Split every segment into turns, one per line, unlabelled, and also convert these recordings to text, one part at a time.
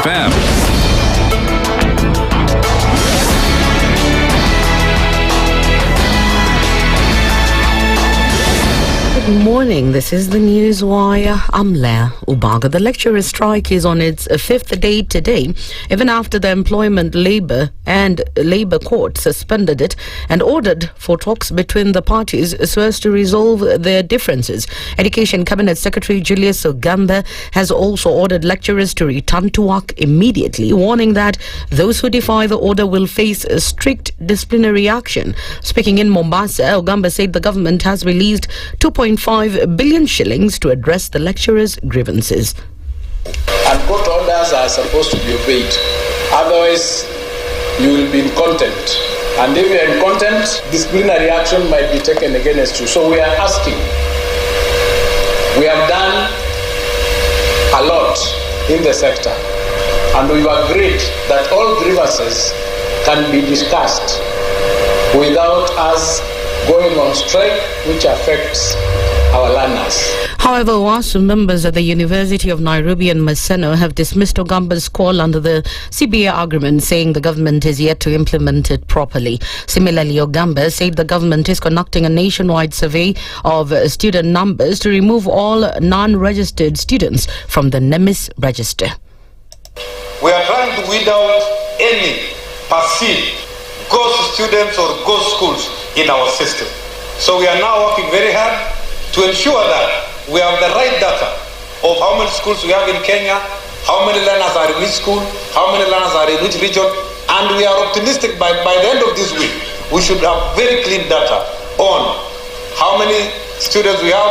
SpiceFM.
Good morning. This is the News Wire. I'm Leah Ubaga. The lecturers' strike is on its fifth day today, even after the Employment, Labour and Labour Court suspended it and ordered for talks between the parties so as to resolve their differences. Education Cabinet Secretary Julius Ogamba has also ordered lecturers to return to work immediately, warning that those who defy the order will face a strict disciplinary action. Speaking in Mombasa, Ogamba said the government has released 2.5 billion shillings to address the lecturers' grievances.
And court orders are supposed to be obeyed. Otherwise, you will be in contempt. And if you are in contempt, disciplinary action might be taken against you. So we are asking. We have done a lot in the sector. And we've agreed that all grievances can be discussed without us going on strike, which affects our learners.
However, WASU members at the University of Nairobi and Maseno have dismissed Ogamba's call under the CBA agreement, saying the government is yet to implement it properly. Similarly, Ogamba said the government is conducting a nationwide survey of student numbers to remove all non-registered students from the NEMIS register.
We are trying to weed out any perceived ghost students or ghost schools in our system. So we are now working very hard to ensure that we have the right data of how many schools we have in Kenya, how many learners are in which school, how many learners are in which region, and we are optimistic by the end of this week, we should have very clean data on how many students we have,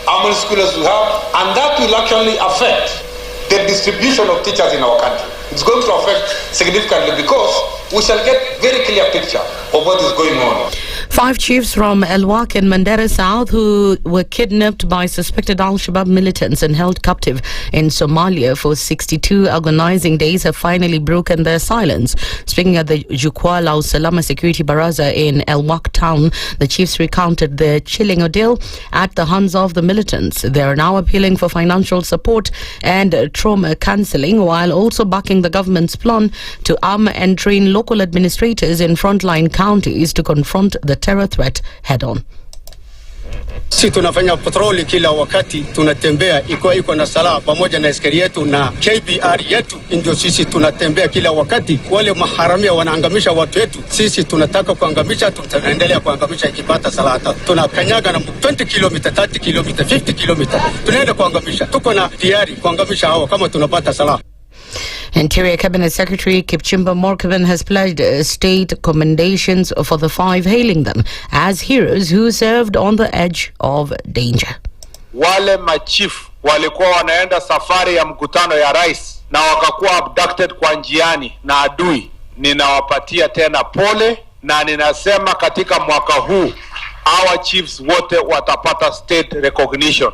how many schools we have, and that will actually affect the distribution of teachers in our country. It's going to affect significantly because we shall get very clear picture of what is going on.
5 chiefs from Elwak and Mandera South who were kidnapped by suspected Al-Shabaab militants and held captive in Somalia for 62 agonizing days have finally broken their silence. Speaking at the Jukwaa La Usalama Security Baraza in Elwak town, the chiefs recounted their chilling ordeal at the hands of the militants. They are now appealing for financial support and trauma counseling, while also backing the government's plan to arm and train local administrators in frontline counties to confront the terror threat head on.
Sisi tunafanya patroli kila wakati, tunatembea iko na sala pamoja na askari yetu na KBR yetu, ndio sisi tunatembea kila wakati. Wale maharamia wanaangamisha watu wetu, sisi tunataka kuangamisha, tutaendelea kuangamisha ikipata salata. Tunakanyaga na 20 km, 30 km, 50 km, tunaenda kuangamisha. Tuko na tayari kuangamisha hao kama tunapata sala.
Interior Cabinet Secretary Kipchumba Murkomen has pledged state commendations for the 5, hailing them as heroes who served on the edge of danger.
Wale machifu walikuwa wanaenda safari ya mkutano ya rais na wakakuwa abducted kwa njiani na adui. Ninawapatia tena pole na ninasema katika mwaka huu our chiefs wote watapata state recognition.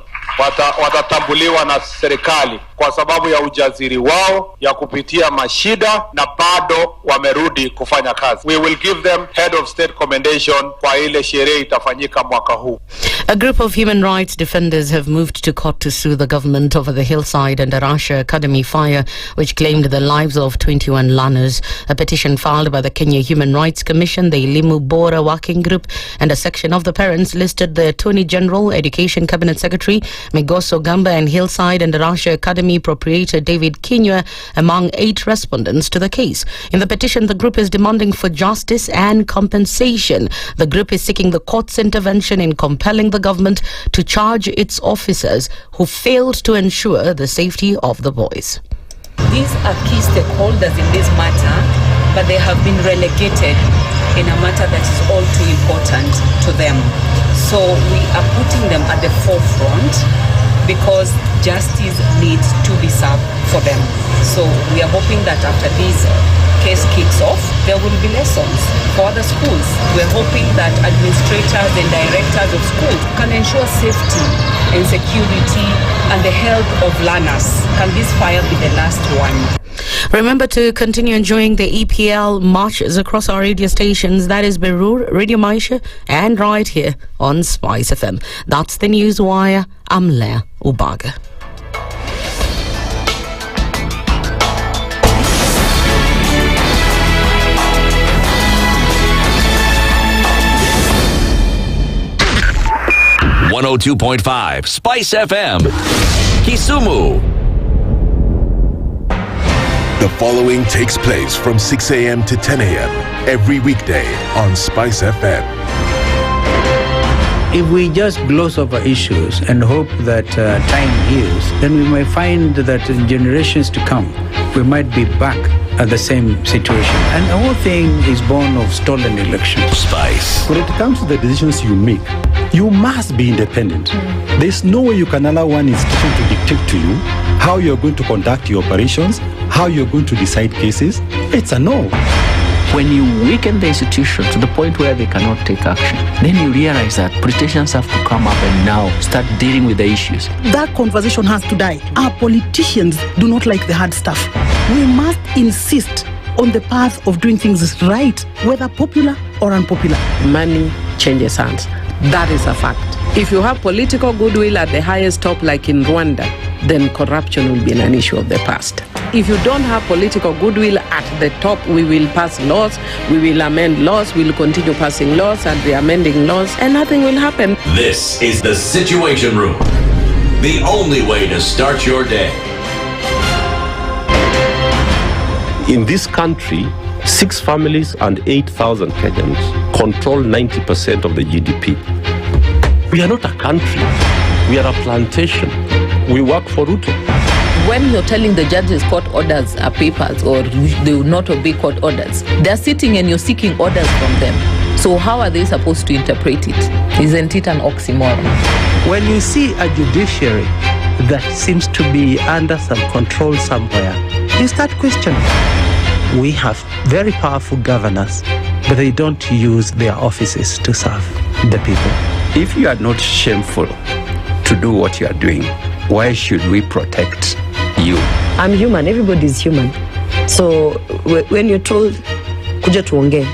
Watatambuliwa na serikali kwa sababu ya ujasiri wao ya kupitia mashida na bado wamerudi kufanya kazi. We will give them head of state commendation kwa ile sherehe itafanyika mwaka huu.
A group of human rights defenders have moved to court to sue the government over the Hillside and Barasa Academy fire, which claimed the lives of 21 learners. A petition filed by the Kenya Human Rights Commission, the Elimu Bora Working Group, and a section of the parents listed the Attorney General, Education Cabinet Secretary Migoso Gamba, and Hillside and Barasa Academy proprietor David Kinyua among 8 respondents to the case. In the petition, the group is demanding for justice and compensation. The group is seeking the court's intervention in compelling the government to charge its officers who failed to ensure the safety of the boys.
These are key stakeholders in this matter, but they have been relegated in a matter that is all too important to them. So we are putting them at the forefront because justice needs to be served for them. So we are hoping that after this case kicks off, there will be lessons for other schools. We're hoping that administrators and directors of schools can ensure safety and security and the health of learners. Can this fire be the last one?
Remember to continue enjoying the EPL marches across our radio stations. That is Berur, Radio Maisha, and right here on SpiceFM. That's the News Wire. I'm Leah Ubaga.
102.5 SpiceFM, Kisumu.
The following takes place from 6 a.m. to 10 a.m. every weekday on SpiceFM.
If we just gloss over issues and hope that time heals, then we might find that in generations to come, we might be back at the same situation. And the whole thing is born of stolen elections.
Spice.
When it comes to the decisions you make, you must be independent. There's no way you can allow one institution to dictate to you how you're going to conduct your operations, how you're going to decide cases. It's a no.
When you weaken the institution to the point where they cannot take action, then you realize that politicians have to come up and now start dealing with the issues.
That conversation has to die. Our politicians do not like the hard stuff. We must insist on the path of doing things right, whether popular or unpopular.
Money changes hands. That is a fact. If you have political goodwill at the highest top, like in Rwanda, then corruption will be an issue of the past. If you don't have political goodwill at the top, we will pass laws, we will amend laws, we will continue passing laws and re-amending laws, and nothing will happen.
This is the Situation Room, the only way to start your day.
In this country, 6 families and 8,000 Kenyans control 90% of the GDP. We are not a country, we are a plantation. We work for Ruto.
When you're telling the judges court orders are papers or they will not obey court orders, they're sitting and you're seeking orders from them. So how are they supposed to interpret it? Isn't it an oxymoron?
When you see a judiciary that seems to be under some control somewhere, you start questioning. We have very powerful governors, but they don't use their offices to serve the people.
If you are not shameful to do what you are doing, why should we protect you?
I'm human. Everybody's human. So when you're told, kuja tuongee,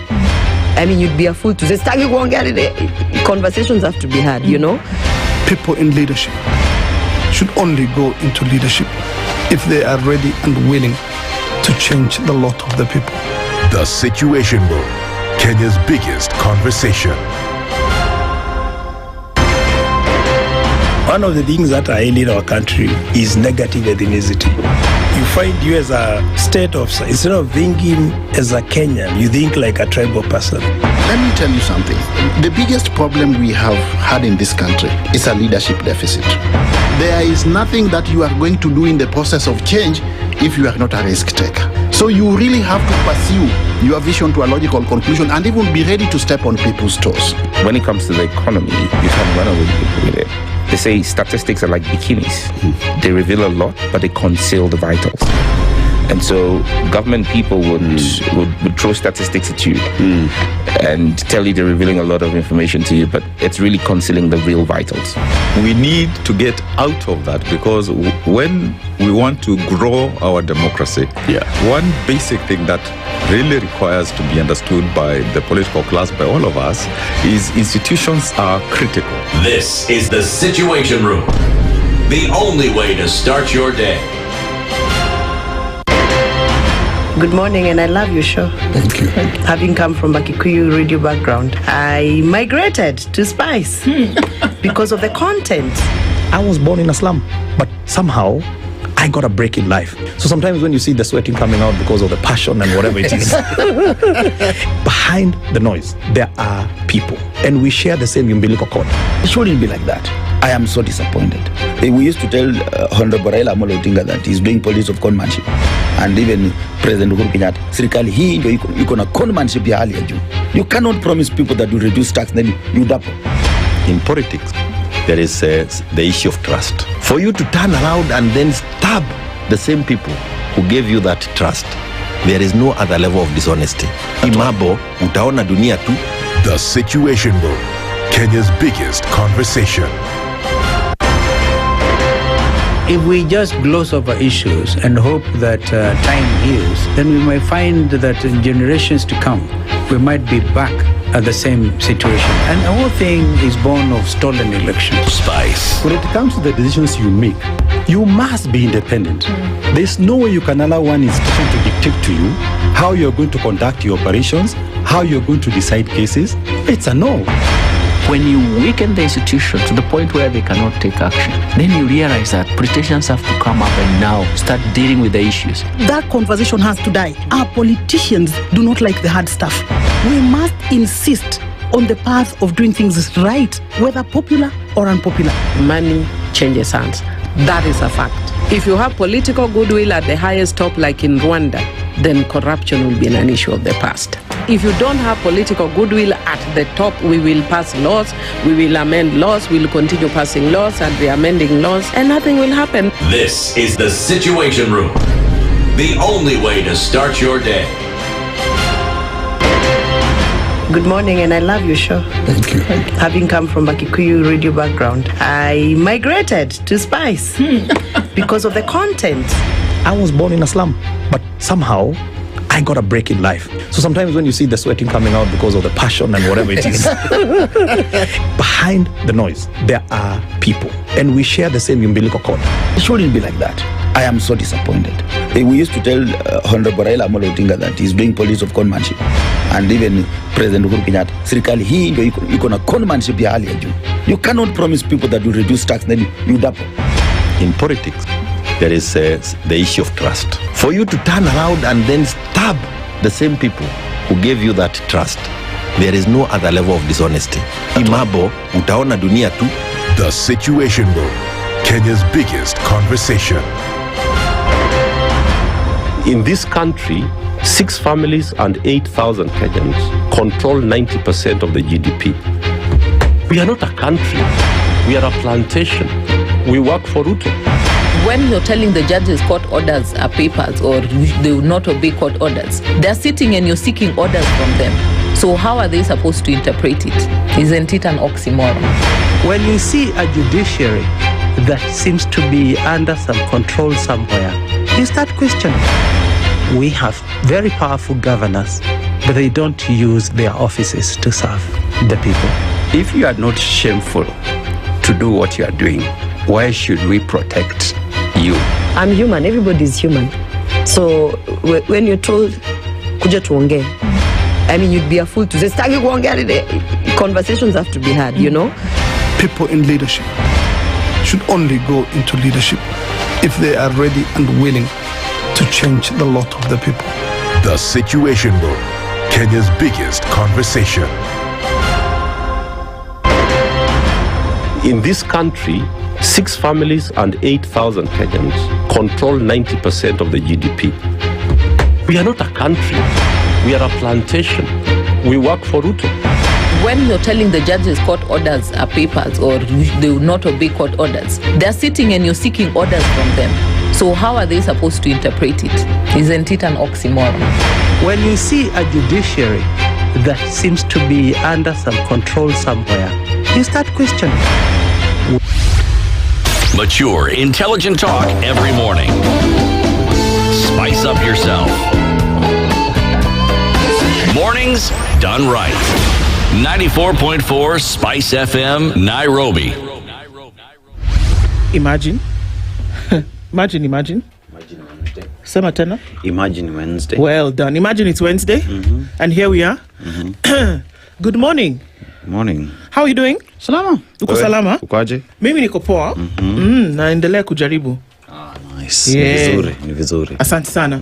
I mean, you'd be a fool to say, staki kuongea. Conversations have to be had, you know?
People in leadership should only go into leadership if they are ready and willing to change the lot of the people.
The Situation Room, Kenya's biggest conversation.
One of the things that are ailing our country is negative ethnicity. You find you as a state officer, instead of thinking as a Kenyan, you think like a tribal person.
Let me tell you something. The biggest problem we have had in this country is a leadership deficit. There is nothing that you are going to do in the process of change if you are not a risk taker. So you really have to pursue your vision to a logical conclusion and even be ready to step on people's toes.
When it comes to the economy, you can run away with it. They say statistics are like bikinis. They reveal a lot, but they conceal the vitals. And so government people would throw statistics at you and tell you they're revealing a lot of information to you, but it's really concealing the real vitals.
We need to get out of that, because when we want to grow our democracy, one basic thing that really requires to be understood by the political class, by all of us, is institutions are critical.
This is the Situation Room, the only way to start your day.
Good morning, and I love your show.
Thank you.
Having come from a Kikuyu radio background, I migrated to Spice because of the content.
I was born in a slum, but somehow I got a break in life. So sometimes when you see the sweating coming out because of the passion and whatever it is, behind the noise, there are people, and we share the same umbilical cord.
It shouldn't be like that. I am so disappointed. We used to tell Honorable Raila Amolo Odinga that he's doing politics of conmanship. And even President Uhuru Kenyatta, serikali hii ndio iko na conmanship ya hali ya juu. You cannot promise people that you reduce tax, then you double.
In politics, there is the issue of trust. For you to turn around and then stab the same people who gave you that trust, there is no other level of dishonesty. Imabo, utaona dunia tu.
The Situation Room, Kenya's biggest conversation.
If we just gloss over issues and hope that time heals, then we might find that in generations to come, we might be back at the same situation. And the whole thing is born of stolen elections.
Spice.
When it comes to the decisions you make, you must be independent. There's no way you can allow one institution to dictate to you how you're going to conduct your operations, how you're going to decide cases. It's a no.
When you weaken the institution to the point where they cannot take action, then you realize that politicians have to come up and now start dealing with the issues.
That conversation has to die. Our politicians do not like the hard stuff. We must insist on the path of doing things right, whether popular or unpopular.
Money changes hands. That is a fact. If you have political goodwill at the highest top, like in Rwanda, then corruption will be an issue of the past. If you don't have political goodwill at the top, we will pass laws, we will amend laws, we will continue passing laws and re-amending laws, and nothing will happen.
This is the Situation Room, the only way to start your day.
Good morning, and I love your show.
Thank you.
Having come from a Kikuyu radio background, I migrated to Spice because of the content.
I was born in a slum, but somehow I got a break in life. So sometimes when you see the sweating coming out because of the passion and whatever it is, behind the noise, there are people. And we share the same umbilical cord.
It shouldn't be like that. I am so disappointed. We used to tell Honorable Raila Amolo Odinga that he's doing policy of conmanship. And even President Uhuru Kenyatta, serikali hii ndio iko na conmanship ya hali ya juu. You cannot promise people that you reduce tax, then you double.
In politics, there is the issue of trust. For you to turn around and then stab the same people who gave you that trust, there is no other level of dishonesty. Imabo, utaona dunia tu.
The Situation Room, Kenya's biggest conversation.
In this country, 6 families and 8,000 Kenyans control 90% of the GDP. We are not a country. We are a plantation. We work for Ruto.
When you're telling the judges court orders are papers or they will not obey court orders, they're sitting and you're seeking orders from them. So how are they supposed to interpret it? Isn't it an oxymoron?
When you see a judiciary that seems to be under some control somewhere, you start questioning. We have very powerful governors, but they don't use their offices to serve the people.
If you are not shameful to do what you are doing, why should we protect you?
I'm human. Everybody's human. So when you're told, kuja tuongee, I mean, you'd be a fool to say, stagi kuongea today. Conversations have to be had, you know?
People in leadership should only go into leadership if they are ready and willing to change the lot of the people.
The Situation Room, Kenya's biggest conversation.
In this country, 6 families and 8,000 Kenyans control 90% of the GDP. We are not a country. We are a plantation. We work for Ruto.
When you're telling the judges court orders are papers or they will not obey court orders, they're sitting and you're seeking orders from them. So how are they supposed to interpret it? Isn't it an oxymoron?
When you see a judiciary that seems to be under some control somewhere, you start questioning.
Mature, intelligent talk every morning. Spice up yourself. Mornings done right. 94.4 Spice FM, Nairobi.
Imagine. Imagine
Wednesday.
Sema tena.
Imagine Wednesday.
Well done. Imagine it's Wednesday, and here we are. Good morning.
Morning.
How are you doing?
Salama.
Uko salama?
Ukoaje?
Mimi niko poa. Naendelea kujaribu.
Nice.
Yeah.
Ni vizuri.
Asante sana.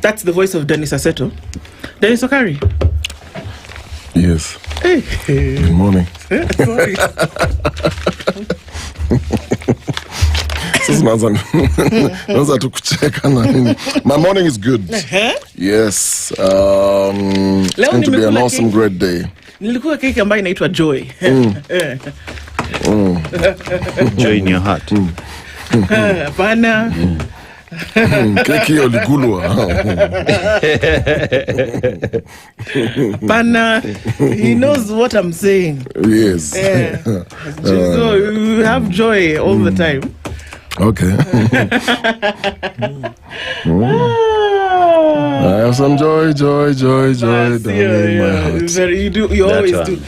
That's the voice of Dennis Aseto. Dennis Okari.
Yes.
Hey.
Good morning.
Sorry.
Naanza tu kucheka na nini. My morning is good. Yes. It's going to be an awesome great day.
Nilikula keki ambayo inaitwa Joy.
Joy in your heart.
Hapana.
Keki hiyo ligulwa.
Hapana. He knows what I'm saying.
Yes.
So you have joy all the time.
Okay. I have some joy down in my heart.
You always do.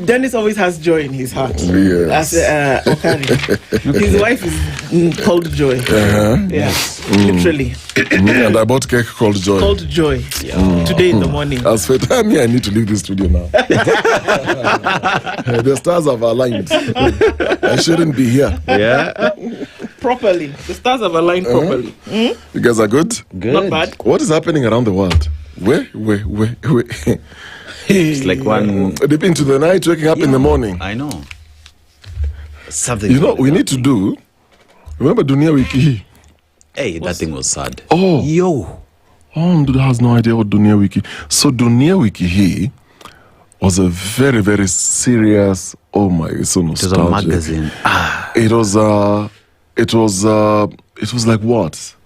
Dennis always has joy in his heart.
Yes.
Okari. His wife is called Joy.
Yeah.
Literally.
And I bought cake called Joy.
Called Joy. Today in the morning.
As for time, I need to leave the studio now. The stars have aligned. I shouldn't be here.
Yeah. Properly. The stars have aligned properly.
You guys are good?
Good. Not bad.
What is happening around the world? Where?
It's like one.
Deep into the night, waking up in the morning.
I know. Something.
You know, we need to do. Remember Dunia Wiki?
Hey, that thing was sad.
Oh.
Yo.
Dude has no idea what Dunia Wiki. So Dunia Wiki was a very, very serious. Oh my, it's so nostalgic.
It was a magazine.
It was like what?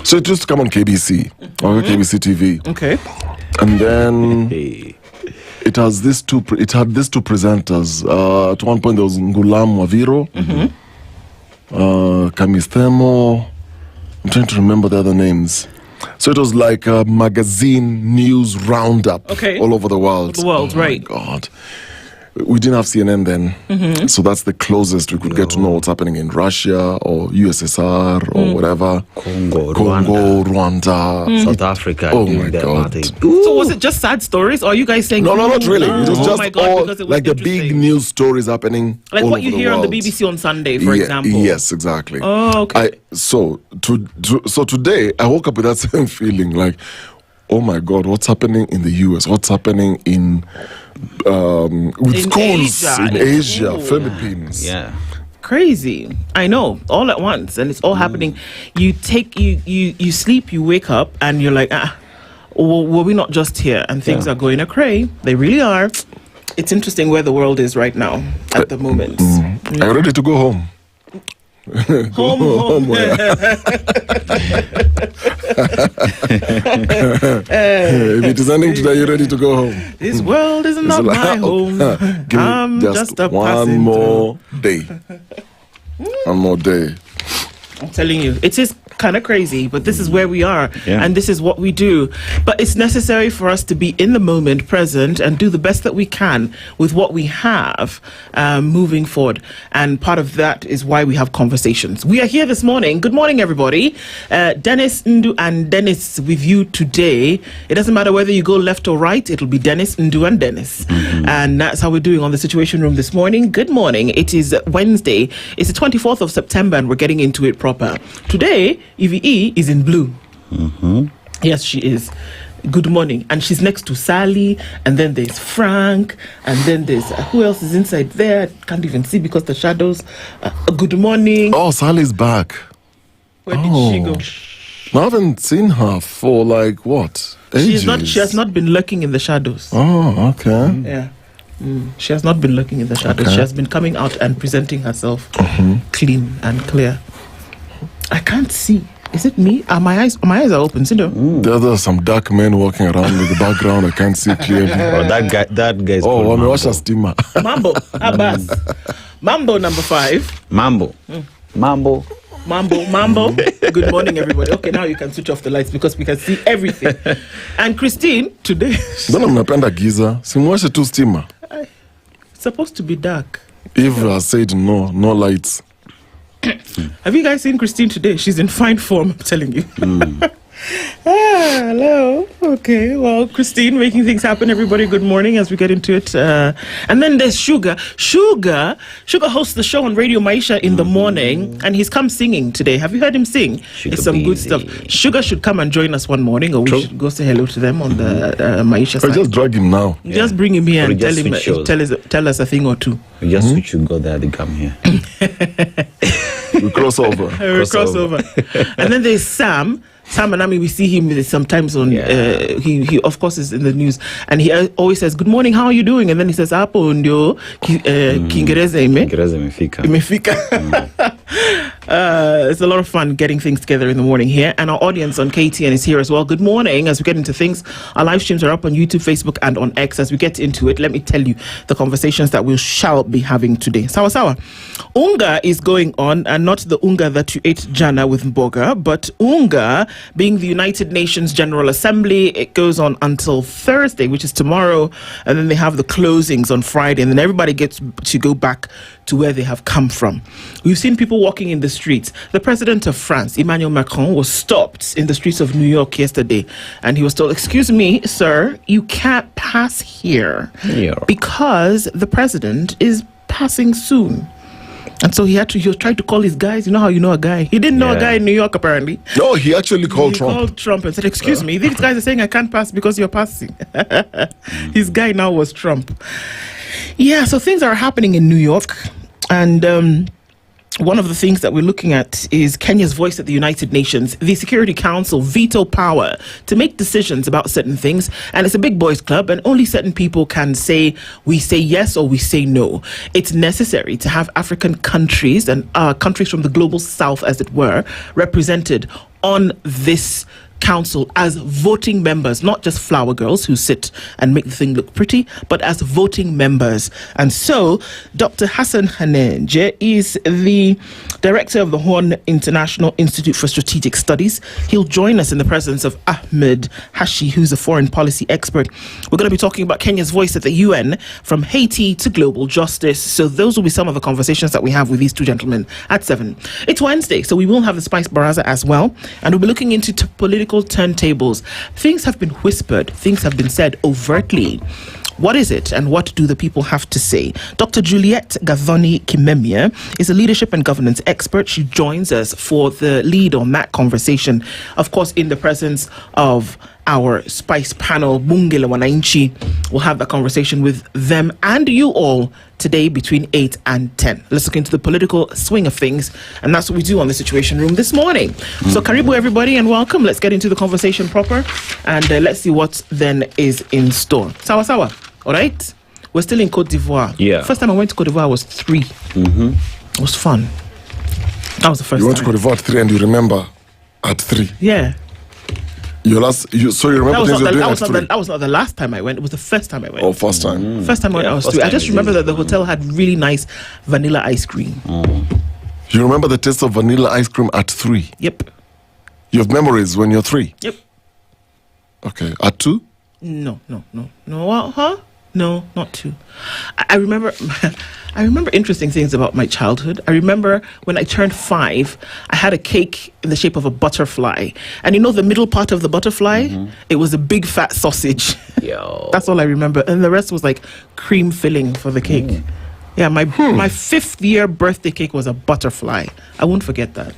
So it used to come on KBC or KBC TV.
Okay.
And then it had these two presenters. At one point there was Ngulam Waviro, Kamistemo. I'm trying to remember the other names. So it was like a magazine news roundup all over the world.
Right.
My God. We didn't have CNN then. So that's the closest we could get to know what's happening in Russia or USSR or whatever.
Congo,
Rwanda.
South Africa.
Oh my God.
So was it just sad stories, or are you guys saying?
No, not really. It was just
my God,
all
because it was
like the big news stories happening.
like
all
what
over
you
the
hear on the
world.
BBC on Sunday, for example.
Yes, exactly.
Oh, okay.
So today I woke up with that same feeling, like, oh my God, what's happening in the US? What's happening in with schools in Asia, Philippines?
Yeah.
Crazy. I know, all at once, and it's all happening. You sleep, you wake up, and you're like, were we not just here? And things are going cray. They really are. It's interesting where the world is right now at the moment.
Are you ready to go home?
Home.
If it is ending today, you're ready to go home.
This world is not my home. I'm just a
one more day. One more day.
I'm telling you, it is kind of crazy, but this is where we are, and this is what we do. But it's necessary for us to be in the moment, present, and do the best that we can with what we have moving forward. And part of that is why we have conversations. We are here this morning. Good morning, everybody. Dennis, Ndu, and Dennis with you today. It doesn't matter whether you go left or right, it'll be Dennis, Ndu, and Dennis. And that's how we're doing on the Situation Room this morning. Good morning. It is Wednesday. It's the 24th of September, and we're getting into it proper. Today, EVE is in blue. Yes, she is. Good morning. And she's next to Sally, and then there's Frank, and then there's who else is inside there? Can't even see because the shadows. Good morning.
Oh, Sally's back.
Where did she go?
I haven't seen her for like what? Ages.
She has not been lurking in the shadows.
Oh, okay.
Yeah. She has not been lurking in the shadows.
Okay.
She has been coming out and presenting herself clean and clear. I can't see. Is it me? My eyes are open.
There are some dark men walking around in the background. I can't see clearly.
That guy's
Oh, I'm watching steamer.
Mambo, Abbas. Mambo number 5.
Mambo.
Good morning, everybody. Okay, now you can switch off the lights because we can see everything. And Christine, today.
Mbona mnapenda giza? Simwashe tu steamer.
It's supposed to be dark.
Eve has said no lights.
Have you guys seen Christine today? She's in fine form, I'm telling you. Hello. Okay, well, Christine making things happen. Everybody, good morning as we get into it. And then there's Sugar. Sugar hosts the show on Radio Maisha in the morning, and he's come singing today. Have you heard him sing? It's some good stuff. Sugar should come and join us one morning, or we should go say hello to them on the Maisha side.
I just drag him now.
Just bring him here and tell us a thing or two.
We just switch you go there, they come here.
We cross over.
And then there's Sam and I mean, we see him sometimes on, he of course is in the news, and he always says, good morning, how are you doing? And then he says, hapo ndio Kiingereza imefika. It's a lot of fun getting things together in the morning here. And our audience on KTN is here as well. Good morning. As we get into things, our live streams are up on YouTube, Facebook, and on X. As we get into it, let me tell you the conversations that we shall be having today. Sawa. Unga is going on, and not the unga that you ate jana with mboga, but unga being the United Nations General Assembly. It goes on until Thursday, which is tomorrow, and then they have the closings on Friday, and then everybody gets to go back to where they have come from. We've seen people walking in the streets. The president of France, Emmanuel Macron, was stopped in the streets of New York yesterday, and he was told, "Excuse me, sir, you can't pass here because the president is passing soon." And so he was trying to call his guys. You know how you know a guy? He didn't know a guy in New York, apparently.
No, he actually called Trump.
He called Trump and said, "Excuse me, these guys are saying I can't pass because you're passing." His guy now was Trump. Yeah, so things are happening in New York. And one of the things that we're looking at is Kenya's voice at the United Nations. The Security Council veto power to make decisions about certain things. And it's a big boys club, and only certain people can say, we say yes or we say no. It's necessary to have African countries and countries from the global south, as it were, represented on this council as voting members, not just flower girls who sit and make the thing look pretty, but as voting members. And so Dr. Hassan Hanenje is the director of the Horn International Institute for Strategic Studies. He'll join us in the presence of Ahmed Hashi, who's a foreign policy expert. We're going to be talking about Kenya's voice at the UN, from Haiti to global justice. So those will be some of the conversations that we have with these two gentlemen at 7. It's Wednesday, so we will have the Spice Baraza as well, and we'll be looking into political turntables. Things have been whispered, things have been said overtly. What is it, and what do the people have to say? Dr. Juliet Gathoni Kimemia is a leadership and governance expert. She joins us for the lead on that conversation, of course, in the presence of our Spice panel, Bungela Wanainchi. We'll have that conversation with them and you all today between 8 and 10. Let's look into the political swing of things, and that's what we do on the Situation Room this morning. So karibu everybody and welcome. Let's get into the conversation proper, and let's see what then is in store. Sawa sawa, all right? We're still in Cote d'Ivoire.
Yeah.
First time I went to Cote d'Ivoire, I was 3. It was fun. That was the first
You went
time.
to Cote d'Ivoire at 3 and you remember at 3.
Yeah.
So you remember things you're doing at 3?
That was not the last time I went. It was the first time I went.
Oh, first time.
First time I went, I was 3. I just remember that the hotel had really nice vanilla ice cream.
You remember the taste of vanilla ice cream at 3?
Yep.
You have memories when you're 3?
Yep.
Okay. At 2?
No. Huh? No, not 2. I remember I remember interesting things about my childhood. I remember when I turned 5, I had a cake in the shape of a butterfly. And you know the middle part of the butterfly? It was a big fat sausage.
Yo.
That's all I remember. And the rest was like cream filling for the cake. Yeah, my 5th year birthday cake was a butterfly. I won't forget that.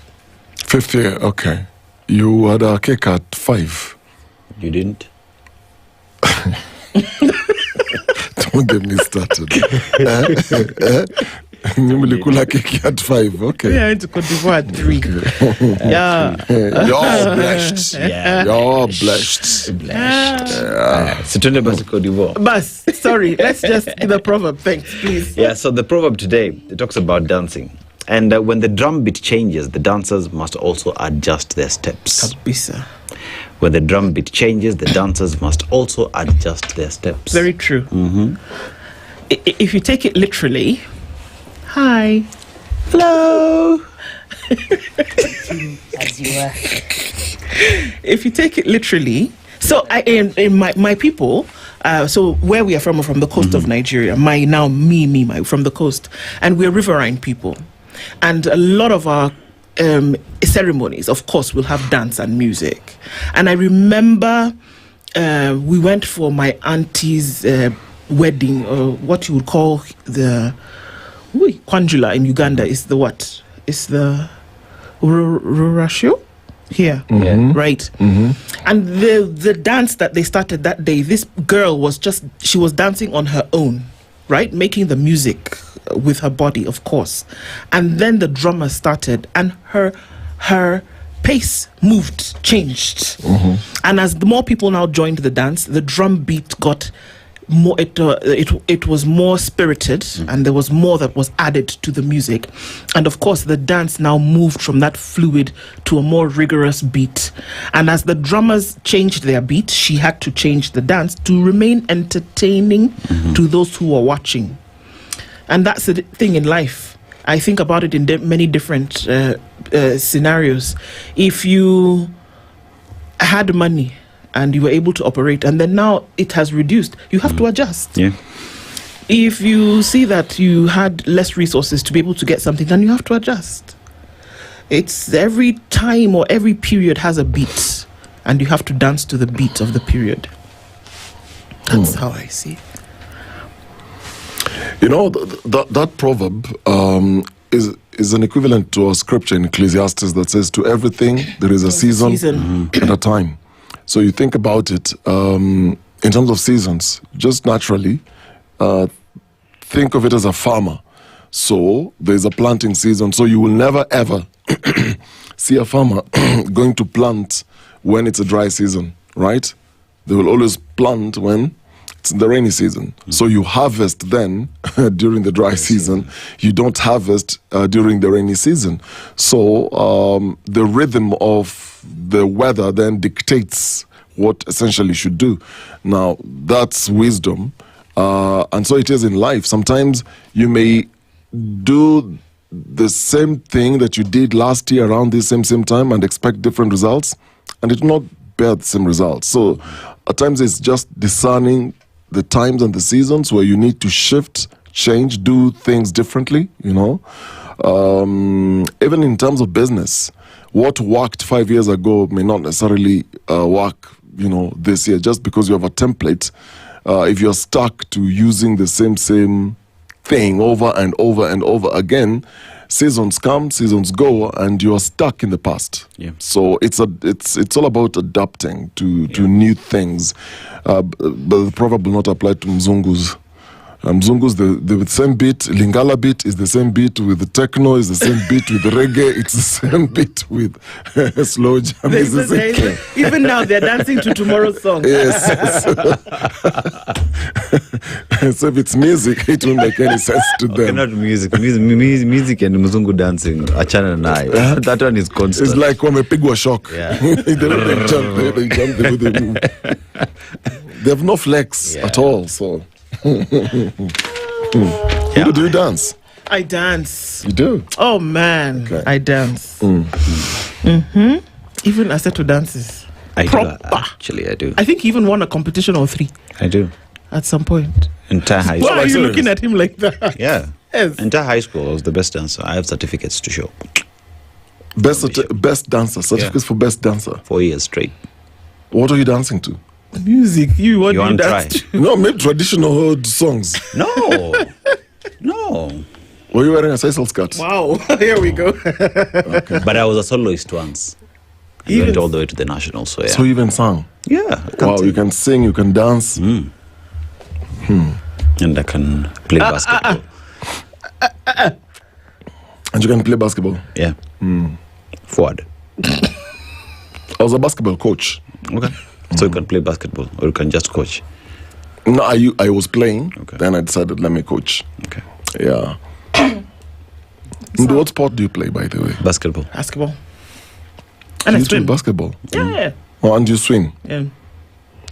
5th year, okay. You had a cake at 5.
You didn't?
Don't get me started. Mlikula cake at 5, okay.
Yeah, I went to Cote d'Ivoire at 3. Yeah.
You're blessed.
Yeah.
You're blessed.
Situende basi Cote d'Ivoire.
Bas, sorry, let's just do the proverb. Thanks, please.
Yeah, so the proverb today, it talks about dancing. And when the drum beat changes, the dancers must also adjust their steps.
Kabisa.
When the drum beat changes, the dancers must also adjust their steps.
Very true. If you take it literally, hi, hello.
As you were.
If you take it literally, so in my people, so where we are from the coast of Nigeria, me from the coast, and we're riverine people, and a lot of our ceremonies, of course, will have dance and music. And I remember we went for my auntie's wedding, or what you would call the Kwanjula in Uganda. Is the what? It's the Rurasho here, right? And the dance that they started that day, this girl she was dancing on her own, right, making the music with her body, of course. And then the drummer started, and her pace changed. And as the more people now joined the dance, the drum beat got more, it was more spirited, and there was more that was added to the music. And of course the dance now moved from that fluid to a more rigorous beat. And as the drummers changed their beat, she had to change the dance to remain entertaining to those who were watching. And that's the thing in life. I think about it in many different scenarios. If you had money and you were able to operate, and then now it has reduced, you have to adjust.
Yeah.
if you see that you had less resources to be able to get something, then you have to adjust. It's every time or every period has a beat, and you have to dance to the beat of the period. That's how I see it.
You know, that proverb is an equivalent to a scripture in Ecclesiastes that says, to everything there is a season and a time. So you think about it in terms of seasons, just naturally, think of it as a farmer. So there's a planting season. So you will never ever see a farmer going to plant when it's a dry season, right? They will always plant when it's the rainy season. So you harvest then during the dry season. You don't harvest during the rainy season. So the rhythm of the weather then dictates what essentially you should do. Now, that's wisdom. And so it is in life. Sometimes you may do the same thing that you did last year around this same time and expect different results, and it will not bear the same results. So at times it's just discerning the times and the seasons where you need to shift, change, do things differently, you know. Even in terms of business, what worked 5 years ago may not necessarily work, you know, this year, just because you have a template. If you're stuck to using the same thing over and over and over again, seasons come, seasons go, and you're stuck in the past.
Yeah.
So it's all about adapting to new things. But the proverb will not apply to Mzungus. Mzungus, the same beat, Lingala beat is the same beat with the techno, is the same beat with the reggae, it's the same beat with slow jam. It's the same thing.
Even now, they're dancing to tomorrow's song.
Yes. So if it's music, it won't make any sense to them.
Okay, not music and Mzungu dancing. Achana and I. That one is constant.
It's like wamepigwa shock.
Yeah.
They jump, they move. They have no flex at all, so... Do you dance?
I dance.
You do?
Oh man,
Okay.
I dance. Even Aseto dances.
I do. Actually, I do.
I think he even won a competition or 3
I do.
at some point.
Entire high
Why
school.
are you looking at him like that?
Yeah.
Yes.
Entire high school, I was the best dancer. I have certificates to show.
Best dancer, certificates for best dancer.
4 years straight.
What are you dancing to?
Music. What
You
do you
want to
dance
try?
to?
No, maybe traditional old songs.
No. No.
Were you wearing a sisal skirt?
Wow. Here we go.
But I was a soloist once. I went all the way to the national, so yeah.
So you even sang?
Yeah.
Wow, you can sing, you can dance.
And I can play basketball.
And you can play basketball?
Yeah. Forward.
I was a basketball coach.
Okay. So you can play basketball or you can just coach?
No, I was playing. Then I decided, let me coach.
Okay.
Yeah. What sport do you play, by the way?
Basketball.
Basketball.
And
I
you
swim.
play basketball?
Yeah.
Oh, and you swim?
Yeah.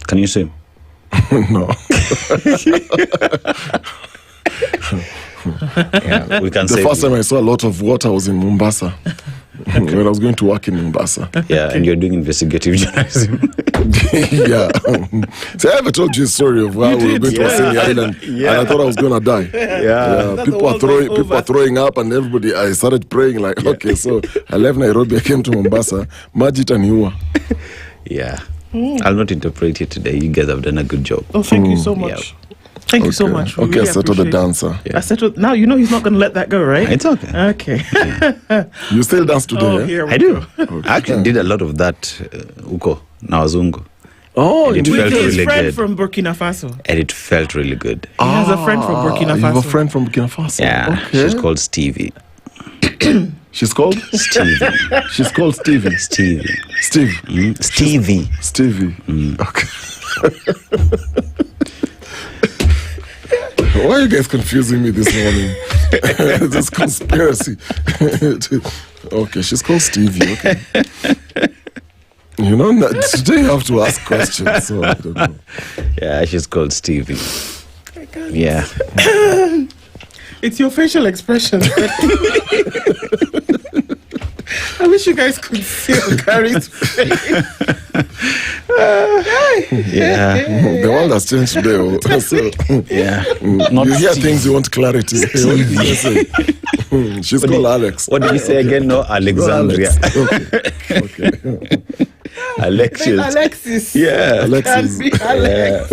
Can you swim?
No.
Yeah, we can
the
say
first time I saw a lot of water was in Mombasa. When I was going to work in Mombasa.
Yeah, and you're doing investigative journalism.
Yeah. See, I ever told you a story of how we were going to Wasini Island and I thought I was going to die.
Yeah.
People are throwing up and everybody, I started praying like, okay, so I left Nairobi, I came to Mombasa, Majit and Yua.
Yeah. I'll not interpret it today. You guys have done a good job.
Oh, thank you so much. Thank you so much. We
Okay,
really
Aseto the
appreciate it.
dancer.
Aseto, now you know he's not going to let that go, right?
It's okay.
Okay.
You still dance today?
Oh,
eh?
here we
I do.
go.
I actually did a lot of that Okoh, Nawazungu.
Oh,
And it
With
felt
his
really
friend
good.
from Burkina Faso.
And it felt really good.
He has a friend from Burkina
You have a
Faso.
friend from Burkina Faso?
Yeah.
Okay.
She's called Stevie.
She's called?
Stevie.
She's called Stevie.
Stevie.
Steve.
Stevie.
Stevie. Okay. Why are you guys confusing me this morning? This conspiracy. Okay, she's called Stevie. Okay. You know, today you have to ask questions, so I don't know.
Yeah, she's called Stevie. Yeah.
It's your facial expression. I wish you guys could see Okari's face.
Yeah.
The world has changed today. So,
yeah.
You hear things, you want clarity. She's called Alex.
What did you say again? No, Alexandria.
Okay.
Alexis.
Yeah.
Alexis. Alex.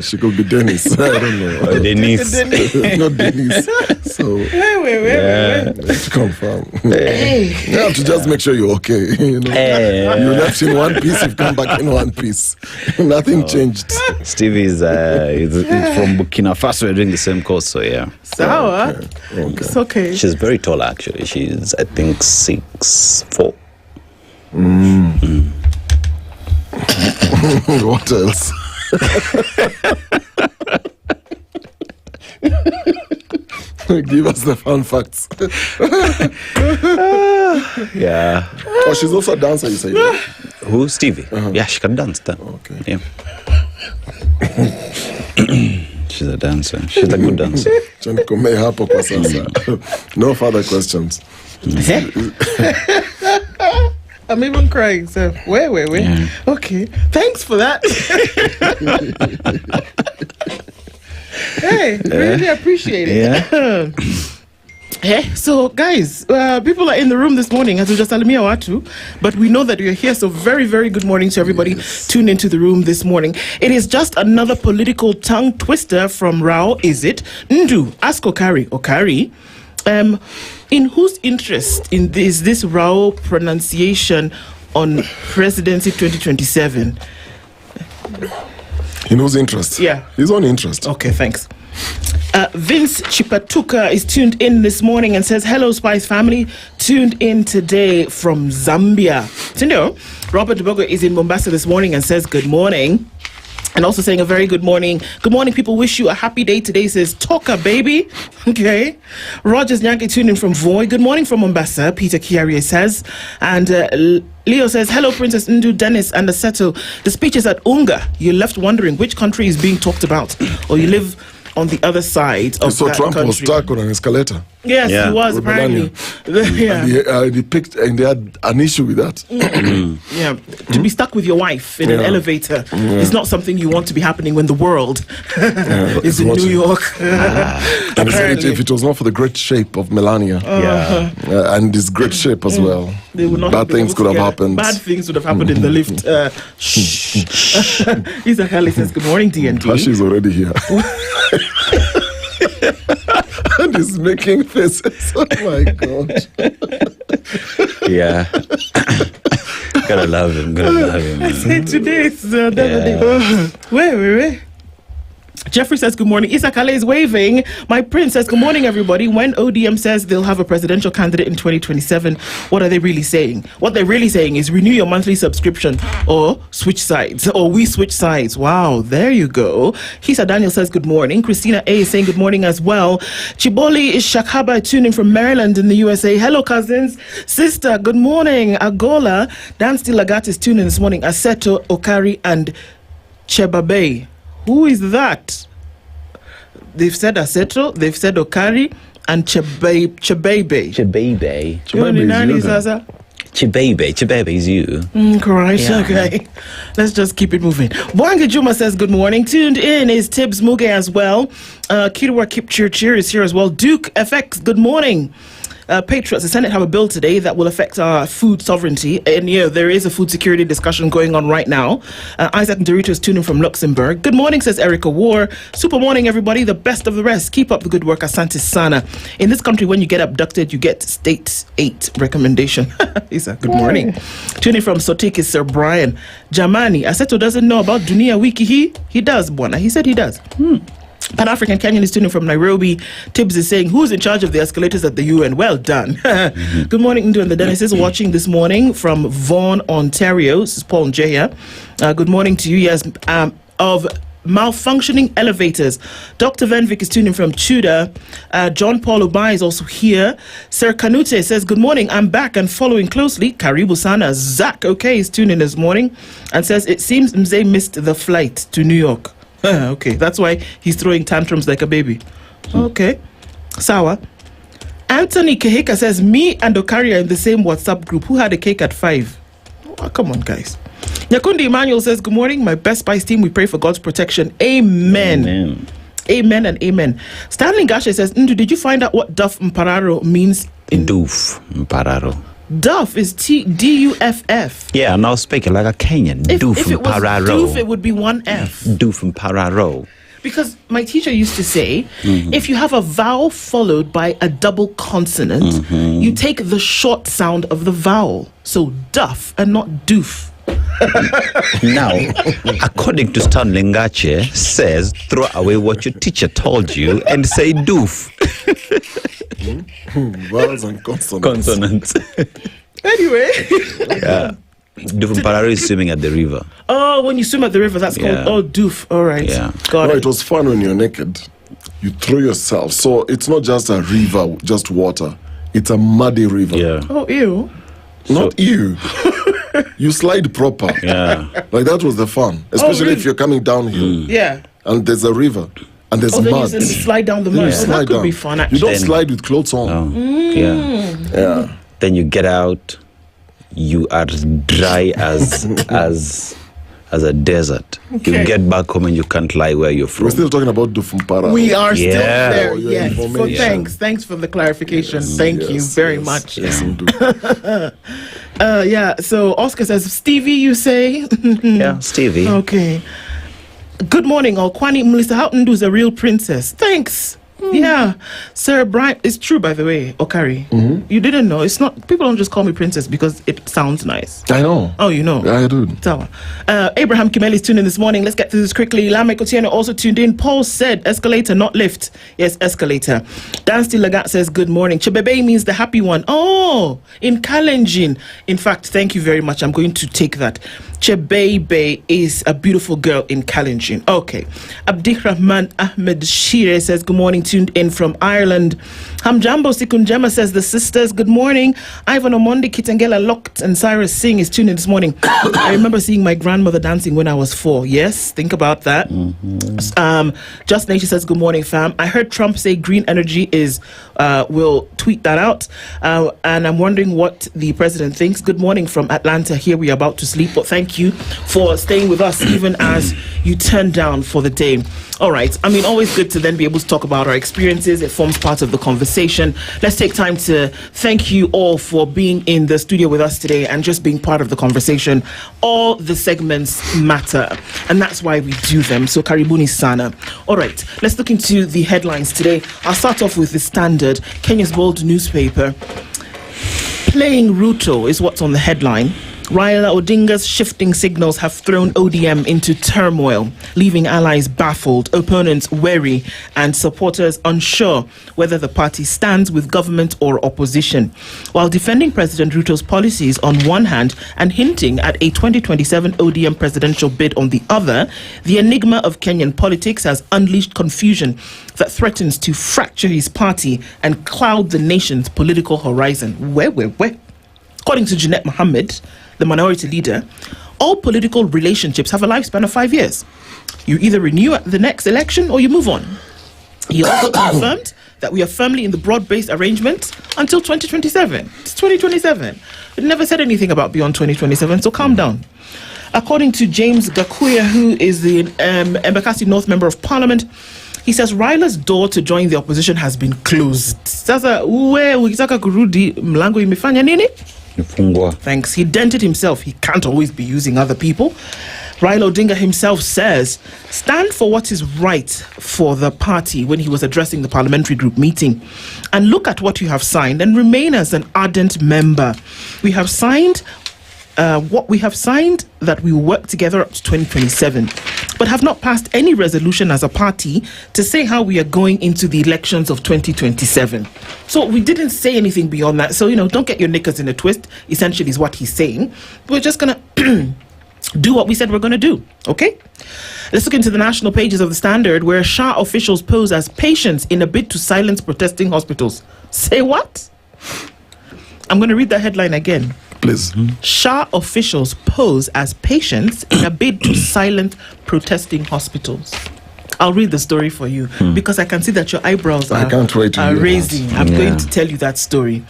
She could be Dennis. I don't know.
Denise.
Not Denise. So,
wait.
to confirm.
Hey.
You have to just make sure you're okay. You know? You left in one piece, you've come back in one piece. Nothing changed.
Stevie is from Burkina Faso. We're doing the same course, so yeah.
Sawa. It's okay.
She's very tall, actually. She's, I think, 6'4".
What else? Give us the fun facts.
Yeah.
Oh, she's also a dancer, you say?
Who? Stevie? Yeah, she can dance.
Okay.
Yeah. She's a dancer. She's a good dancer.
No further questions.
I'm even crying, so wait.
Yeah.
Okay, thanks for that. Hey, really appreciate it.
Yeah.
Hey, so guys, people are in the room this morning, hatujasalimia watu, but we know that you're here, so very, very good morning to everybody tuned into the room this morning. It is just another political tongue twister from Rao, is it? Ndu, ask Okari. In whose interest is this Rao pronunciation on presidency 2027?
In whose interest?
Yeah.
His own interest.
Okay, thanks. Vince Chipatuka is tuned in this morning and says, hello, Spice family. Tuned in today from Zambia. So, you know, Robert Bogo is in Mombasa this morning and says, good morning. And also saying a very good morning. Good morning, people. Wish you a happy day today, says Toka, baby. Okay. Rogers Nyanke tuned in from Voi. Good morning from Mombasa, Peter Kiarie says. And Leo says, hello, Princess Ndu, Dennis, and Aseto. The speech is at Unga. You left wondering which country is being talked about, or you live on the other side of
so
that
Trump
country.
was stuck on an escalator.
Yes, he was, apparently.
And he picked, and they had an issue with that.
Yeah, to be stuck with your wife in an elevator is not something you want to be happening when the world is in New York.
And if it was not for the great shape of Melania, and his great shape as well,
they would not
bad things could have happened.
Bad things would have happened in the lift. Isaac Ali says, good morning, DND.
She's already here. And he's making faces. Oh my God.
Yeah. Gotta love him.
I say today it's the other day. Wait. Jeffrey says, good morning. Issa Kale is waving. My prince says, good morning, everybody. When ODM says they'll have a presidential candidate in 2027, what are they really saying? What they're really saying is renew your monthly subscription or switch sides, or we switch sides. Wow, there you go. Hisa Daniel says, good morning. Christina A is saying good morning as well. Chiboli is Shakaba tuning from Maryland in the USA. Hello, cousins. Sister, good morning. Agola. Dan Stilagat is tuning this morning. Aseto, Okari, and Chebabe. Who is that? They've said Aseto, they've said Okari, and Chebebe.
Chebebe is you.
Correct. Yeah. Okay. Let's just keep it moving. Bwangi Juma says good morning. Tuned in is Tibbs Muge as well. Kirwa Kipchirchir is here as well. Duke FX, good morning. Patriots, the Senate have a bill today that will affect our food sovereignty. And there is a food security discussion going on right now. Isaac Dorito is tuning from Luxembourg. Good morning, says Erica War. Super morning, everybody. The best of the rest. Keep up the good work, Asante Sana. In this country, when you get abducted, you get state 8 recommendation. Isa, good morning. Tuning from Sotik is Sir Brian. Jamani, Aseto doesn't know about Dunia Wiki. He does, Bwana. He said he does. Pan-African Kenyan is tuning from Nairobi. Tibbs is saying, who's in charge of the escalators at the UN? Well done. Good morning, Ndu and the Dennis is watching this morning from Vaughan, Ontario. This is Paul Njeri. Good morning to you. Yes, of malfunctioning elevators. Dr. Venvik is tuning from Tudor. John Paul Obai is also here. Sir Kanute says, good morning. I'm back and following closely. Karibu Sana. Zach, okay, is tuning this morning and says, it seems Mzee missed the flight to New York. Okay, that's why he's throwing tantrums like a baby. Okay, Sawa. Anthony Keheka says, me and Okari are in the same WhatsApp group. Who had a cake at 5? Oh, come on, guys. Nyakundi Emmanuel says, good morning, my Best Spice team. We pray for God's protection. Amen. Amen and amen. Stanley Gashe says, did you find out what Duff Mpararo means?
Doof Mpararo.
Duff is Duff.
Yeah, now speaking like a Kenyan. Doof
If it was
Mpararo.
Doof, it would be one F.
Doof Mpararo.
Because my teacher used to say, if you have a vowel followed by a double consonant, you take the short sound of the vowel. So duff and not doof.
Now, according to Stanley Ngache, says throw away what your teacher told you and say doof.
Vowels and consonants.
Anyway.
Yeah. Doof Mpararo is swimming at the river.
Oh, when you swim at the river, that's called doof. All right.
Yeah.
Got it.
It was fun when you're naked. You throw yourself. So it's not just a river, just water. It's a muddy river.
Yeah.
Oh, ew.
Not you. You slide proper.
Yeah.
Like that was the fun. Especially if you're coming downhill.
Yeah.
And there's a river. And there's
then
mud.
you slide down the mud. That could be fun, actually.
You don't slide with clothes on.
Yeah. Then you get out. You are dry as a desert.
Okay.
You get back home and you can't lie where you're from.
We're still talking about Dufumpara.
We are still there.
For your
Yes. So
information.
thanks for the clarification. Thank you very much.
Yes, indeed.
Yeah. So Oscar says, Stevie, you say?
Yeah, Stevie.
Okay. Good morning, all. Kwani Melissa Houghton is a real princess. Thanks. Yeah, Sir Brian. It's true, by the way, Okari. You didn't know. It's not. People don't just call me princess because it sounds nice.
I know.
Oh, you know.
I do.
So, Abraham Kimeli is tuned in this morning. Let's get through this quickly. Lamek Otieno also tuned in. Paul said, escalator, not lift. Yes, escalator. Dan Stilagat says, good morning. Chebebe means the happy one. Oh, in Kalenjin. In fact, thank you very much. I'm going to take that. Chebebe is a beautiful girl in Kalenjin. Okay. Abdirahman Ahmed Shire says, good morning, tuned in from Ireland. Hamjambo Sikunjema says, the sisters, good morning. Ivan Omondi Kitangela Locked and Cyrus Singh is tuned in this morning. I remember seeing my grandmother dancing when I was 4. Yes, think about that. Just Nation says, good morning, fam. I heard Trump say green energy is, will tweet that out. And I'm wondering what the president thinks. Good morning from Atlanta. Here we are about to sleep, but thank you for staying with us even as you turn down for the day. All right. I mean, always good to then be able to talk about our experiences. It forms part of the conversation. Let's take time to thank you all for being in the studio with us today and just being part of the conversation. All the segments matter, and that's why we do them. So karibuni sana. All right. Let's look into the headlines today. I'll start off with the Standard, Kenya's bold newspaper. Playing Ruto is what's on the headline. Raila Odinga's shifting signals have thrown ODM into turmoil, leaving allies baffled, opponents wary, and supporters unsure whether the party stands with government or opposition. While defending President Ruto's policies on one hand and hinting at a 2027 ODM presidential bid on the other, the enigma of Kenyan politics has unleashed confusion that threatens to fracture his party and cloud the nation's political horizon. Where? According to Jeanette Mohammed, the minority leader, all political relationships have a lifespan of 5 years. You either renew at the next election or you move on. He also confirmed that we are firmly in the broad-based arrangement until 2027. It's 2027. It never said anything about beyond 2027, so calm down. According to James Gakuya, who is the Embakasi North Member of Parliament, he says Raila's door to join the opposition has been closed. Sasa, ukitaka kurudi mlango imefanya nini? Thanks. He dented himself. He can't always be using other people. Raila Odinga himself says, stand for what is right for the party when he was addressing the parliamentary group meeting. And look at what you have signed and remain as an ardent member. We have signed that we will work together up to 2027, but have not passed any resolution as a party to say how we are going into the elections of 2027. So we didn't say anything beyond that. So, don't get your knickers in a twist, essentially is what he's saying. We're just going to do what we said we're going to do. Okay? Let's look into the national pages of the Standard, where Shah officials pose as patients in a bid to silence protesting hospitals. Say what? I'm going to read that headline again.
Please.
Shah officials pose as patients in a bid to silence protesting hospitals. I'll read the story for you because I can see that your eyebrows
I can't wait to
are
hear
raising.
that.
I'm going to tell you that story.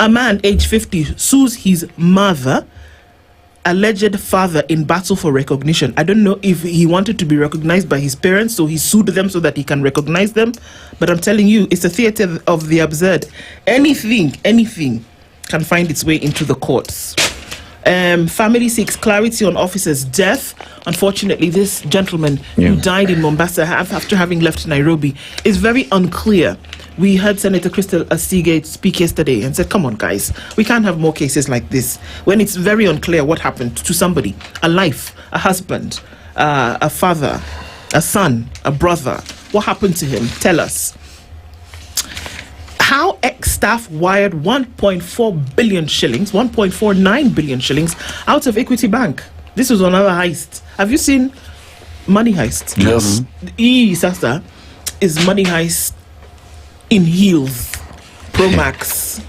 A man aged 50 sues his mother, alleged father, in battle for recognition. I don't know if he wanted to be recognized by his parents, so he sued them so that he can recognize them. But I'm telling you, it's a theater of the absurd. Anything can find its way into the courts. Family seeks clarity on officer's death. Unfortunately, this gentleman who died in Mombasa after having left Nairobi is very unclear. We heard Senator Crystal Asige speak yesterday and said, come on, guys, we can't have more cases like this when it's very unclear what happened to somebody, a life, a husband, a father, a son, a brother. What happened to him? Tell us. How ex-staff wired 1.4 billion shillings, 1.49 billion shillings out of Equity Bank. This was another heist. Have you seen Money Heist?
Yes.
Sasa is Money Heist in heels, Pro Max.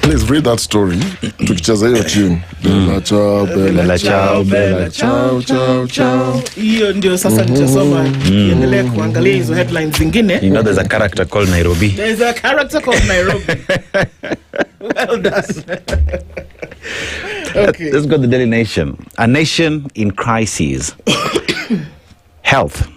Please read that story. Tukicheza hiyo tune. Bella ciao, bella ciao, bella ciao, ciao, ciao.
Hiyo ndio sasa nitasoma. Endelea kuangalia hizo headlines zingine.
You know there's a character called Nairobi.
There's a character called Nairobi. Well done. Okay.
Let's go to the Daily Nation. A nation in crisis. Health.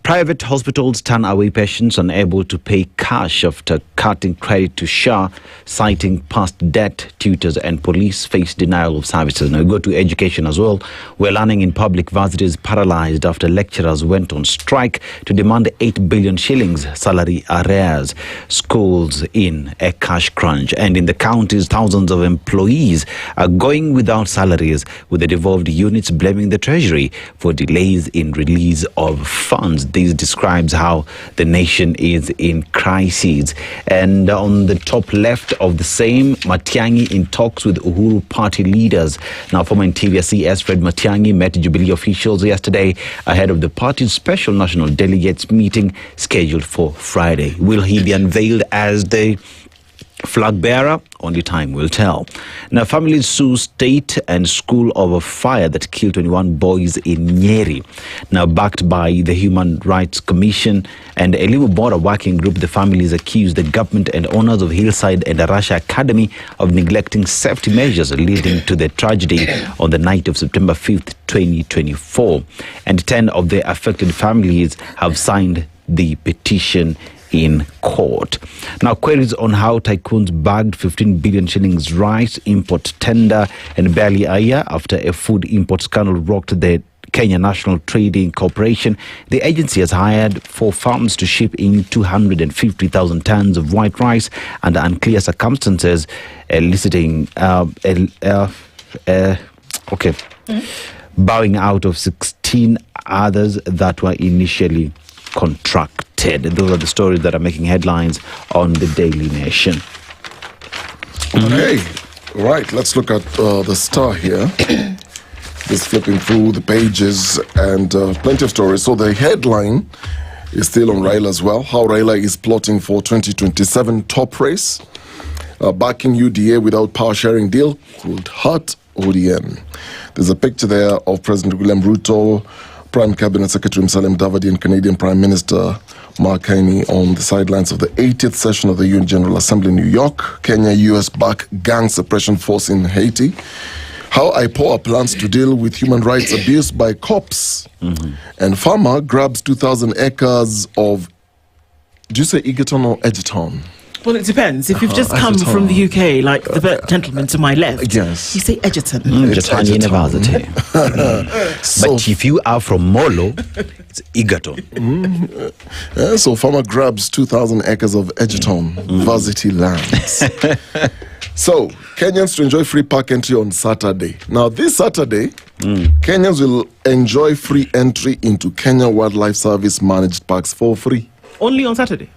Private hospitals turn away patients unable to pay cash after cutting credit to SHA, citing past debt. Tutors and police face denial of services. Now we go to education as well, where learning in public varsities paralyzed after lecturers went on strike to demand 8 billion shillings salary arrears. Schools in a cash crunch. And in the counties, thousands of employees are going without salaries, with the devolved units blaming the Treasury for delays in release of funds. This describes how the nation is in crisis. And on the top left of the same, Matiang'i in talks with Uhuru party leaders. Now, former Interior CS Fred Matiang'i met Jubilee officials yesterday ahead of the party's special national delegates meeting scheduled for Friday. Will he be unveiled as the flag bearer? Only time will tell. Now, families sue state and school over fire that killed 21 boys in Nyeri. Now, backed by the Human Rights Commission and Elimu Bora Working Group, the families accused the government and owners of Hillside and Arasha Academy of neglecting safety measures, leading to the tragedy on the night of September 5th, 2024. And 10 of the affected families have signed the petition in court. Now, queries on how tycoons bagged 15 billion shillings rice import tender and barely a year after a food import scandal rocked the Kenya National Trading Corporation. The agency has hired 4 farms to ship in 250,000 tons of white rice under unclear circumstances, eliciting bowing out of 16 others that were initially contracted. Those are the stories that are making headlines on the Daily Nation.
Okay, right. Let's look at the Star here. Just flipping through the pages and plenty of stories. So the headline is still on Raila as well. How Raila is plotting for 2027 top race. Backing UDA without power sharing deal could hurt ODM. There's a picture there of President William Ruto, Prime Cabinet Secretary Musalia Mudavadi, and Canadian Prime Minister Mark Carney on the sidelines of the 80th session of the UN General Assembly in New York. Kenya, US back gang suppression force in Haiti. How IPOA plans to deal with human rights abuse by cops. And farmer grabs 2,000 acres of, do you say Egerton or Edgerton?
Well, it depends. If you've just come from the UK, like the gentleman to my left,
yes,
you say Edgerton.
Edgerton University. But if you are from Molo, it's Egerton.
So farmer grabs 2,000 acres of Edgerton varsity lands. So Kenyans to enjoy free park entry on Saturday. Now this Saturday, Kenyans will enjoy free entry into Kenya Wildlife Service managed parks for free.
Only on Saturday?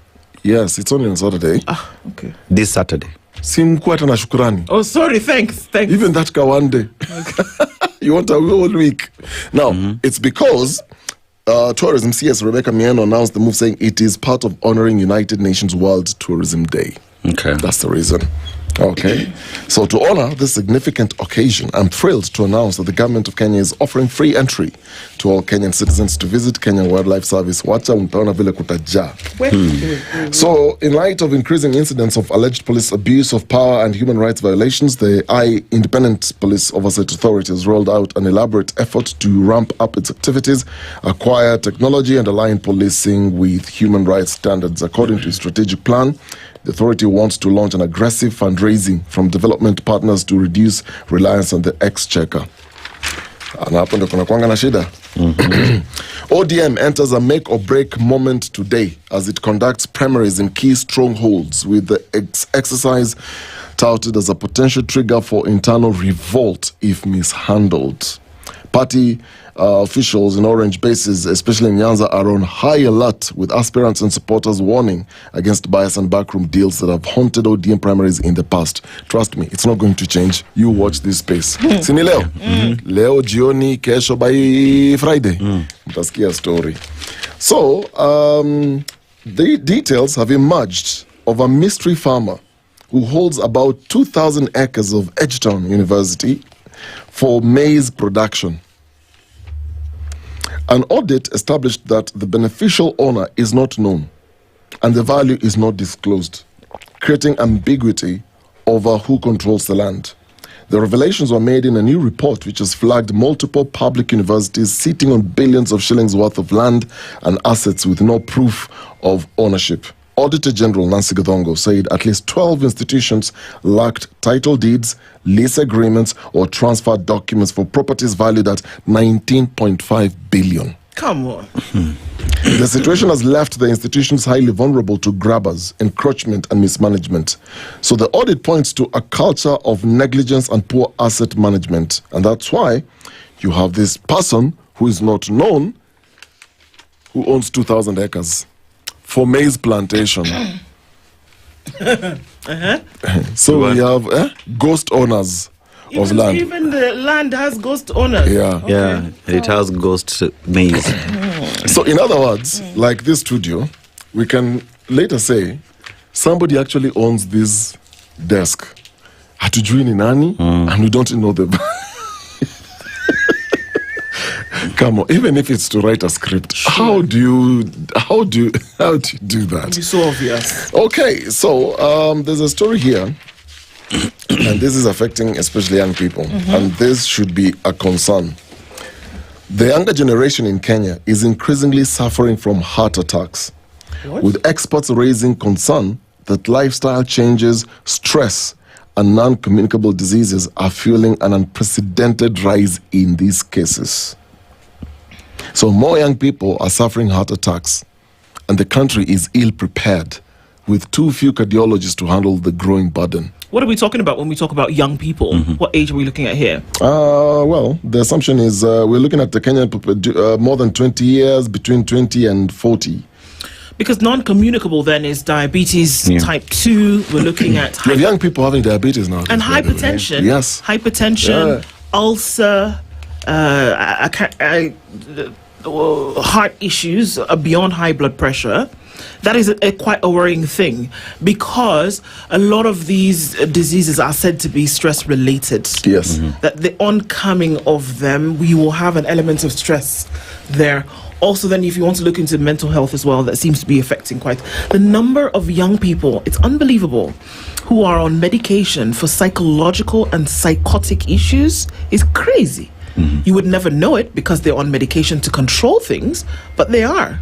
Yes, it's only on Saturday.
Ah, okay.
This Saturday.
Simkwata na shukrani.
Oh, sorry, thanks.
Even that one day. You want a whole week. Now, it's because Tourism CS Rebecca Miano announced the move, saying it is part of honoring United Nations World Tourism Day.
Okay.
That's the reason. Okay. So to honor this significant occasion, I'm thrilled to announce that the government of Kenya is offering free entry to all Kenyan citizens to visit Kenya Wildlife Service. Wacha unaona vile kutaja. So in light of increasing incidents of alleged police abuse of power and human rights violations, the Independent Police Oversight Authority has rolled out an elaborate effort to ramp up its activities, acquire technology, and align policing with human rights standards. According to its strategic plan, the authority wants to launch an aggressive fundraising from development partners to reduce reliance on the exchequer. And hapo ndio kuna kuanga na shida. ODM enters a make or break moment today as it conducts primaries in key strongholds, with the exercise touted as a potential trigger for internal revolt if mishandled. Party officials in orange bases, especially in Nyanza, are on high alert, with aspirants and supporters warning against bias and backroom deals that have haunted ODM primaries in the past. Trust me, it's not going to change. You watch this space. Sini leo? Leo jioni, kesho by Friday. Mtasikia story. So, the details have emerged of a mystery farmer who holds about 2,000 acres of Edgetown University for maize production. An audit established that the beneficial owner is not known and the value is not disclosed, creating ambiguity over who controls the land. The revelations were made in a new report which has flagged multiple public universities sitting on billions of shillings worth of land and assets with no proof of ownership. Auditor General Nancy Gadongo said at least 12 institutions lacked title deeds, lease agreements, or transfer documents for properties valued at 19.5 billion.
Come on.
The situation has left the institutions highly vulnerable to grabbers, encroachment, and mismanagement. So the audit points to a culture of negligence and poor asset management. And that's why you have this person who is not known who owns 2,000 acres for maize plantation. So we have ghost owners of land.
Even the land has ghost owners.
Yeah.
Okay.
Yeah, it has ghost maize.
So in other words, like this studio, we can later say somebody actually owns this desk. Hatujui ni nani, and we don't know the Come on, even if it's to write a script, how do you do that?
It's so obvious.
Okay, so there's a story here, and this is affecting especially young people, and this should be a concern. The younger generation in Kenya is increasingly suffering from heart attacks, with experts raising concern that lifestyle changes, stress, and non-communicable diseases are fueling an unprecedented rise in these cases. So more young people are suffering heart attacks, and the country is ill-prepared, with too few cardiologists to handle the growing burden.
What are we talking about when we talk about young people? What age are we looking at here?
Well, the assumption is we're looking at the Kenyan more than 20 years, between 20 and 40.
Because non-communicable then is diabetes type 2. We're looking at...
We have young people having diabetes now.
And hypertension.
Yes.
Hypertension, ulcer, heart issues beyond high blood pressure. That is quite a worrying thing, because a lot of these diseases are said to be stress related.
Yes.
That the oncoming of them, we will have an element of stress there. Also, then, if you want to look into mental health as well, that seems to be affecting quite the number of young people. It's unbelievable, who are on medication for psychological and psychotic issues is crazy. You would never know it because they're on medication to control things, but they are.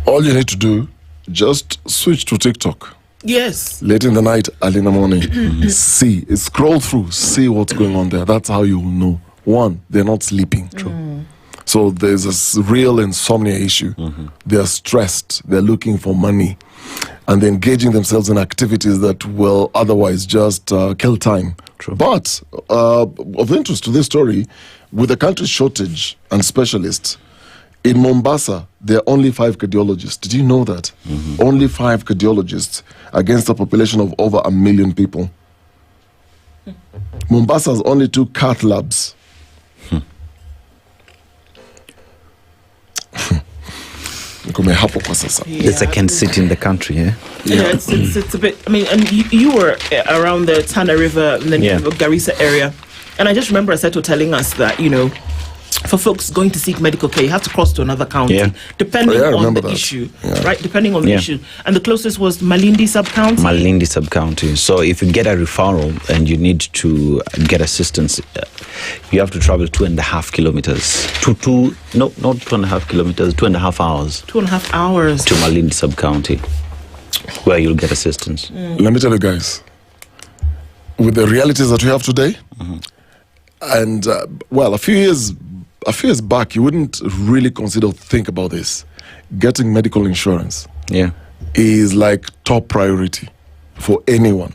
All you need to do, just switch to TikTok.
Yes.
Late in the night, early in the morning. Scroll through, see what's going on there. That's how you will know. One, they're not sleeping. So there's a real insomnia issue. They're stressed. They're looking for money. And they're engaging themselves in activities that will otherwise just kill time. But of interest to this story, with the country's shortage and specialists, in Mombasa, there are only 5 cardiologists. Did you know that? Only 5 cardiologists against a population of over 1 million people. Mombasa has only 2 cath labs.
The second city in the country, yeah?
Yeah, it's a bit. I mean, and you were around the Tana River and then Garissa area, and I just remember Aseto telling us that, you know, for folks going to seek medical care, you have to cross to another county, depending on the issue, right? Depending on the issue. And the closest was Malindi sub-county?
Malindi sub-county. So if you get a referral and you need to get assistance, you have to travel 2.5 kilometers. Not 2.5 kilometers, 2.5 hours.
2.5 hours.
To Malindi sub-county, where you'll get assistance.
Let me tell you guys, with the realities that we have today, and, well, a few years back, you wouldn't really think about this. Getting medical insurance is like top priority for anyone.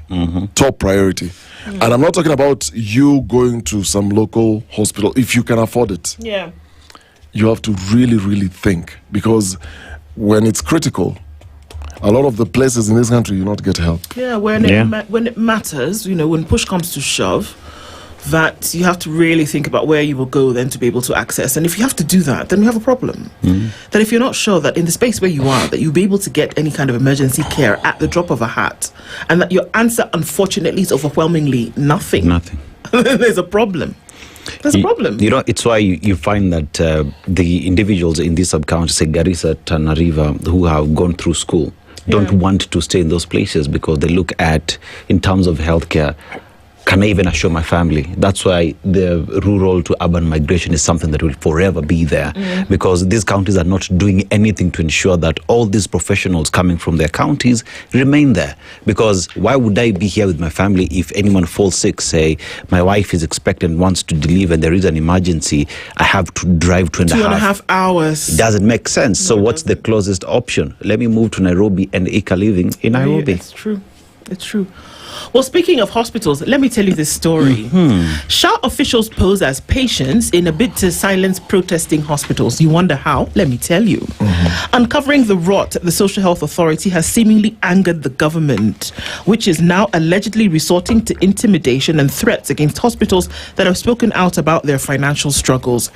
Top priority. And I'm not talking about you going to some local hospital if you can afford it.
Yeah.
You have to really, really think, because when it's critical, a lot of the places in this country, you not get help.
Yeah, when it matters, you know, when push comes to shove, that you have to really think about where you will go then to be able to access. And if you have to do that, then you have a problem. That if you're not sure that in the space where you are, that you'll be able to get any kind of emergency care at the drop of a hat, and that your answer, unfortunately, is overwhelmingly nothing. There's a problem. There's a problem.
You know, it's why you find that the individuals in these sub-counties, say Garissa, Tana River, who have gone through school, don't want to stay in those places because they look at, in terms of healthcare, can I even assure my family? That's why the rural to urban migration is something that will forever be there, because these counties are not doing anything to ensure that all these professionals coming from their counties remain there. Because why would I be here with my family if anyone falls sick, say my wife is expectant, wants to deliver, and there is an emergency, I have to drive 2.5
hours.
It doesn't make sense. So what's the closest option? Let me move to Nairobi and Ika living in Nairobi.
It's true. It's true. Well, speaking of hospitals, let me tell you this story. SHA officials pose as patients in a bid to silence protesting hospitals. You wonder how? Let me tell you. Uncovering the rot, the Social Health Authority has seemingly angered the government, which is now allegedly resorting to intimidation and threats against hospitals that have spoken out about their financial struggles.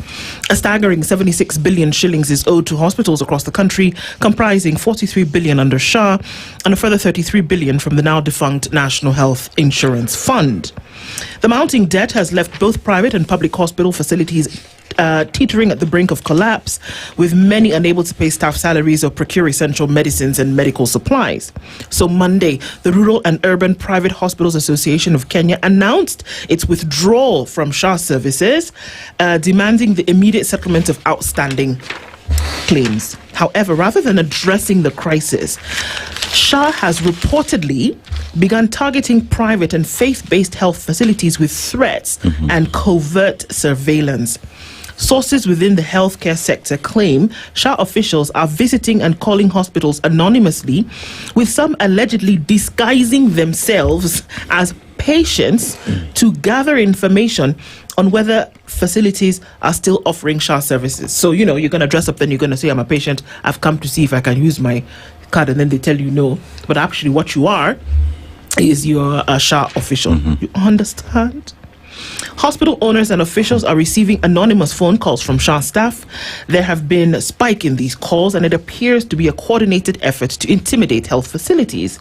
A staggering 76 billion shillings is owed to hospitals across the country, comprising 43 billion under SHA and a further 33 billion from the now defunct National Health Insurance Fund. The mounting debt has left both private and public hospital facilities teetering at the brink of collapse, with many unable to pay staff salaries or procure essential medicines and medical supplies. So Monday, the Rural and Urban Private Hospitals Association of Kenya announced its withdrawal from SHA services, demanding the immediate settlement of outstanding claims. However, rather than addressing the crisis, SHA has reportedly begun targeting private and faith-based health facilities with threats and covert surveillance. Sources within the healthcare sector claim SHA officials are visiting and calling hospitals anonymously, with some allegedly disguising themselves as patients to gather information on whether facilities are still offering SHA services. So, you know, you're going to dress up, then you're going to say, I'm a patient, I've come to see if I can use my card, and then they tell you no. But actually what you are is you're a SHA official. You understand? Hospital owners and officials are receiving anonymous phone calls from SHA staff. There have been a spike in these calls, and it appears to be a coordinated effort to intimidate health facilities.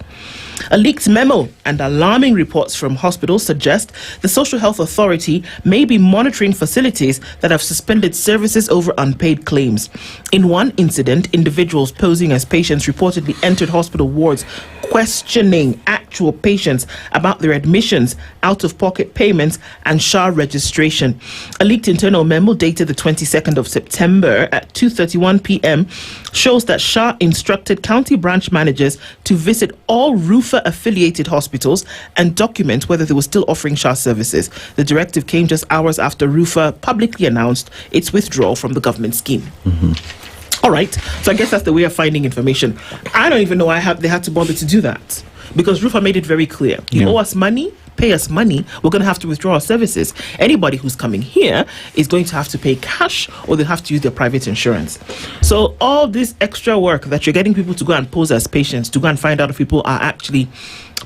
A leaked memo and alarming reports from hospitals suggest the Social Health Authority may be monitoring facilities that have suspended services over unpaid claims. In one incident, individuals posing as patients reportedly entered hospital wards questioning actual patients about their admissions, out-of-pocket payments, and SHA registration. A leaked internal memo dated the 22nd of September at 2:31 p.m. shows that SHA instructed county branch managers to visit all RUFA-affiliated hospitals and document whether they were still offering SHA services. The directive came just hours after RUFA publicly announced its withdrawal from the government scheme. All right, so I guess that's the way of finding information. I don't even know why they had to bother to do that, because RUFA made it very clear. You owe us money, pay us money, we're going to have to withdraw our services. Anybody who's coming here is going to have to pay cash, or they'll have to use their private insurance. So all this extra work that you're getting people to go and pose as patients, to go and find out if people are actually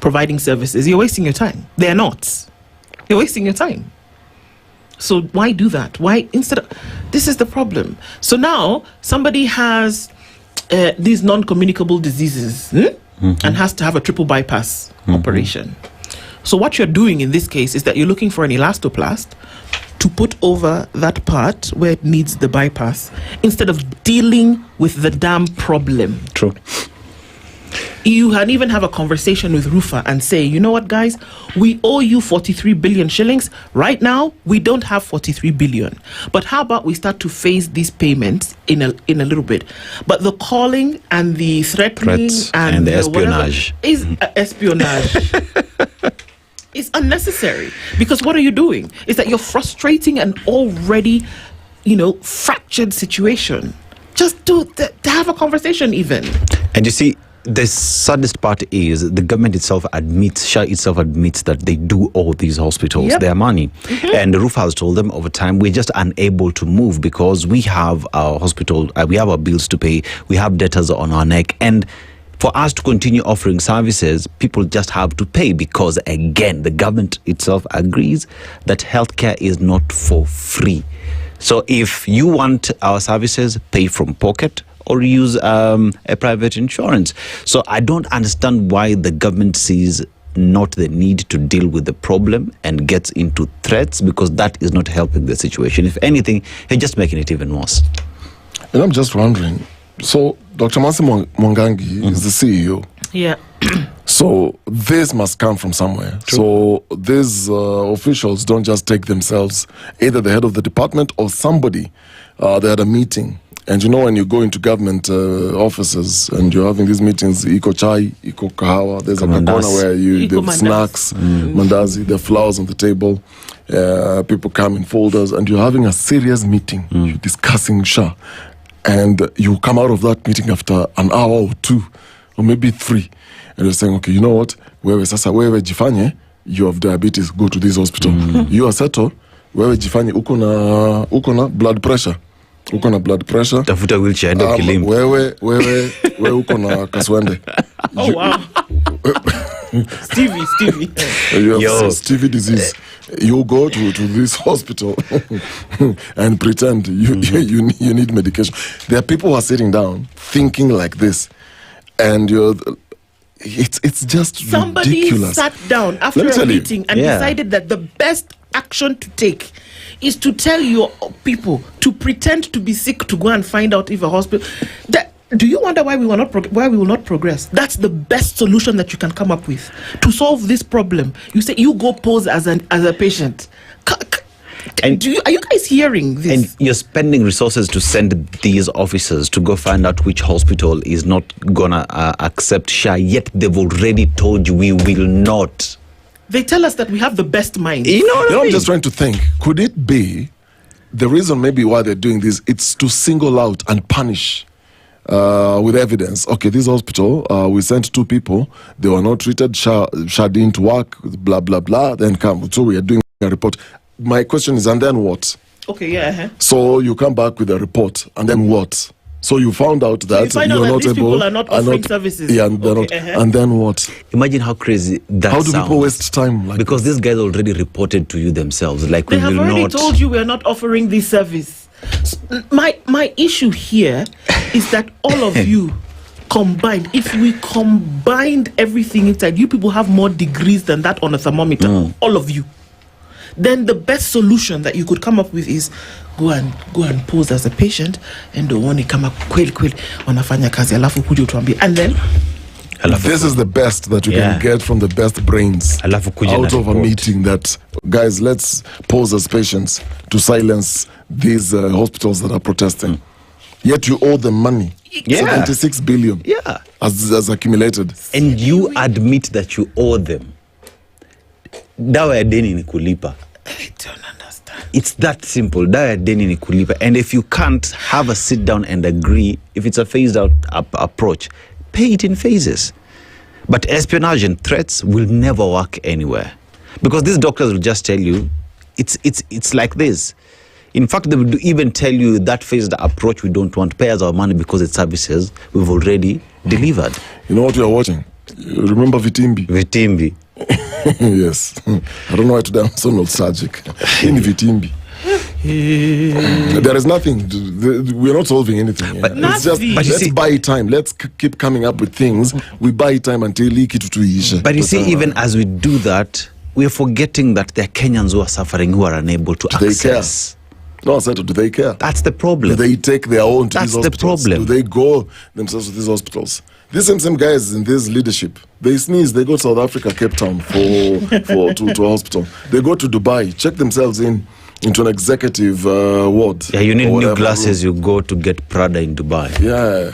providing services, you're wasting your time. They're not. You're wasting your time. So why do that? Why instead of, this is the problem. So now somebody has these non-communicable diseases and has to have a triple bypass operation. So what you're doing in this case is that you're looking for an elastoplast to put over that part where it needs the bypass instead of dealing with the damn problem.
True.
You can even have a conversation with Rufa and say, you know what, guys, we owe you 43 billion shillings. Right now, we don't have 43 billion. But how about we start to phase these payments in a little bit? But the calling and the threatening and
the espionage
is espionage. It's unnecessary, because what are you doing? Is that you're frustrating an already, fractured situation. Just to have a conversation even.
And you see, the saddest part is the government itself admits, SHA itself admits that they do owe these hospitals their money. And the roof has told them over time, we're just unable to move because we have our hospital, we have our bills to pay, we have debtors on our neck. And for us to continue offering services, people just have to pay because, again, the government itself agrees that healthcare is not for free. So if you want our services, pay from pocket or use a private insurance. So I don't understand why the government sees not the need to deal with the problem and gets into threats, because that is not helping the situation. If anything, it's just making it even worse.
And I'm just wondering, so Dr. Masi Mungai is the CEO.
Yeah.
So this must come from somewhere. True. So these officials don't just take themselves, either the head of the department or somebody. They had a meeting. And when you go into government offices and you're having these meetings, Iko Chai, Iko Kahawa, there's a corner where they have snacks, mandazi, there are flowers on the table, people come in folders, and you're having a serious meeting. You're discussing SHA. And you come out of that meeting after an hour or 2, or maybe 3, and you're saying, okay, you know what, wewe jifanye, you have diabetes, go to this hospital. You Aseto, wewe jifanye, uko na blood pressure. Uko na blood pressure.
Tafuta wheelchair ende kilimba.
Wewe uko na kaswende.
Oh wow. Stevie.
You have Stevie disease. You go to this hospital and pretend you need medication. There are people who are sitting down thinking like this, and it's just
somebody
ridiculous.
Sat down after a meeting and decided that the best action to take is to tell your people to pretend to be sick to go and find out if a hospital. Do you wonder why we will not progress? That's the best solution that you can come up with to solve this problem. You say you go pose as a patient.
And
are you guys hearing this?
And you're spending resources to send these officers to go find out which hospital is not gonna accept SHA, yet they've already told you we will not.
They tell us that we have the best minds.
You know what I mean? I'm just trying to think, could it be the reason maybe why they're doing this, it's to single out and punish with evidence. Okay, this hospital, we sent 2 people, they were not treated, SHA didn't work, blah, blah, blah, then come. So we are doing a report. My question is, and then what?
Okay, yeah.
So you come back with a report, and then what? So you found out that
you're not
able.
People are not offering services.
Yeah, and they're not. And then what?
Imagine how crazy that
sounds. How do people waste time?
Because these guys already reported to you themselves. Like
they have already told you we are not offering this service. My issue here is that all of you combined, if we combined everything inside, you people have more degrees than that on a thermometer. All of you. Then the best solution that you could come up with is go and pose as a patient and don't want to come up kweli wanafanya kazi alafu kuja utuambie, and then
this is the best that you can get from the best brains out of a meeting. That guys, let's pose as patients to silence these hospitals that are protesting. Yet you owe them money. 76 billion as accumulated,
and you admit that you owe them. Dawa ya deni ni kulipa.
I don't understand.
It's that simple. Dawa ya deni ni kulipa. And if you can't have a sit down and agree, if it's a phased out approach, pay it in phases. But espionage and threats will never work anywhere, because these doctors will just tell you it's like this. In fact, they will even tell you that phased approach we don't want. Pay us our money because it's services we've already delivered.
You know what you are watching? You remember Vitimbi? Yes. I don't know why today I'm so nostalgic. In Vitimbi. There is nothing. We're not solving anything.
But
it's just, let's buy time. Let's keep coming up with things. We buy time until
But you see, even as we do that, we're forgetting that there are Kenyans who are suffering, who are unable to access.
No, Aseto, do they care?
That's the problem.
Do they take their own to
That's
these
the
hospitals?
problem.
Do they go themselves to these hospitals? These same guys in this leadership, they sneeze, they go to South Africa, Cape Town to a hospital. They go to Dubai, check themselves into an executive ward.
Yeah, you need new glasses, you go to get Prada in Dubai.
Yeah,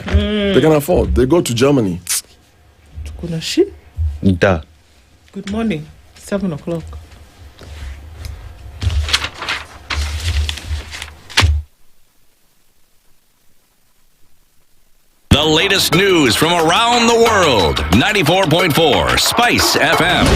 they can afford. They go to Germany.
Duh.
Good morning, 7 o'clock.
The latest news from around the world. 94.4 Spice FM.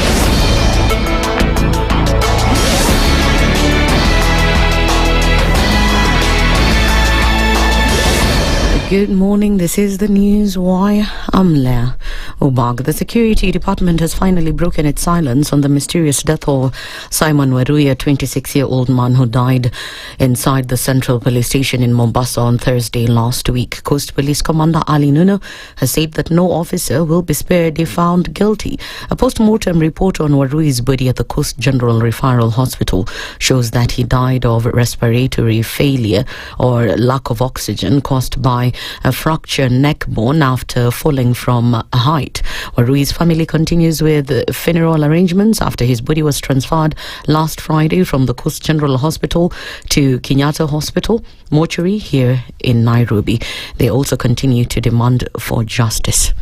Good morning, this is the news wire. I'm Leah Obag. The Security Department has finally broken its silence on the mysterious death of Simon Waruya, a 26-year-old man who died inside the Central Police Station in Mombasa on Thursday last week. Coast Police Commander Ali Nuno has said that no officer will be spared if found guilty. A post-mortem report on Waruya's body at the Coast General Referral Hospital shows that he died of respiratory failure or lack of oxygen caused by a fractured neck bone after falling from a height. Warui's family continues with funeral arrangements after his body was transferred last Friday from the Coast General Hospital to Kenyatta Hospital mortuary here in Nairobi. They also continue to demand for justice.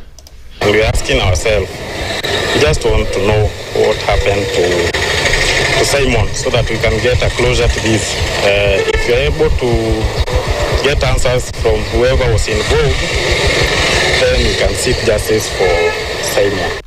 We're asking ourselves, we just want to know what happened to Simon so that we can get a closure to this. If you're able to get answers from whoever was involved, then we can seek justice for Simon.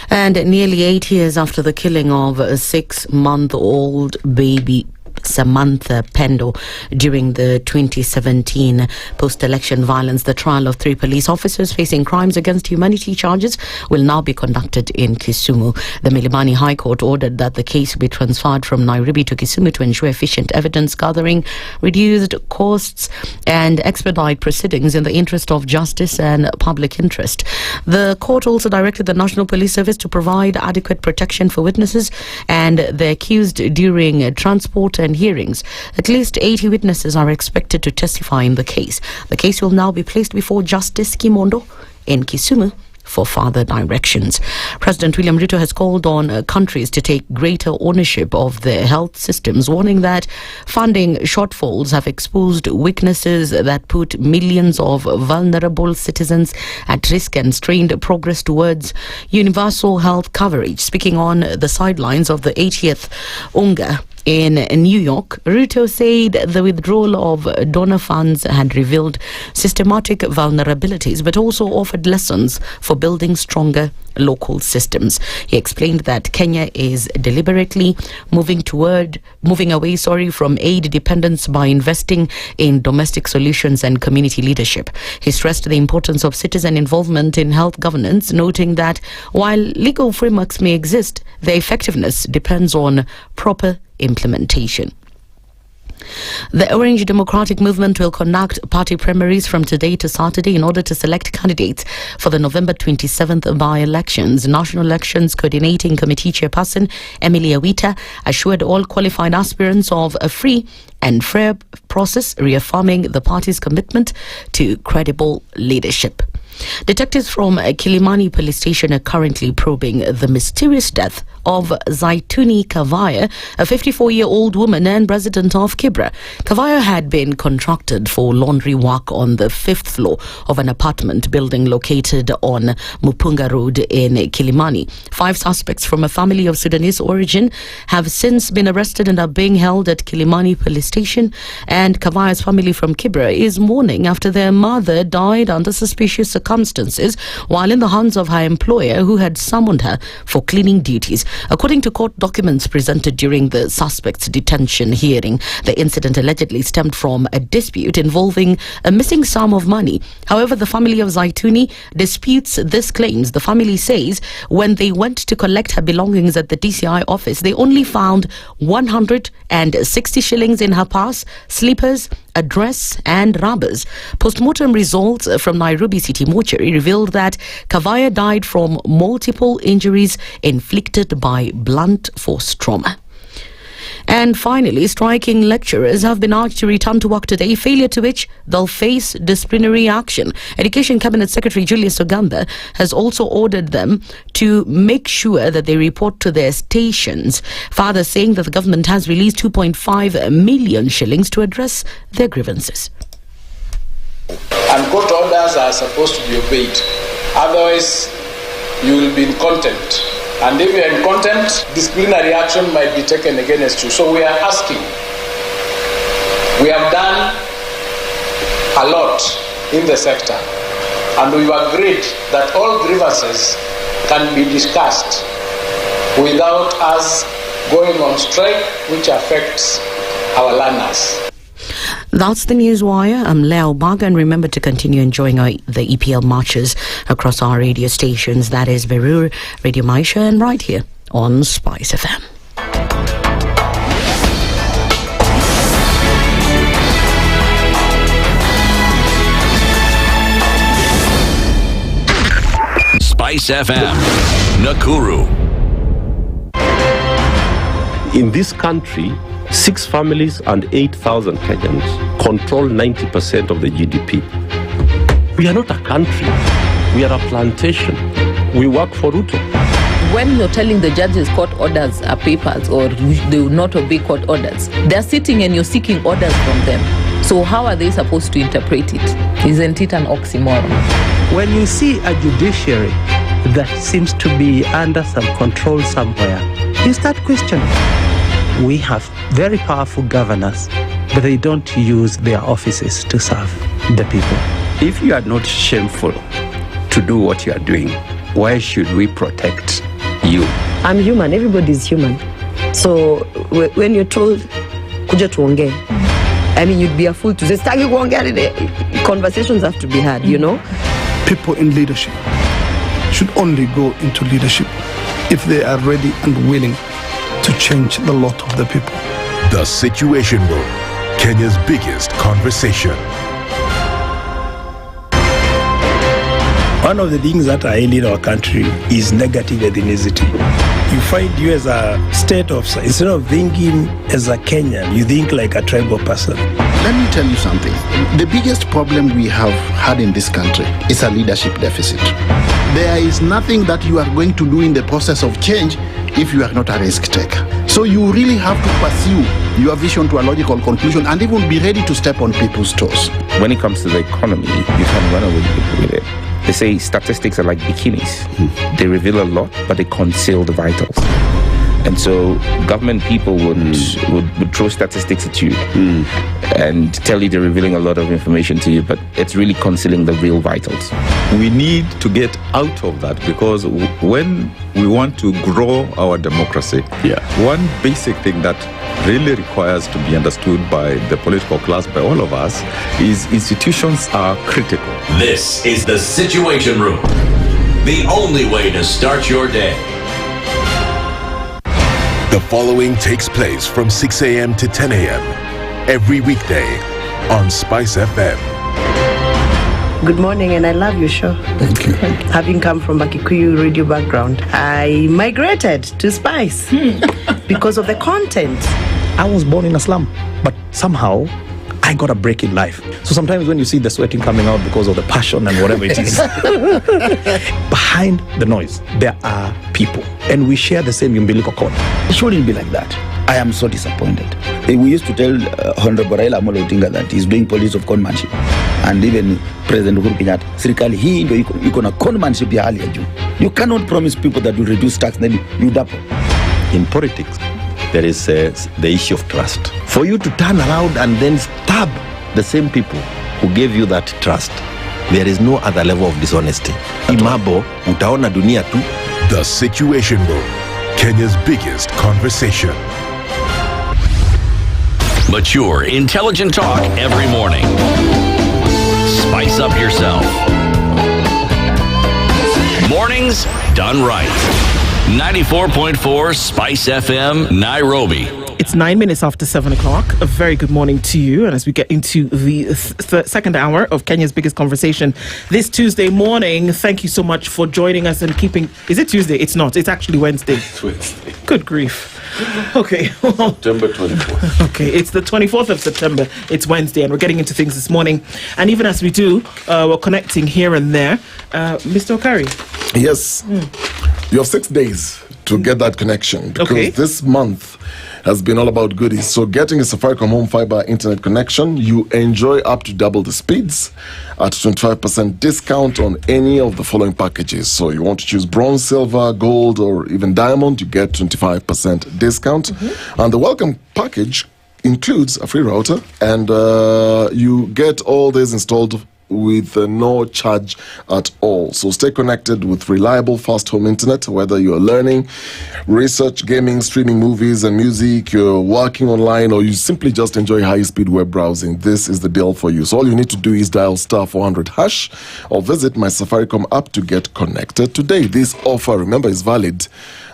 And nearly 8 years after the killing of a 6-month-old baby Samantha Pendo during the 2017 post-election violence, the trial of 3 police officers facing crimes against humanity charges will now be conducted in Kisumu. The Milimani High Court ordered that the case be transferred from Nairobi to Kisumu to ensure efficient evidence gathering, reduced costs and expedite proceedings in the interest of justice and public interest. The court also directed the National Police Service to provide adequate protection for witnesses and the accused during transport and hearings. At least 80 witnesses are expected to testify in the case. The case will now be placed before Justice Kimondo in Kisumu for further directions. President William Ruto has called on countries to take greater ownership of their health systems, warning that funding shortfalls have exposed weaknesses that put millions of vulnerable citizens at risk and strained progress towards universal health coverage. Speaking on the sidelines of the 80th UNGA in New York, Ruto said the withdrawal of donor funds had revealed systematic vulnerabilities, but also offered lessons for building stronger local systems. He explained that Kenya is deliberately moving away from aid dependence by investing in domestic solutions and community leadership. He stressed the importance of citizen involvement in health governance, noting that while legal frameworks may exist, their effectiveness depends on proper implementation. The Orange Democratic Movement will conduct party primaries from today to Saturday in order to select candidates for the November 27th by-elections. National Elections Coordinating Committee Chairperson Emily Awita assured all qualified aspirants of a free and fair process, reaffirming the party's commitment to credible leadership. Detectives from Kilimani Police Station are currently probing the mysterious death of Zaituni Kavaya, a 54-year-old woman and resident of Kibra. Kavaya had been contracted for laundry work on the 5th floor of an apartment building located on Mupunga Road in Kilimani. 5 suspects from a family of Sudanese origin have since been arrested and are being held at Kilimani Police Station. And Kavaya's family from Kibra is mourning after their mother died under suspicious circumstances circumstances while in the hands of her employer, who had summoned her for cleaning duties. According to court documents presented during the suspect's detention hearing, the incident allegedly stemmed from a dispute involving a missing sum of money. However, the family of Zaituni disputes this claims. The family says when they went to collect her belongings at the DCI office, they only found 160 shillings in her purse, slippers, a dress and rubbers. Postmortem results from Nairobi City Mortuary revealed that Kavaya died from multiple injuries inflicted by blunt force trauma. And finally, striking lecturers have been urged to return to work today, failure to which they'll face disciplinary action. Education Cabinet Secretary Julius Oganda has also ordered them to make sure that they report to their stations, further saying that the government has released 2.5 million shillings to address their grievances.
And court orders are supposed to be obeyed. Otherwise, you will be in contempt. And if you are in contempt, disciplinary action might be taken against you. So we are asking. We have done a lot in the sector, and we've agreed that all grievances can be discussed without us going on strike, which affects our learners.
That's the Newswire. I'm Leo Baga, and remember to continue enjoying the EPL matches across our radio stations. That is Verur, Radio Maisha, and right here on SpiceFM.
SpiceFM, Nakuru.
In this country, 6 families and 8,000 Kenyans control 90% of the GDP. We are not a country. We are a plantation. We work for Ruto.
When you're telling the judges court orders are papers or they will not obey court orders, they're sitting and you're seeking orders from them. So how are they supposed to interpret it? Isn't it an oxymoron?
When you see a judiciary that seems to be under some control somewhere, you start questioning. We have very powerful governors, but they don't use their offices to serve the people.
If you are not shameful to do what you are doing, why should we protect you?
I'm human. Everybody's human. So when you're told, kuja tuongee, I mean, you'd be a fool to say, staki kuongea today. Conversations have to be had, you know?
People in leadership should only go into leadership if they are ready and willing to change the lot of the people.
The Situation Room, Kenya's biggest conversation.
One of the things that are ailing our country is negative ethnicity. You find you as a state officer, instead of thinking as a Kenyan, you think like a tribal person.
Let me tell you something. The biggest problem we have had in this country is a leadership deficit. There is nothing that you are going to do in the process of change if you are not a risk taker. So you really have to pursue your vision to a logical conclusion and even be ready to step on people's toes.
When it comes to the economy, you can run away with it. They say statistics are like bikinis. They reveal a lot, but they conceal the vitals. And so government people would throw statistics at you and tell you they're revealing a lot of information to you, but it's really concealing the real vitals.
We need to get out of that, because when we want to grow our democracy, one basic thing that really requires to be understood by the political class, by all of us, is institutions are critical.
This is the Situation Room, the only way to start your day.
The following takes place from 6 a.m. to 10 a.m. every weekday on SpiceFM.
Good morning, and I love your show.
Thank you.
Having come from a Kikuyu radio background, I migrated to Spice because of the content.
I was born in a slum, but somehow I got a break in life. So sometimes when you see the sweating coming out because of the passion and whatever it is, behind the noise, there are people. And we share the same umbilical cord.
It shouldn't be like that. I am so disappointed. We used to tell Honorable Raila Amolo Odinga that he's doing policy of conmanship. And even President Uhuru Kenyatta, serikali hii ndio iko na conmanship ya hali ya juu. You cannot promise people that you reduce tax, then you double.
In politics, there is the issue of trust. For you to turn around and then stab the same people who gave you that trust, There is no other level of dishonesty. Imabo, utaona dunia tu.
The Situation Room, Kenya's biggest conversation.
Mature, intelligent talk every morning. Spice up yourself. Mornings done right. 94.4 Spice FM, Nairobi.
It's 9 minutes after 7 o'clock. A very good morning to you. And as we get into the second hour of Kenya's biggest conversation this Tuesday morning, thank you so much for joining us and keeping... Is it Tuesday? It's not. It's actually Wednesday.
It's Wednesday.
Good grief. Okay.
September 24th.
Okay, it's the 24th of September. It's Wednesday, and we're getting into things this morning. And even as we do, we're connecting here and there. Mr. Okari.
Yes. You have 6 days to get that connection, because this month has been all about goodies. So getting a Safaricom Home Fiber internet connection, you enjoy up to double the speeds at 25% discount on any of the following packages. So you want to choose bronze, silver, gold, or even diamond, you get 25% discount. And the welcome package includes a free router, and you get all this installed with no charge at all. So stay connected with reliable fast home internet, whether you're learning, research, gaming, streaming movies and music, you're working online, or you simply just enjoy high-speed web browsing. This is the deal for you. So all you need to do is dial *400# or visit my Safaricom app to get connected today. This offer, remember, is valid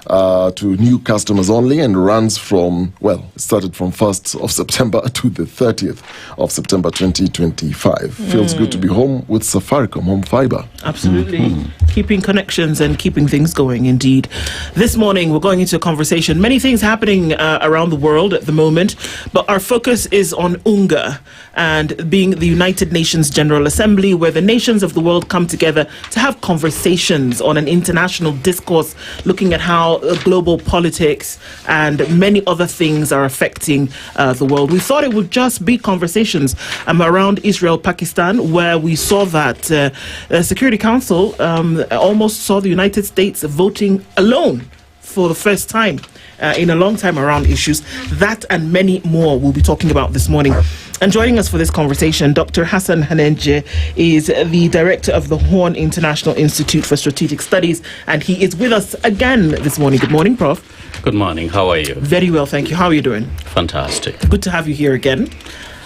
to new customers only and runs from, well, it started from 1st of September to the 30th of September 2025. Feels good to be home with Safaricom Home Fiber.
Absolutely. Keeping connections and keeping things going, indeed. This morning, we're going into a conversation. Many things happening around the world at the moment, but our focus is on UNGA, and being the United Nations General Assembly, where the nations of the world come together to have conversations on an international discourse, looking at how global politics and many other things are affecting the world. We thought it would just be conversations around Israel, Pakistan, where we saw that the Security Council almost saw the United States voting alone for the first time in a long time around issues. That and many more we'll be talking about this morning. And joining us for this conversation, Dr. Hassan Hanenje is the director of the Horn International Institute for Strategic Studies, and he is with us again this morning. Good morning, Prof.
Good morning. How are you?
Very well, thank you. How are you doing?
Fantastic.
Good to have you here again.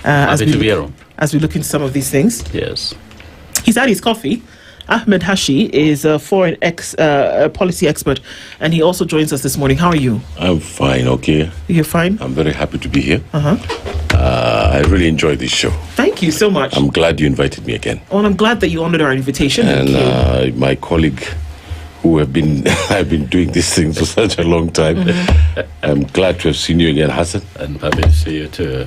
Happy to be here.
As we look into some of these things.
Yes.
He's had his coffee. Ahmed Hashi is a foreign policy expert, and he also joins us this morning. How are you?
I'm fine, okay.
You're fine?
I'm very happy to be here.
Uh-huh.
I really enjoyed this show.
Thank you so much.
I'm glad you invited me again.
Oh, and I'm glad that you honored our invitation.
And my colleague, who I've been doing these things for such a long time, I'm glad to have seen you again, Hassan.
And happy to see you too.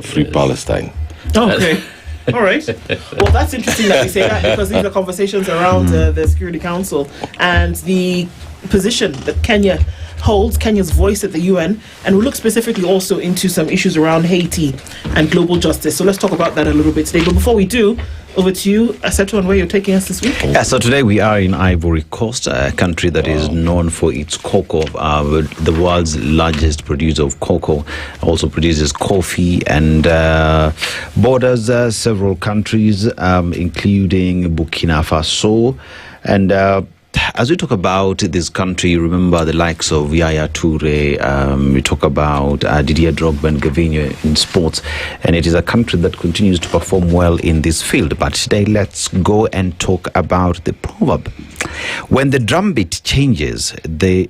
Free Palestine.
Okay. All right. Well, that's interesting that you say that, because these are conversations around the Security Council and the position that Kenya holds, Kenya's voice at the UN, and we'll look specifically also into some issues around Haiti and global justice. So let's talk about that a little bit today. But before we do, over to you, Aseto, and where you're taking us this week.
Yeah, so today we are in Ivory Coast, a country that is known for its cocoa, the world's largest producer of cocoa, also produces coffee, and borders several countries, including Burkina Faso. And as we talk about this country, remember the likes of Yaya Toure, we talk about Didier Drogba and Gavinho in sports, and it is a country that continues to perform well in this field. But today, let's go and talk about the proverb. When the drum beat changes, the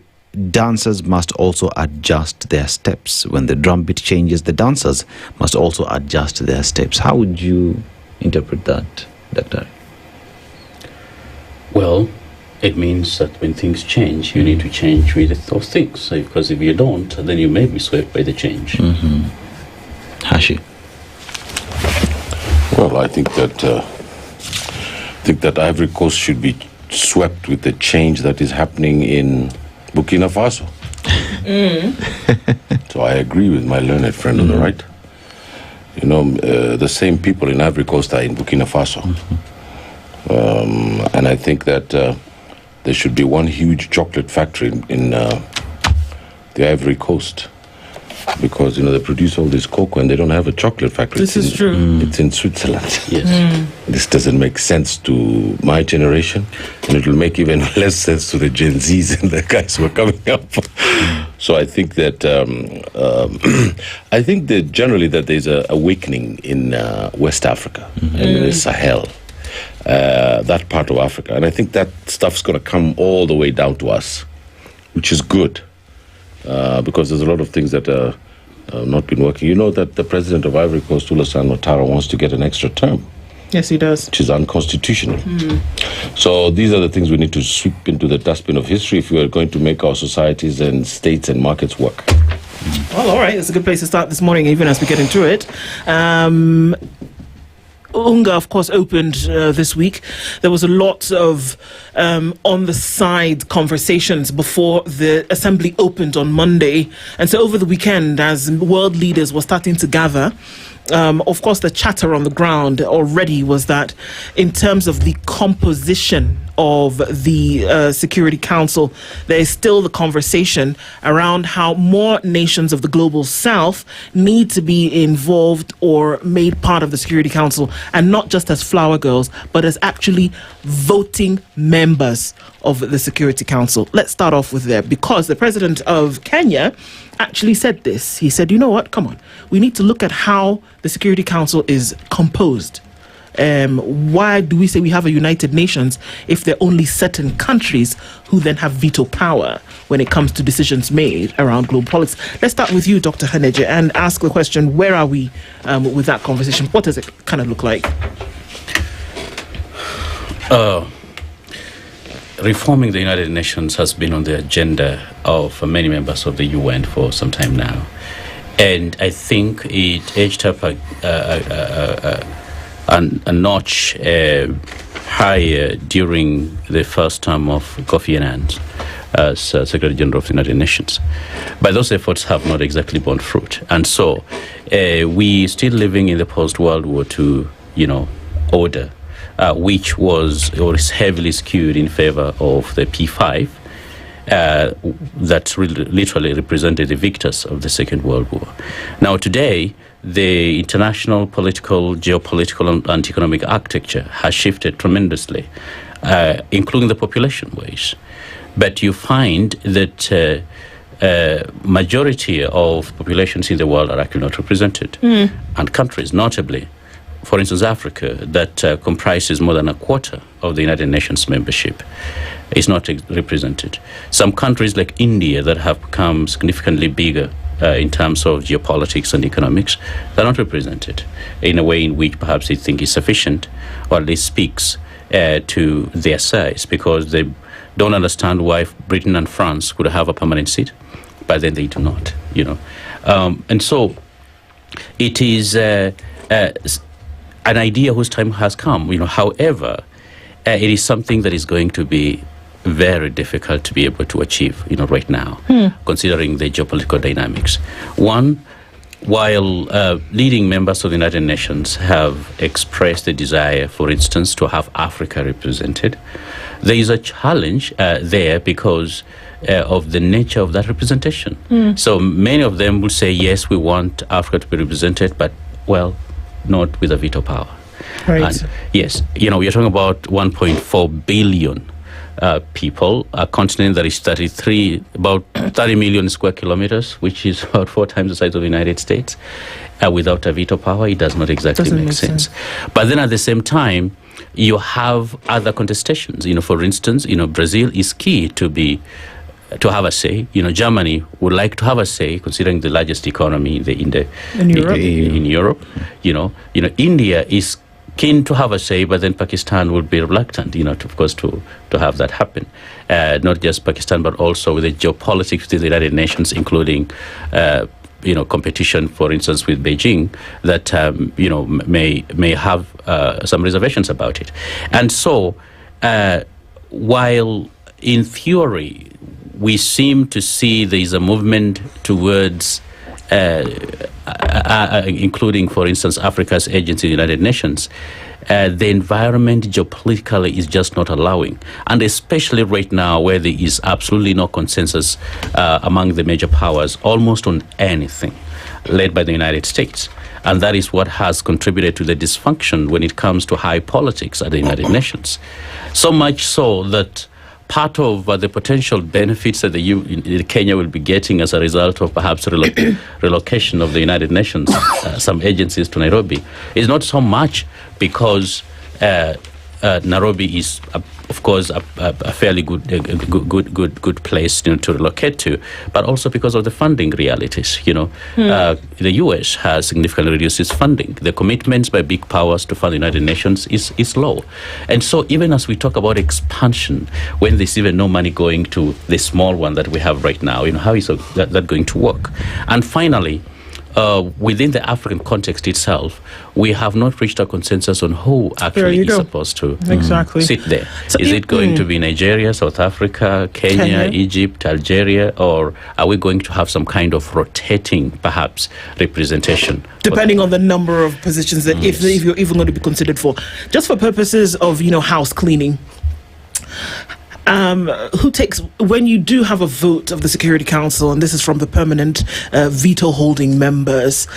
dancers must also adjust their steps. When the drum beat changes, the dancers must also adjust their steps. How would you interpret that, Doctor?
Well, it means that when things change, you need to change with those things. So, because if you don't, then you may be swept by the change.
Hashi?
Well, I think that Ivory Coast should be swept with the change that is happening in Burkina Faso. So I agree with my learned friend on the right. You know, the same people in Ivory Coast are in Burkina Faso. And I think that there should be one huge chocolate factory in the Ivory Coast. because they produce all this cocoa and they don't have a chocolate factory.
This is true.
It's in Switzerland.
Yes.
This doesn't make sense to my generation, and it will make even less sense to the Gen Zs and the guys who are coming up. So I think that generally that there's a awakening in West Africa and in the Sahel, that part of Africa, and I think that stuff's going to come all the way down to us, which is good. Because there's a lot of things that are not been working. You know that the president of Ivory Coast, Alassane Ouattara, wants to get an extra term.
Yes, he does.
Which is unconstitutional. So these are the things we need to sweep into the dustbin of history if we are going to make our societies and states and markets work.
Well, all right. That's a good place to start this morning, even as we get into it. Unga, of course, opened this week. There was a lot of on-the-side conversations before the assembly opened on Monday. And so over the weekend, as world leaders were starting to gather, of course, the chatter on the ground already was that in terms of the composition of the Security Council, there is still the conversation around how more nations of the global south need to be involved or made part of the Security Council, and not just as flower girls, but as actually voting members of the Security Council. Let's start off with there, because the president of Kenya actually said this. He said, you know what, come on, we need to look at how the Security Council is composed. Why do we say we have a United Nations if there are only certain countries who then have veto power when it comes to decisions made around global politics? Let's start with you, Dr. Haneje, and ask the question, where are we with that conversation? What does it kind of look like?
Reforming the United Nations has been on the agenda of many members of the UN for some time now. And I think it edged up a notch higher during the first term of Kofi Annan as Secretary General of the United Nations. But those efforts have not exactly borne fruit. And so we still living in the post-World War II, order, which was or is heavily skewed in favor of the P5, that literally represented the victors of the Second World War. Now today, the international political, geopolitical and economic architecture has shifted tremendously, including the population wise. But you find that majority of populations in the world are actually not represented. And countries, notably, for instance, Africa, that comprises more than a quarter of the United Nations membership, is not represented. Some countries like India that have become significantly bigger in terms of geopolitics and economics, they're not represented in a way in which perhaps they think is sufficient, or at least speaks to their size, because they don't understand why Britain and France could have a permanent seat, but then they do not, and so it is an idea whose time has come, however, it is something that is going to be very difficult to be able to achieve, right now, considering the geopolitical dynamics. One, while leading members of the United Nations have expressed the desire, for instance, to have Africa represented, there is a challenge there because of the nature of that representation. So many of them will say, yes, we want Africa to be represented, but, well, not with a veto power.
Right.
And yes, we're talking about 1.4 billion people, a continent that is about 30 million square kilometers, which is about 4 times the size of the United States. Without a veto power, it does not exactly make sense. But then at the same time, you have other contestations. For instance, Brazil is key to have a say. Germany would like to have a say, considering the largest economy in Europe. India is keen to have a say, but then Pakistan would be reluctant, to have that happen. Not just Pakistan, but also with the geopolitics of the United Nations, including, competition, for instance, with Beijing, that, may have some reservations about it. And so, while in theory, we seem to see there is a movement towards including, for instance, Africa's agency, the United Nations, the environment geopolitically is just not allowing. And especially right now, where there is absolutely no consensus among the major powers, almost on anything, led by the United States. And that is what has contributed to the dysfunction when it comes to high politics at the United Nations. So much so that part of the potential benefits that Kenya will be getting as a result of perhaps relocation of the United Nations, some agencies to Nairobi, is not so much because Nairobi is, of course, a fairly good place to relocate to, but also because of the funding realities. The U.S. has significantly reduced its funding. The commitments by big powers to fund the United Nations is low, and so even as we talk about expansion, when there's even no money going to the small one that we have right now, how is that going to work? And finally, within the African context itself, we have not reached a consensus on who actually is supposed to sit there. So is it going to be Nigeria, South Africa, Kenya, Egypt, Algeria, or are we going to have some kind of rotating, perhaps, representation?
Depending on the number of positions that if you're even going to be considered for. Just for purposes of, house cleaning, who takes, when you do have a vote of the Security Council, and this is from the permanent veto holding members,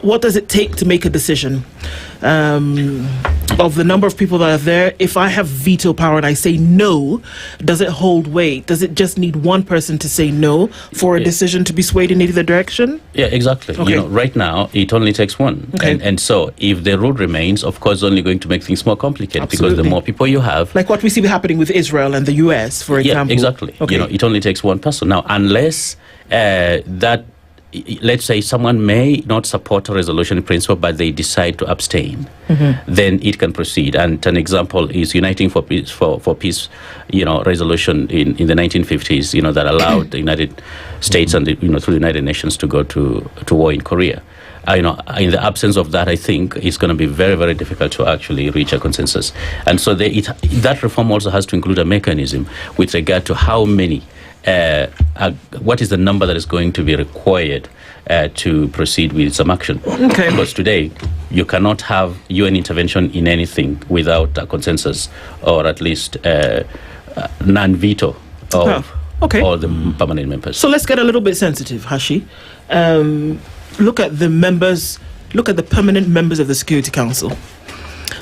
what does it take to make a decision of the number of people that are there? If I have veto power and I say no, does it hold weight? Does it just need one person to say no for a decision to be swayed in either direction?
Yeah, exactly.
Okay.
Right now, it only takes one.
Okay.
And so if the rule remains, of course, only going to make things more complicated because the more people you have...
Like what we see happening with Israel and the US, for example.
Yeah, exactly.
Okay.
It only takes one person. Now, unless let's say someone may not support a resolution in principle, but they decide to abstain, then it can proceed. And an example is Uniting for Peace, for Peace, resolution in the 1950s, that allowed the United States and through the United Nations to go to war in Korea. In the absence of that, I think it's going to be very, very difficult to actually reach a consensus. And so that reform also has to include a mechanism with regard to how many, what is the number that is going to be required to proceed with some action.
Okay.
Because today, you cannot have UN intervention in anything without a consensus, or at least non-veto of all the permanent members.
So let's get a little bit sensitive, Hashi. Look at the permanent members of the Security Council.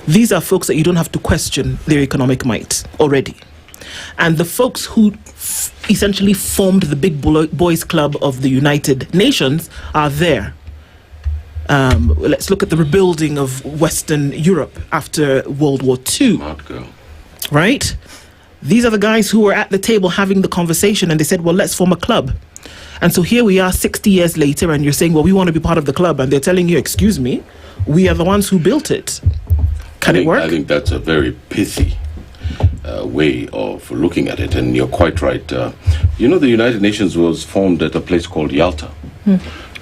These are folks that you don't have to question their economic might already. And the folks who essentially formed the big boys club of the United Nations are there. Let's look at the rebuilding of Western Europe after World War II. Right? These are the guys who were at the table having the conversation, and they said, well, let's form a club. And so here we are 60 years later, and you're saying, well, we want to be part of the club. And they're telling you, excuse me, we are the ones who built it. Can it work?
I think that's a very pithy way of looking at it. And you're quite right. The United Nations was formed at a place called Yalta,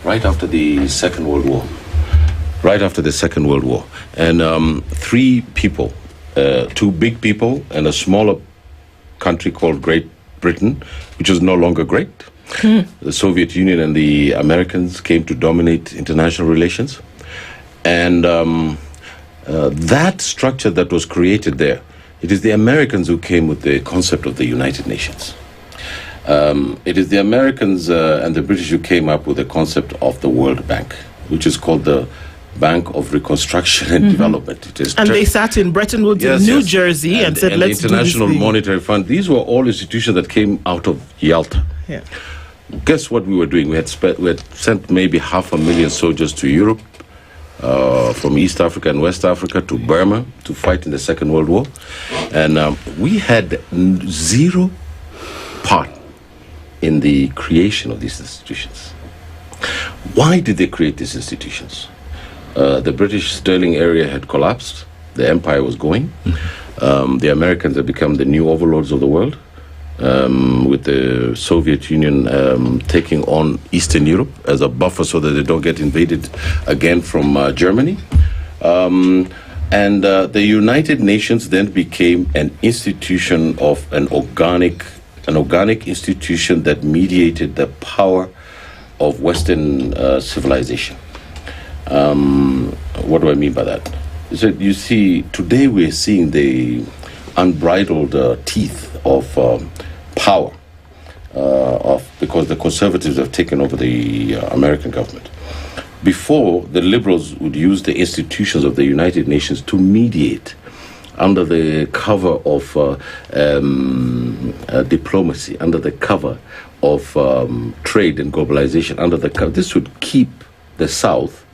right after the Second World War. And three people, two big people and a smaller country called Great Britain, which was no longer great. The Soviet Union and the Americans came to dominate international relations. And that structure that was created there, it is the Americans who came with the concept of the United Nations. It is the Americans and the British who came up with the concept of the World Bank, which is called the Bank of Reconstruction and Development.
And they sat in Bretton Woods in New Jersey and said, let's do this
International
thing.
Monetary Fund. These were all institutions that came out of Yalta.
Yeah.
Guess what we were doing? We had sent maybe 500,000 soldiers to Europe, from East Africa and West Africa to Burma to fight in the Second World War. And we had zero part in the creation of these institutions. Why did they create these institutions? The British Sterling area had collapsed. The empire was going. The Americans had become the new overlords of the world. With the Soviet Union taking on Eastern Europe as a buffer so that they don't get invaded again from Germany. And the United Nations then became an institution of an organic institution that mediated the power of Western civilization. What do I mean by that? So you see, today we're seeing the unbridled teeth of power because the conservatives have taken over the American government. Before, the liberals would use the institutions of the United Nations to mediate under the cover of diplomacy, under the cover of trade and globalization, under the cover. This would keep the South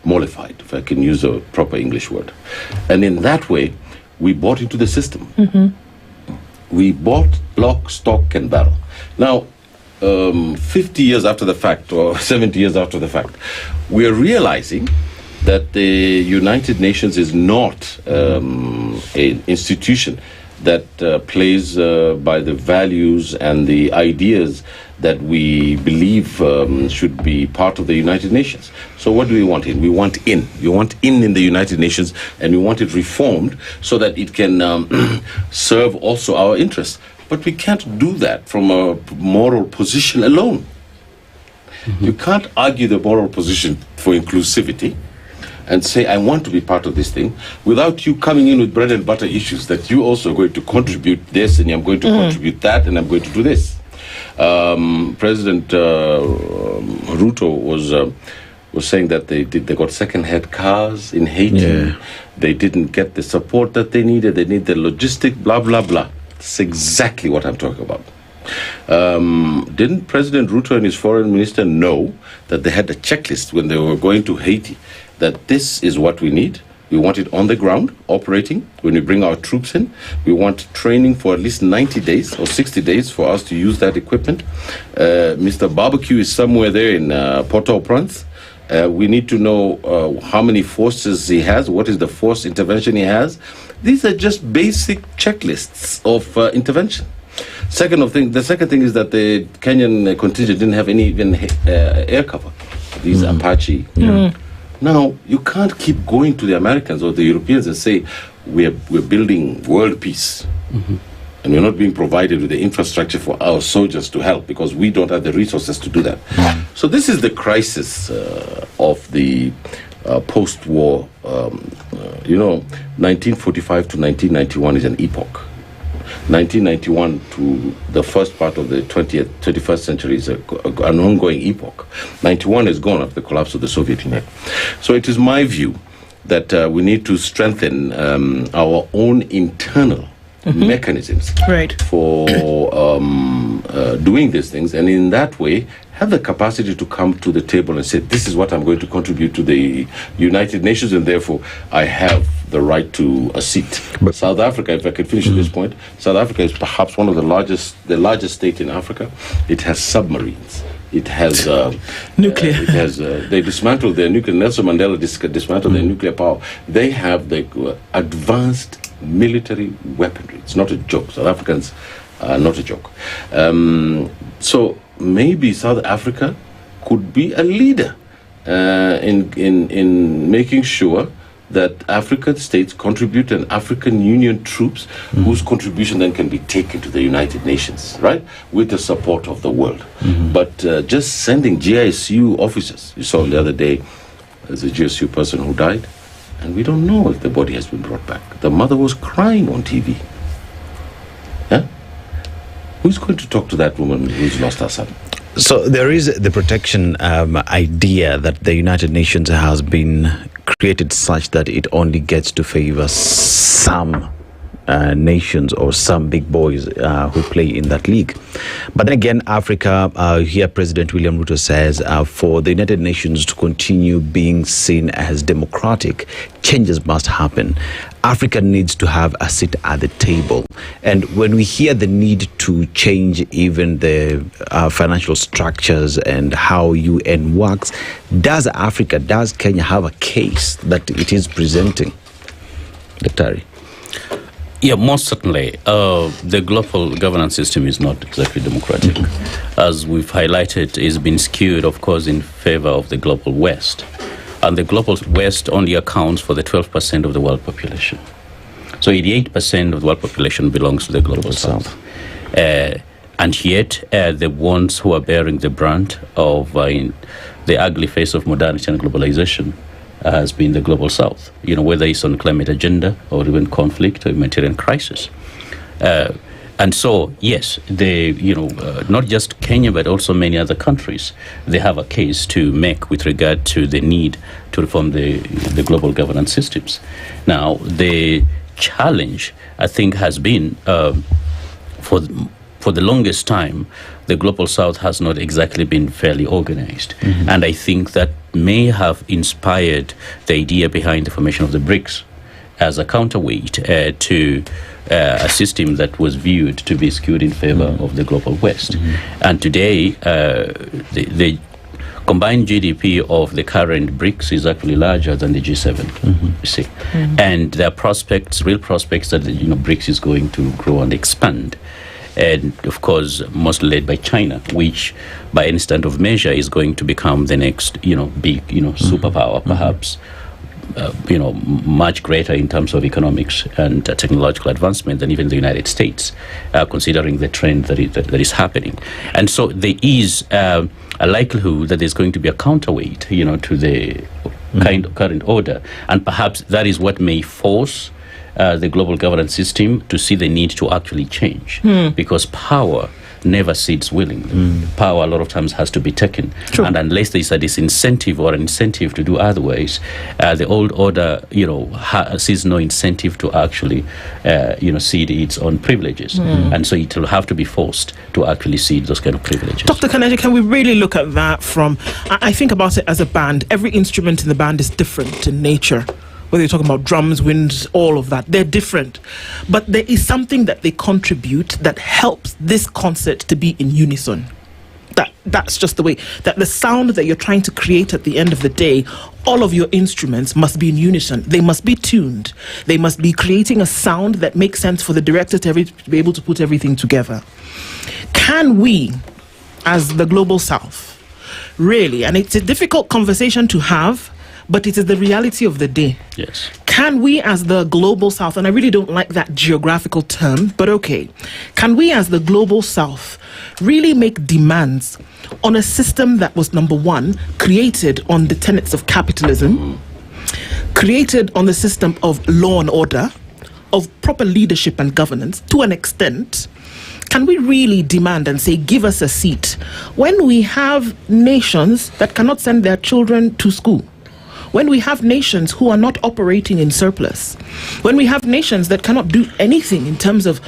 mollified, if I can use a proper English word. And in that way, we bought into the system. We bought lock, stock, and barrel. Now, 50 years after the fact, or 70 years after the fact, we are realizing that the United Nations is not an institution that plays by the values and the ideas that we believe should be part of the United Nations. So what do we want in? We want in. We want in the United Nations, and we want it reformed so that it can serve also our interests. But we can't do that from a moral position alone. You can't argue the moral position for inclusivity and say, I want to be part of this thing, without you coming in with bread and butter issues that you also are going to contribute this, and I'm going to contribute that, and I'm going to do this. President Ruto was saying that they got second-hand cars in Haiti. Yeah. They didn't get the support that they needed. They need the logistic, blah, blah, blah. That's exactly what I'm talking about. Didn't President Ruto and his foreign minister know that they had a checklist when they were going to Haiti, that this is what we need? We want it on the ground, operating, when we bring our troops in. We want training for at least 90 days or 60 days for us to use that equipment. Mr. Barbecue is somewhere there in Port-au-Prince. We need to know how many forces he has, what is the force intervention he has. These are just basic checklists of intervention. The second thing is that the Kenyan contingent didn't have any even air cover. These Apache. Now, you can't keep going to the Americans or the Europeans and say, we're building world peace. And we're not being provided with the infrastructure for our soldiers to help because we don't have the resources to do that. So this is the crisis of the post-war. 1945 to 1991 is an epoch. 1991 to the first part of the 21st century is an ongoing epoch. 91 is gone after the collapse of the Soviet Union. So it is my view that we need to strengthen our own internal mechanisms for doing these things, and in that way have the capacity to come to the table and say, this is what I'm going to contribute to the United Nations, and therefore I have the right to a seat. But South Africa, if I could finish at this point, South Africa is perhaps one of the largest state in Africa. It has submarines. It has nuclear. They dismantled their nuclear. Nelson Mandela dismantled their nuclear power. They have the advanced military weaponry. It's not a joke. South Africans are not a joke. So maybe South Africa could be a leader in making sure that African states contribute and African Union troops whose contribution then can be taken to the United Nations, right? With the support of the world. But just sending GISU officers, you saw the other day, there's a GSU person who died, and we don't know if the body has been brought back. The mother was crying on TV. Yeah? Who's going to talk to that woman who's lost her son?
So there is the protection idea that the United Nations has been created such that it only gets to favor some nations or some big boys who play in that league. But then again, Africa, here President William Ruto says, for the United Nations to continue being seen as democratic, changes must happen. Africa needs to have a seat at the table. And when we hear the need to change even the financial structures and how UN works, does Kenya have a case that it is presenting? Dr.
Yeah, most certainly. The global governance system is not exactly democratic. As we've highlighted, it's been skewed, of course, in favor of the global West. And the global West only accounts for the 12% of the world population. So 88% of the world population belongs to the global South. And yet, the ones who are bearing the brunt of the ugly face of modernity and globalization has been the global south, whether it's on climate agenda or even conflict or humanitarian crisis. And so, yes, not just Kenya, but also many other countries, they have a case to make with regard to the need to reform the global governance systems. Now, the challenge, I think, has been for the longest time, the global south has not exactly been fairly organized. Mm-hmm. And I think that may have inspired the idea behind the formation of the BRICS as a counterweight to a system that was viewed to be skewed in favor of the global West. Mm-hmm. And today, the combined GDP of the current BRICS is actually larger than the G7, you see. Mm-hmm. And there are real prospects that BRICS is going to grow and expand. And of course, mostly led by China, which by any standard of measure is going to become the next, big, superpower, perhaps. Much greater in terms of economics and technological advancement than even the United States, considering the trend that is happening. And so there is a likelihood that there's going to be a counterweight, to the current order. And perhaps that is what may force the global governance system to see the need to actually change. Because power never sits willingly. Power a lot of times has to be taken. True. And unless there is a disincentive or an incentive to do otherwise, the old order, sees no incentive to actually, cede its own privileges. And so it will have to be forced to actually cede those kind of privileges.
Dr. Kaneja, can we really look at that from, I think about it as a band. Every instrument in the band is different in nature. Whether you're talking about drums, winds, all of that, they're different. But there is something that they contribute that helps this concert to be in unison. That's just the way, that the sound that you're trying to create at the end of the day, all of your instruments must be in unison. They must be tuned. They must be creating a sound that makes sense for the director to be able to put everything together. Can we, as the Global South, really, and it's a difficult conversation to have, but it is the reality of the day.
Yes.
Can we as the Global South, and I really don't like that geographical term, but okay, can we as the Global South really make demands on a system that was, number one, created on the tenets of capitalism, created on the system of law and order, of proper leadership and governance, to an extent? Can we really demand and say, give us a seat, when we have nations that cannot send their children to school? When we have nations who are not operating in surplus, when we have nations that cannot do anything in terms of,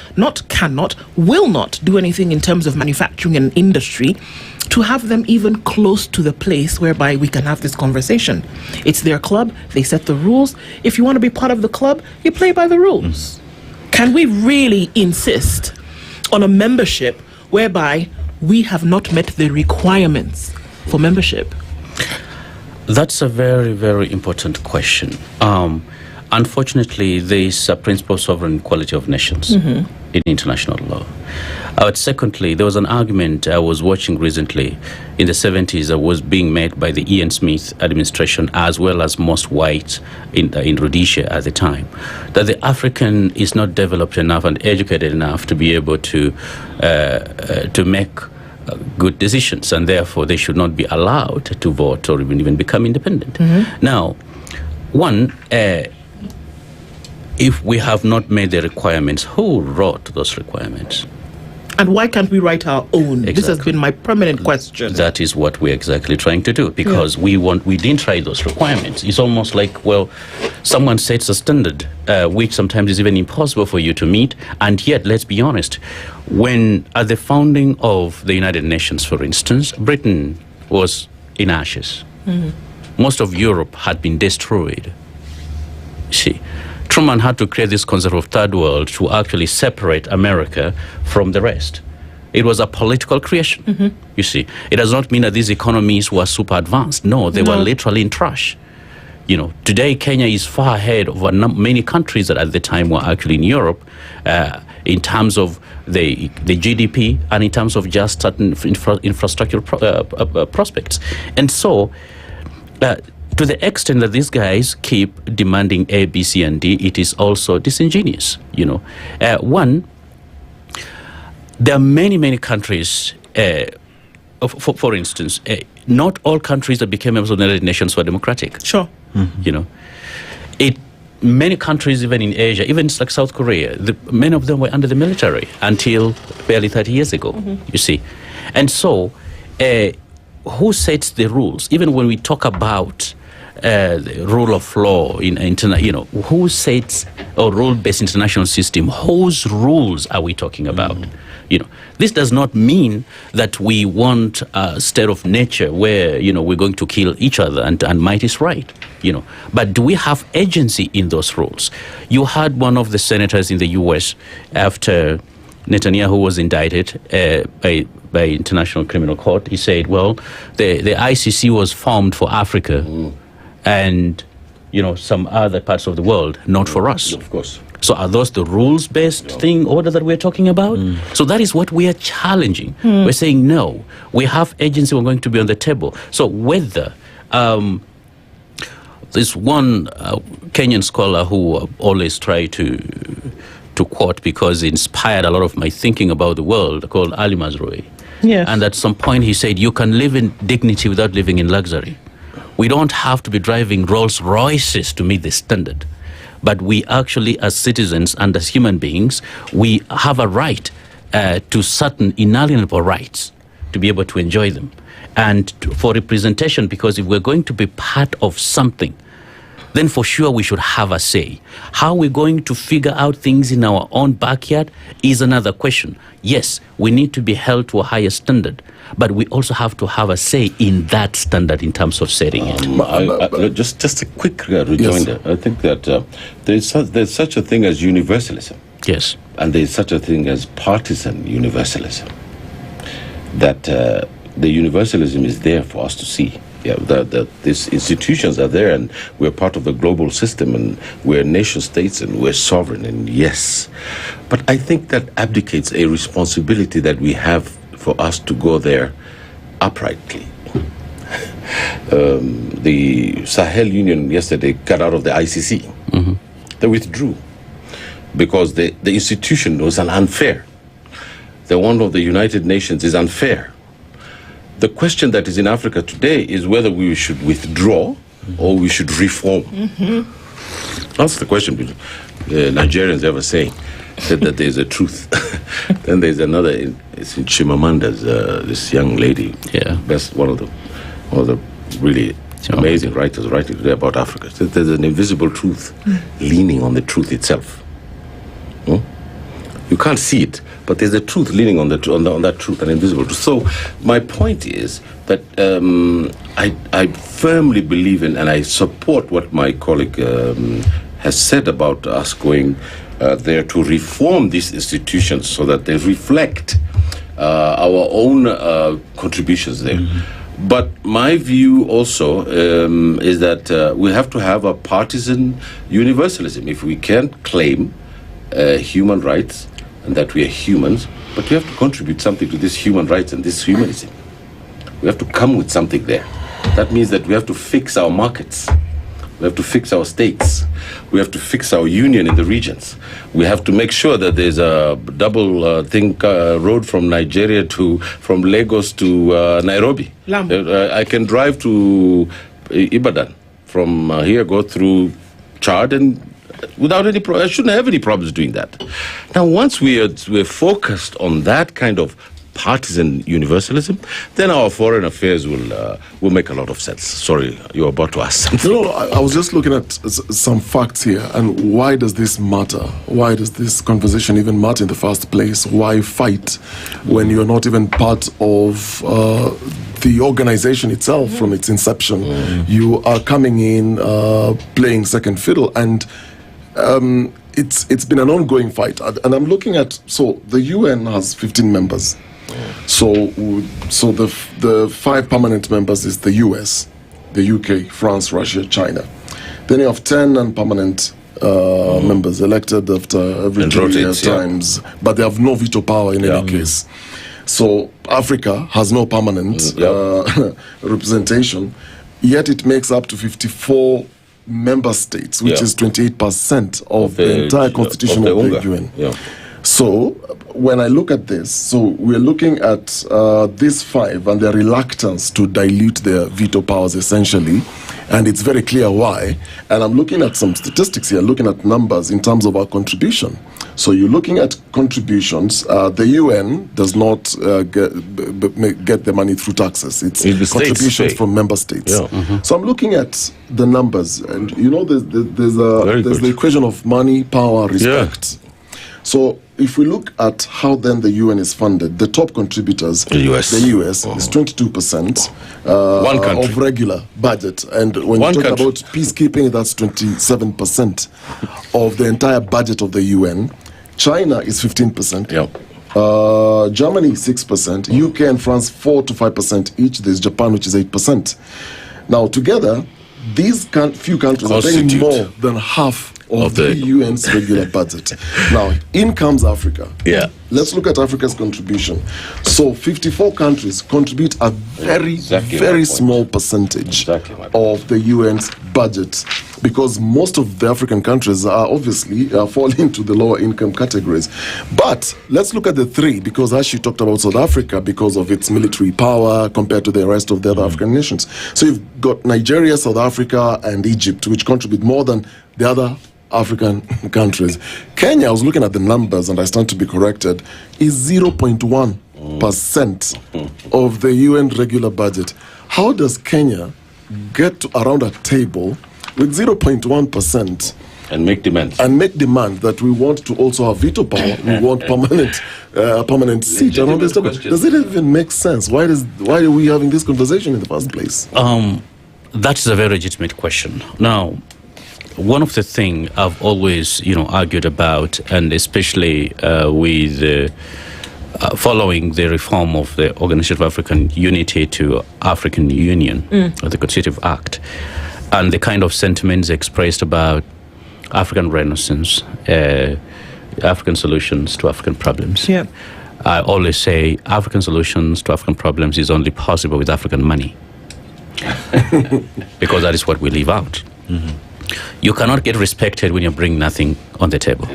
will not do anything in terms of manufacturing and industry, to have them even close to the place whereby we can have this conversation. It's their club, they set the rules. If you want to be part of the club, you play by the rules. Can we really insist on a membership whereby we have not met the requirements for membership?
That's a very, very important question. Unfortunately, there is a principle of sovereign equality of nations in international law. Secondly, there was an argument I was watching recently in the 70s that was being made by the Ian Smith administration, as well as most whites in Rhodesia at the time, that the African is not developed enough and educated enough to be able to make good decisions, and therefore they should not be allowed to vote or even become independent. Now, one, if we have not made the requirements, who wrote those requirements?
And why can't we write our own? Exactly. This has been my permanent question.
That is what we're exactly trying to do, because we didn't write those requirements. It's almost like, someone sets a standard which sometimes is even impossible for you to meet. And yet, let's be honest, when at the founding of the United Nations, for instance, Britain was in ashes. Most of Europe had been destroyed. See, Truman had to create this concept of third world to actually separate America from the rest. It was a political creation, you see. It does not mean that these economies were super advanced. No, they were literally in trash. Today Kenya is far ahead of many countries that at the time were actually in Europe in terms of the GDP and in terms of just certain infrastructure prospects. And so, to the extent that these guys keep demanding A, B, C, and D, it is also disingenuous. One, there are many countries. For instance, not all countries that became members of the United Nations were democratic.
Sure.
You know, many countries, even in Asia, even like South Korea, many of them were under the military until barely 30 years ago. You see, and so who sets the rules? Even when we talk about the rule of law in who sets a rule-based international system? Whose rules are we talking about? You know, this does not mean that we want a state of nature where, you know, we're going to kill each other and might is right, you know. But do we have agency in those rules? You had one of the senators in the U.S. after Netanyahu was indicted by International Criminal Court. He said, well, the ICC was formed for Africa and, you know, some other parts of the world, not for us.
Of course.
So are those the rules-based order that we're talking about? So that is what we are challenging. We're saying, no, we have agency, we're going to be on the table. So whether this one Kenyan scholar who always try to quote because it inspired a lot of my thinking about the world, called Ali Mazrui.
Yes.
And at some point he said, you can live in dignity without living in luxury. We don't have to be driving Rolls Royces to meet the standard. But we actually, as citizens and as human beings, we have a right to certain inalienable rights to be able to enjoy them. And for representation, because if we're going to be part of something, then for sure we should have a say. How we're going to figure out things in our own backyard is another question. Yes, we need to be held to a higher standard, but we also have to have a say in that standard in terms of setting it.
Just a quick rejoinder. Yes. I think that there's such a thing as universalism.
Yes.
And there's such a thing as partisan universalism. That the universalism is there for us to see. Yeah, these institutions are there, and we're part of the global system, and we're nation states, and we're sovereign, and yes. But I think that abdicates a responsibility that we have for us to go there uprightly. The Sahel Union yesterday got out of the ICC. They withdrew because the institution was unfair. The one of the United Nations is unfair. The question that is in Africa today is whether we should withdraw or we should reform. That's the question. The Nigerians ever saying said that there's a truth. Then there's another. It's in Chimamanda's. This young lady.
Yeah.
One of the really amazing writers writing today about Africa. Said there's an invisible truth leaning on the truth itself. You can't see it, but there's a truth leaning on that truth, an invisible truth. So my point is that I firmly believe in, and I support what my colleague has said about us going there to reform these institutions so that they reflect our own contributions there. But my view also is that we have to have a partisan universalism. If we can't claim human rights and that we are humans, but we have to contribute something to this human rights and this humanism. We have to come with something there. That means that we have to fix our markets. We have to fix our states. We have to fix our union in the regions. We have to make sure that there's a double road from from Lagos to Nairobi. I can drive to Ibadan from here, go through Chad, and without any I shouldn't have any problems doing that. Now, once we're focused on that kind of partisan universalism, then our foreign affairs will make a lot of sense. Sorry, you're about to ask something.
No, I was just looking at some facts here, and why does this matter? Why does this conversation even matter in the first place? Why fight when you're not even part of the organization itself from its inception? You are coming in, playing second fiddle, and it's been an ongoing fight. And I'm looking at, so the UN has 15 members. So the 5 permanent members is the US, the UK, France, Russia, China. Then you have 10 non-permanent members elected after every 2 years times, but they have no veto power in any case. So Africa has no permanent representation, yet it makes up to 54 member states, which is 28% of the entire constitution of the UN. So when I look at this, so we're looking at these five and their reluctance to dilute their veto powers essentially, and it's very clear why. And I'm looking at some statistics here, looking at numbers in terms of our contribution. So you're looking at contributions. The UN does not get the money through taxes. It's contributions from member states.
Yeah.
So I'm looking at the numbers, and there's the equation of money, power, respect. So if we look at how then the UN is funded, the top contributors, the US is 22% of regular budget. And when you talk about peacekeeping, that's 27% of the entire budget of the UN. China is 15%. Germany 6%. UK and France 4 to 5% each. There's Japan, which is 8%. Now together, these few countries are paying more than half of the UN's regular budget. Now, in comes Africa. Let's look at Africa's contribution. So 54 countries contribute a very small percentage of the UN's budget, because most of the African countries are obviously fall into the lower income categories. But let's look at the three, because as she talked about South Africa, because of its military power compared to the rest of the other African nations. So you've got Nigeria, South Africa, and Egypt, which contribute more than the other African countries. Kenya, I was looking at the numbers and I stand to be corrected, is 0.1% of the UN regular budget. How does Kenya get around a table with 0.1%
and make demands
that we want to also have veto power, we want permanent seat around this table? Does it even make sense? Why are we having this conversation in the first place?
That is a very legitimate question. Now, one of the things I've always, argued about, and especially with following the reform of the Organization of African Unity to African Union, the Constitutive Act, and the kind of sentiments expressed about African Renaissance, African solutions to African problems. I always say African solutions to African problems is only possible with African money, because that is what we leave out. You cannot get respected when you bring nothing on the table.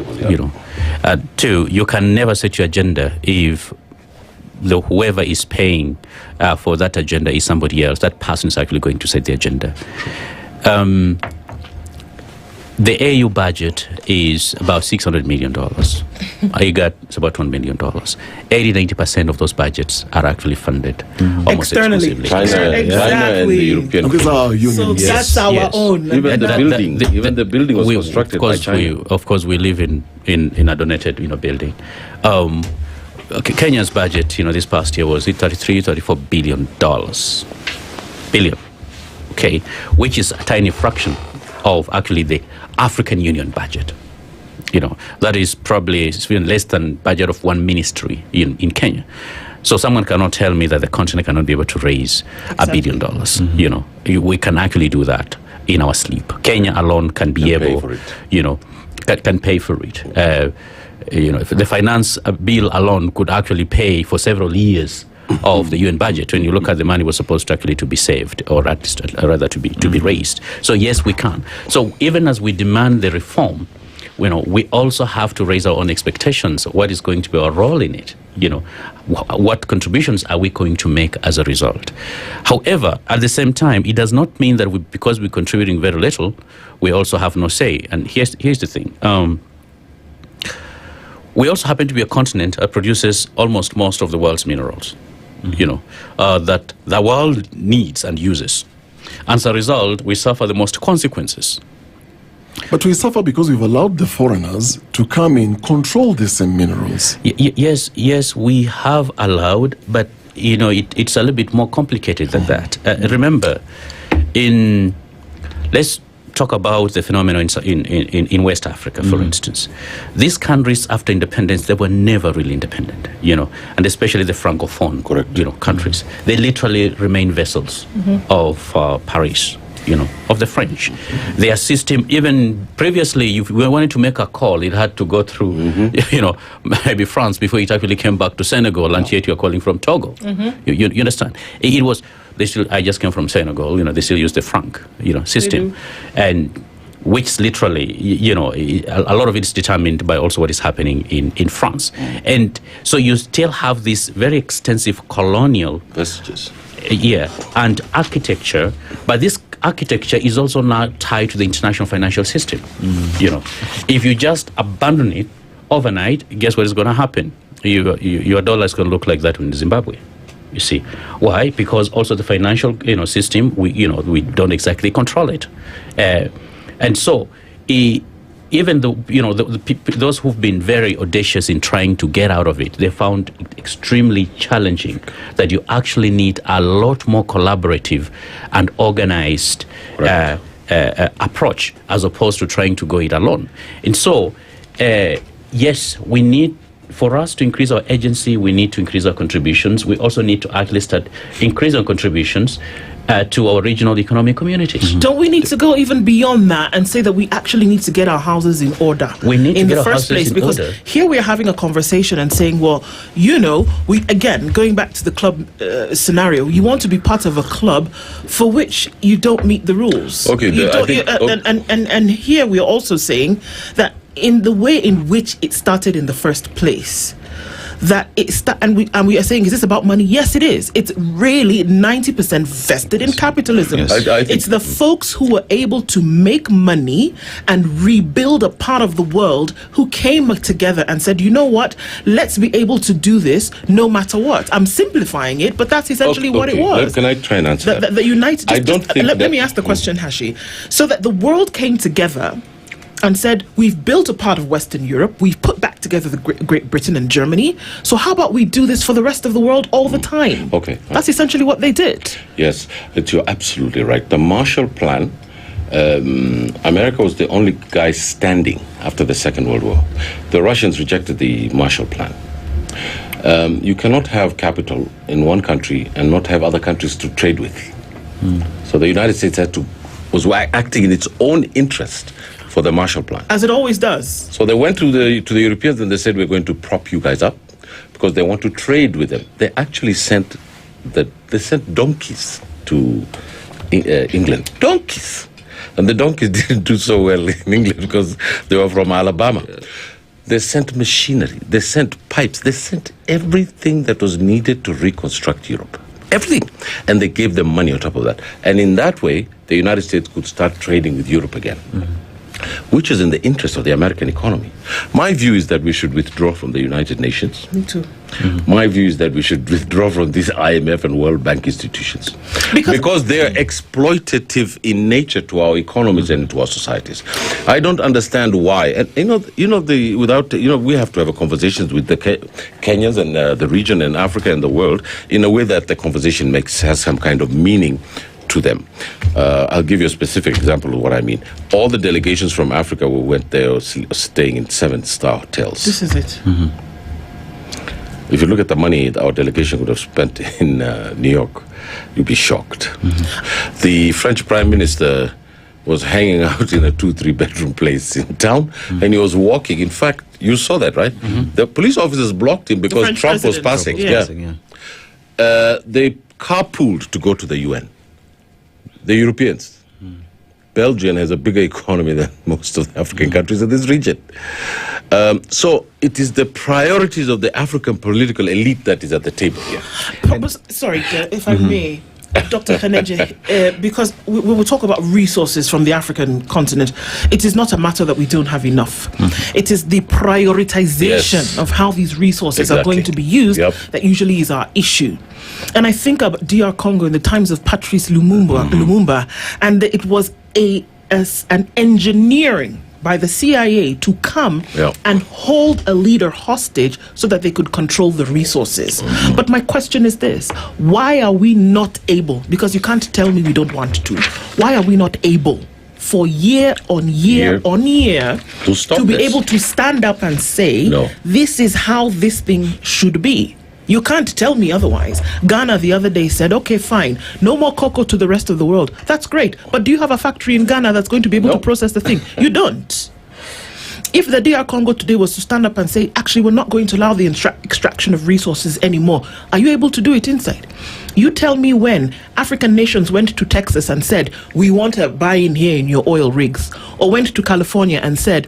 Two, you can never set your agenda if whoever is paying for that agenda is somebody else. That person is actually going to set the agenda. The AU budget is about $600 million. IGAD is about $1 million. 80-90% of those budgets are actually funded almost
externally.
exclusively.
China and the European
Union.
So that's our own.
Even the building was constructed by China.
Of course, we live in a donated building. Kenya's budget, this past year was $34 billion. Okay, which is a tiny fraction of actually the African Union budget. That is probably even less than budget of one ministry in Kenya. So someone cannot tell me that the continent cannot be able to raise $1 billion. We can actually do that in our sleep. Kenya alone can be able, can pay for it. If the finance bill alone could actually pay for several years of the UN budget, when you look at the money was supposed to actually to be saved, or rather to be raised. So yes, we can. So even as we demand the reform, we also have to raise our own expectations. What is going to be our role in it? What contributions are we going to make as a result? However, at the same time, it does not mean that because we're contributing very little, we also have no say. And here's the thing. We also happen to be a continent that produces almost most of the world's minerals. That the world needs and uses. As a result, we suffer the most consequences.
But we suffer because we've allowed the foreigners to come in, control the same minerals.
Yes, we have allowed, but it's a little bit more complicated than that. Remember, let's talk about the phenomenon in West Africa, for instance. These countries, after independence, they were never really independent, and especially the Francophone, countries. They literally remain vessels of Paris, of the French. Their system, even previously, if we wanted to make a call, it had to go through, maybe France before it actually came back to Senegal, and yet you're calling from Togo. You understand? It was... I just came from Senegal, they still use the franc, system. And which literally, a lot of it is determined by also what is happening in France. And so you still have this very extensive colonial
vestiges.
And architecture, but this architecture is also now tied to the international financial system. If you just abandon it overnight, guess what is going to happen? Your dollar is going to look like that in Zimbabwe. You see why? Because also the financial system, we don't exactly control it, and so even though those who've been very audacious in trying to get out of it, they found it extremely challenging. That you actually need a lot more collaborative and organized approach as opposed to trying to go it alone. And so, yes, we need. For us to increase our agency, we need to increase our contributions. We also need to actually start increasing our contributions to our regional economic communities.
Don't we need to go even beyond that and say that we actually need to get our houses in order?
We need to
in
get
the
our
first
houses
place
in
because
order.
here we are having a conversation and saying, well, we again going back to the club scenario. You want to be part of a club for which you don't meet the rules. And here we are also saying that in the way in which it started in the first place, that and we are saying, is this about money? Yes, it is. It's really 90% vested in capitalism.
Yes.
It's the folks who were able to make money and rebuild a part of the world who came together and said, you know what, let's be able to do this no matter what. I'm simplifying it, but that's essentially what it was.
Can I try and answer that?
The United.
I don't think
let me ask the question, Hashi. So that the world came together and said, we've built a part of Western Europe, we've put back together the Great Britain and Germany, so how about we do this for the rest of the world all the time?
Okay.
That's essentially what they did.
Yes, you're absolutely right. The Marshall Plan, America was the only guy standing after the Second World War. The Russians rejected the Marshall Plan. You cannot have capital in one country and not have other countries to trade with. So the United States was acting in its own interest for the Marshall Plan.
As it always does.
So they went to the Europeans and they said, we're going to prop you guys up because they want to trade with them. They actually sent donkeys to England. Donkeys! And the donkeys didn't do so well in England because they were from Alabama. They sent machinery, they sent pipes, they sent everything that was needed to reconstruct Europe. Everything. And they gave them money on top of that. And in that way, the United States could start trading with Europe again. Which is in the interest of the American economy. My view is that we should withdraw from the United Nations.
Me too.
My view is that we should withdraw from these IMF and World Bank institutions because they are exploitative in nature to our economies and to our societies. I don't understand why. And we have to have a conversations with the Kenyans and the region and Africa and the world in a way that the conversation has some kind of meaning to them. I'll give you a specific example of what I mean. All the delegations from Africa who went there were staying in 7-star hotels.
This is it.
If you look at the money our delegation would have spent in New York, you'd be shocked. The French Prime Minister was hanging out in a 2-3 bedroom place in town, and he was walking. In fact, you saw that, right? The police officers blocked him because Trump was passing. They carpooled to go to the UN. The Europeans. Belgium has a bigger economy than most of the African countries in this region. So it is the priorities of the African political elite that is at the table here.
Sorry, if I may, Dr. Khaneje, because we will talk about resources from the African continent. It is not a matter that we don't have enough. It is the prioritization of how these resources are going to be used that usually is our issue. And I think about DR Congo in the times of Patrice Lumumba, and it was an engineering by the CIA to come and hold a leader hostage so that they could control the resources. But my question is this: why are we not able, because you can't tell me we don't want to, why are we not able for year on year to be able to stand up and say, this is how this thing should be? You can't tell me otherwise. Ghana the other day said, okay, fine, no more cocoa to the rest of the world. That's great. But do you have a factory in Ghana that's going to be able to process the thing? You don't. If the DR Congo today was to stand up and say, actually, we're not going to allow the extraction of resources anymore, are you able to do it inside? You tell me when African nations went to Texas and said, we want a buy-in here in your oil rigs, or went to California and said,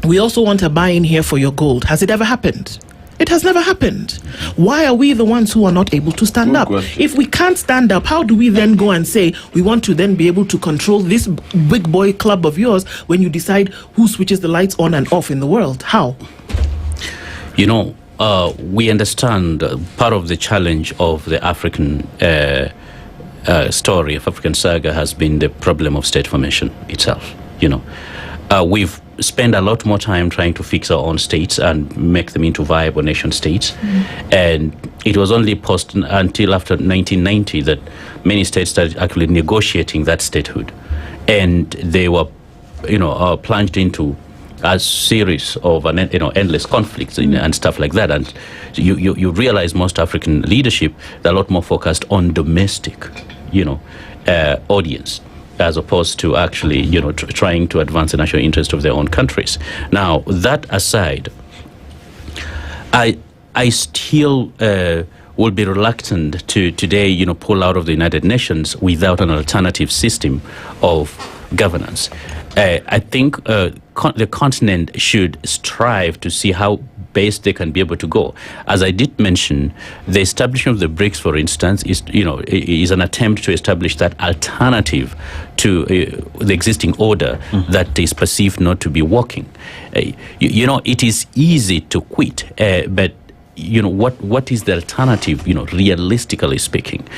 we also want a buy-in here for your gold. Has it ever happened? It has never happened. Why are we the ones who are not able to stand up? If we can't stand up, how do we then go and say we want to then be able to control this big boy club of yours when you decide who switches the lights on and off in the world? How?
You know, we understand part of the challenge of the African story of African saga has been the problem of state formation itself. You know, we've spend a lot more time trying to fix our own states and make them into viable nation states. And it was only until after 1990 that many states started actually negotiating that statehood. And they were, plunged into a series of, endless conflicts and stuff like that. And you realize most African leadership, they're a lot more focused on domestic, audience, as opposed to actually, trying to advance the national interest of their own countries. Now, that aside, I still will be reluctant to today, pull out of the United Nations without an alternative system of governance. I think the continent should strive to see how best they can be able to go. As I did mention, the establishment of the BRICS, for instance, is an attempt to establish that alternative to the existing order that is perceived not to be working. It is easy to quit, but what is the alternative? Realistically speaking,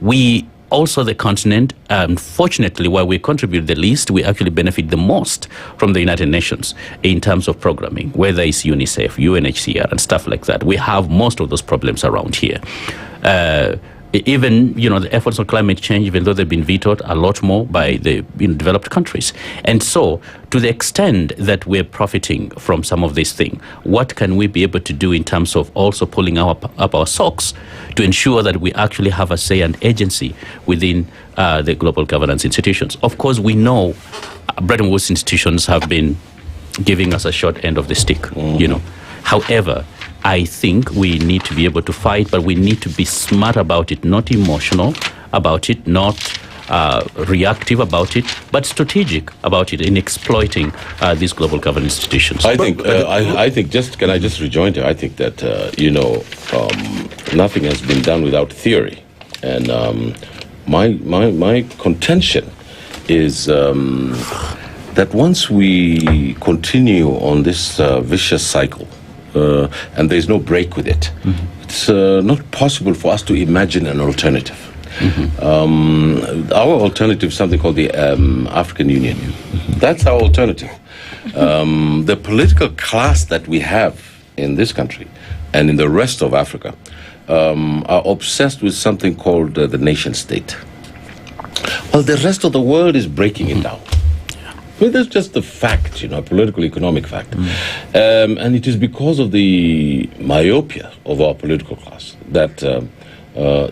we. Also, the continent, unfortunately, while we contribute the least, we actually benefit the most from the United Nations in terms of programming, whether it's UNICEF, UNHCR, and stuff like that. We have most of those problems around here. Even, the efforts on climate change, even though they've been vetoed a lot more by the developed countries. And so, to the extent that we're profiting from some of these things, what can we be able to do in terms of also pulling up our socks to ensure that we actually have a say and agency within the global governance institutions? Of course, we know Bretton Woods institutions have been giving us a short end of the stick, However, I think we need to be able to fight, but we need to be smart about it, not emotional about it, not reactive about it, but strategic about it in exploiting these global governance institutions.
I think, can I just rejoin here? I think that, nothing has been done without theory. And my contention is that once we continue on this vicious cycle, and there's no break with it, it's not possible for us to imagine an alternative. Our alternative is something called the African Union. That's our alternative. The political class that we have in this country and in the rest of Africa are obsessed with something called the nation state. Well, the rest of the world is breaking it down. Well, that's just a fact, a political economic fact. And it is because of the myopia of our political class that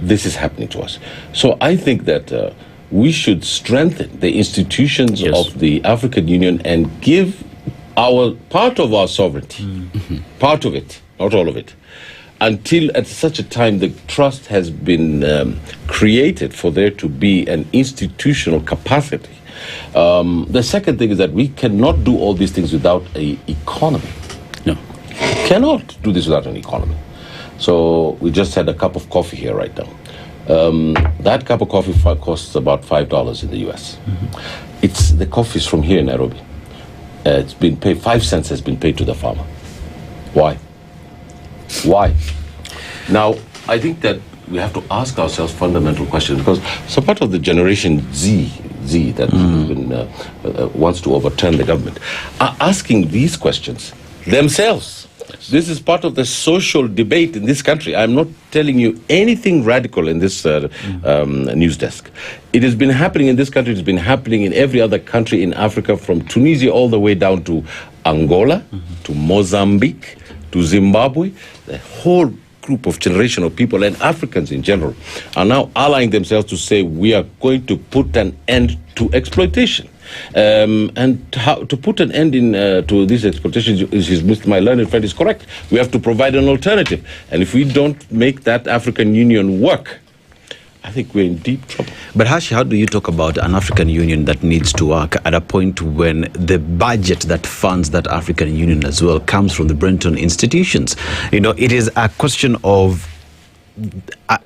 this is happening to us. So I think that we should strengthen the institutions of the African Union and give our part of our sovereignty, part of it, not all of it, until at such a time the trust has been created for there to be an institutional capacity. The second thing is that we cannot do all these things without an economy.
No.
Cannot do this without an economy. So we just had a cup of coffee here right now. That cup of coffee costs about $5 in the US. It's the coffee's from here in Nairobi. It's been paid, 5 cents has been paid to the farmer. Why? Why? Now, I think that we have to ask ourselves fundamental questions, because some part of the Generation Z that wants to overturn the government are asking these questions themselves. This is part of the social debate in this country. I'm not telling you anything radical in this news desk. It has been happening in this country. It's been happening in every other country in Africa, from Tunisia all the way down to Angola, to Mozambique, to Zimbabwe. The whole group of generation of people, and Africans in general, are now allying themselves to say we are going to put an end to exploitation. And how to put an end to these exploitations my learned friend is correct. We have to provide an alternative. And if we don't make that African Union work, I think we're in deep trouble.
But Hashi, how do you talk about an African Union that needs to work at a point when the budget that funds that African Union as well comes from the Brenton institutions? It is a question of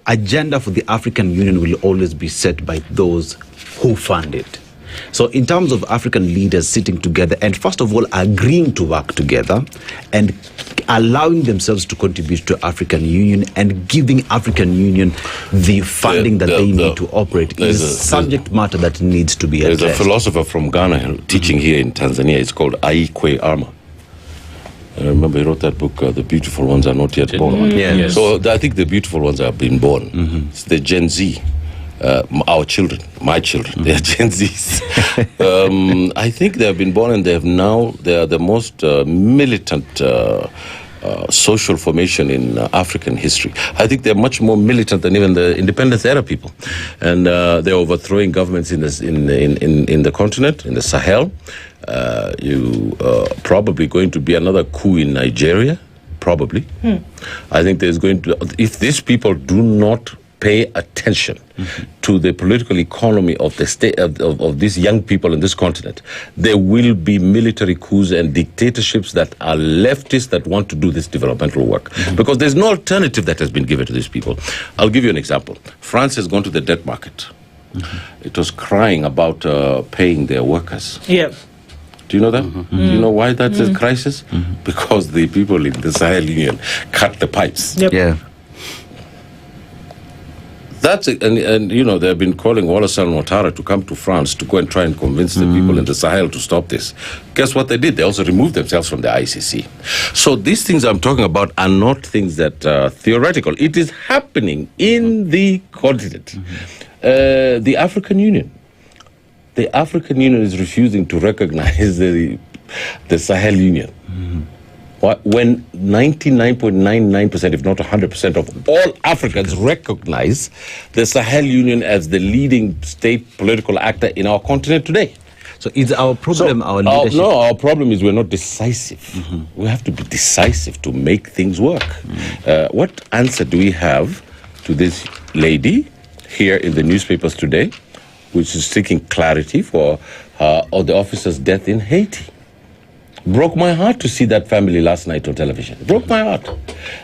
agenda for the African Union will always be set by those who fund it. So in terms of African leaders sitting together and first of all agreeing to work together and allowing themselves to contribute to African Union and giving African Union the funding that they need to operate is a subject matter that needs to be addressed.
There's a philosopher from Ghana teaching here in Tanzania. It's called Aikwe Arma. I remember he wrote that book, The Beautiful Ones Are Not Yet Born.
Yes.
So I think the beautiful ones have been born. It's the Gen Z. Our children, my children, they are Gen Zs. I think they have been born and they are the most militant social formation in African history. I think they're much more militant than even the independence era people. And they're overthrowing governments in the continent, in the Sahel. You probably going to be another coup in Nigeria, probably. I think there's going to, if these people do not pay attention to the political economy of the state of these young people in this continent, there will be military coups and dictatorships that are leftists that want to do this developmental work. Because there's no alternative that has been given to these people. I'll give you an example. France has gone to the debt market. It was crying about paying their workers.
Yeah.
Do you know that? Do you know why that's a crisis? Because the people in the Sahel Union cut the pipes.
Yep.
Yeah.
That's it. And they have been calling Alassane Ouattara to come to France to go and try and convince the people in the Sahel to stop this. Guess what they did? They also removed themselves from the ICC. So these things I'm talking about are not things that are theoretical. It is happening in the continent. The African Union. The African Union is refusing to recognize the Sahel Union. When 99.99%, if not 100% of all Africans recognize the Sahel Union as the leading state political actor in our continent today.
So is our problem our leadership?
No, our problem is we're not decisive. We have to be decisive to make things work. What answer do we have to this lady here in the newspapers today, which is seeking clarity for the officer's death in Haiti? Broke my heart to see that family last night on television. Broke my heart.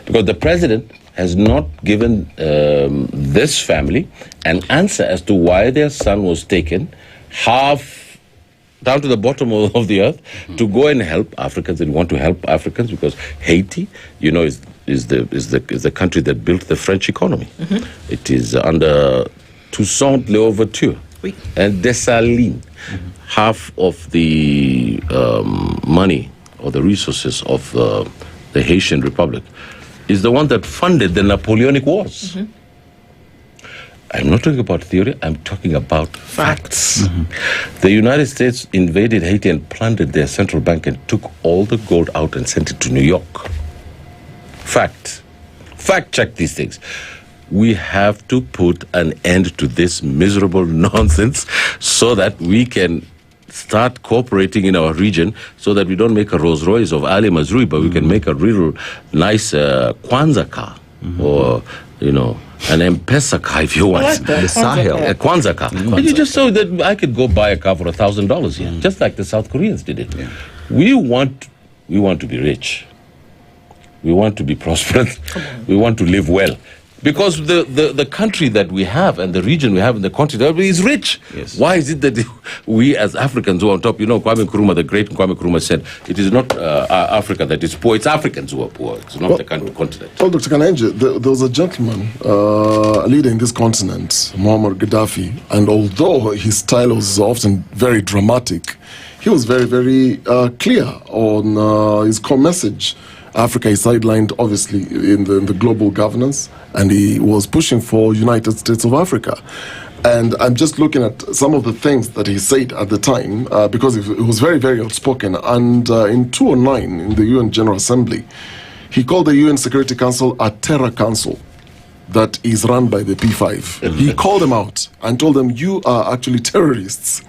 Because the president has not given this family an answer as to why their son was taken half down to the bottom of the earth to go and help Africans. And we want to help Africans because Haiti, is the country that built the French economy. It is under Toussaint Louverture and Dessalines. Half of the money or the resources of the Haitian Republic is the one that funded the Napoleonic Wars. I'm not talking about theory, I'm talking about facts. The United States invaded Haiti and plundered their central bank and took all the gold out and sent it to New York. Fact. Fact check these things. We have to put an end to this miserable nonsense so that we can start cooperating in our region so that we don't make a Rolls Royce of Ali Mazrui, but we can make a real nice Kwanzaa car or, an M-Pesa car if you want.
The Sahel.
A Kwanzaa car. And you just saw that I could go buy a car for $1,000 here, just like the South Koreans did it. We want to be rich. We want to be prosperous. We want to live well. Because the country that we have and the region we have in the continent is rich. Yes. Why is it that we as Africans who are on top, Kwame Nkrumah, the great Kwame Nkrumah said, it is not Africa that is poor, it's Africans who are poor. It's not the continent.
Well, Dr. Kanenje, there was a gentleman, a leader in this continent, Muammar Gaddafi, and although his style was often very dramatic, he was very, very clear on his core message. Africa is sidelined, obviously, in the global governance, and he was pushing for United States of Africa. And I'm just looking at some of the things that he said at the time, because it was very, very outspoken. And in 2009, in the UN General Assembly, he called the UN Security Council a terror council. that is run by the P5. He called them out and told them, you are actually terrorists,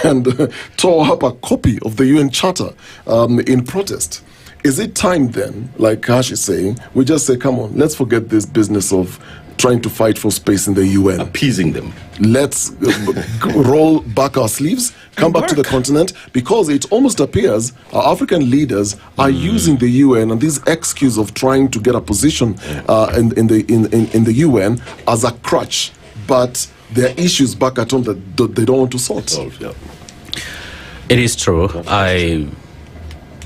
and tore up a copy of the UN Charter in protest. Is it time then, like Kash is saying, we just say, come on, let's forget this business of trying to fight for space in the UN.
Appeasing them.
Let's roll back our sleeves, come back to the continent, because it almost appears our African leaders are using the UN and this excuse of trying to get a position in the UN as a crutch. But there are issues back at home that they don't want to sort.
It is true. I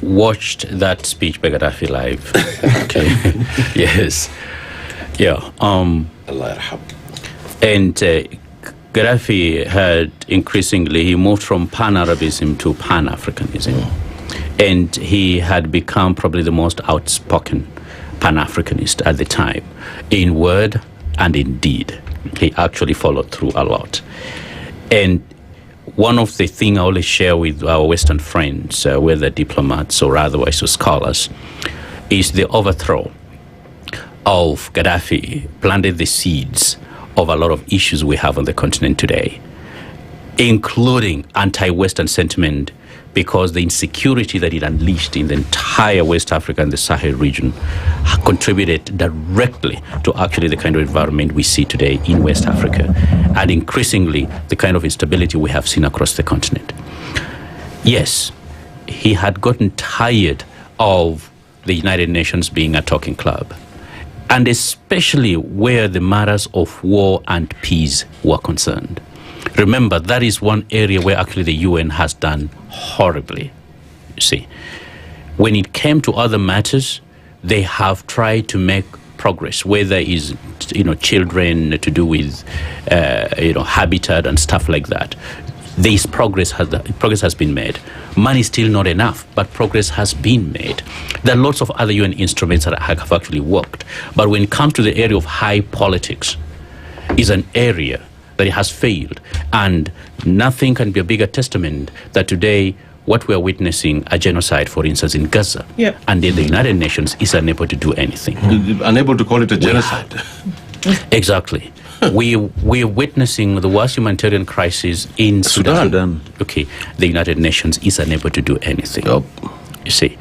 watched that speech by Gaddafi live. Okay. Yes. Yeah. And Gaddafi had increasingly, he moved from Pan-Arabism to Pan-Africanism. And he had become probably the most outspoken Pan-Africanist at the time, in word and in deed. He actually followed through a lot. And one of the things I always share with our Western friends, whether diplomats or otherwise or scholars, is the overthrow of Gaddafi planted the seeds of a lot of issues we have on the continent today, including anti-Western sentiment, because the insecurity that it unleashed in the entire West Africa and the Sahel region contributed directly to actually the kind of environment we see today in West Africa, and increasingly the kind of instability we have seen across the continent. Yes, he had gotten tired of the United Nations being a talking club, and especially where the matters of war and peace were concerned. Remember, that is one area where actually the UN has done horribly. You see, when it came to other matters, they have tried to make progress, whether it's children to do with habitat and stuff like that. This progress has been made. Money is still not enough, but progress has been made. There are lots of other UN instruments that have actually worked. But when it comes to the area of high politics, is an area that it has failed. And nothing can be a bigger testament that today what we are witnessing, a genocide, for instance, in Gaza, and then the United Nations is unable to do anything.
Unable to call it a genocide.
Exactly. We're witnessing the worst humanitarian crisis in Sudan. Okay, the United Nations is unable to do anything. You see,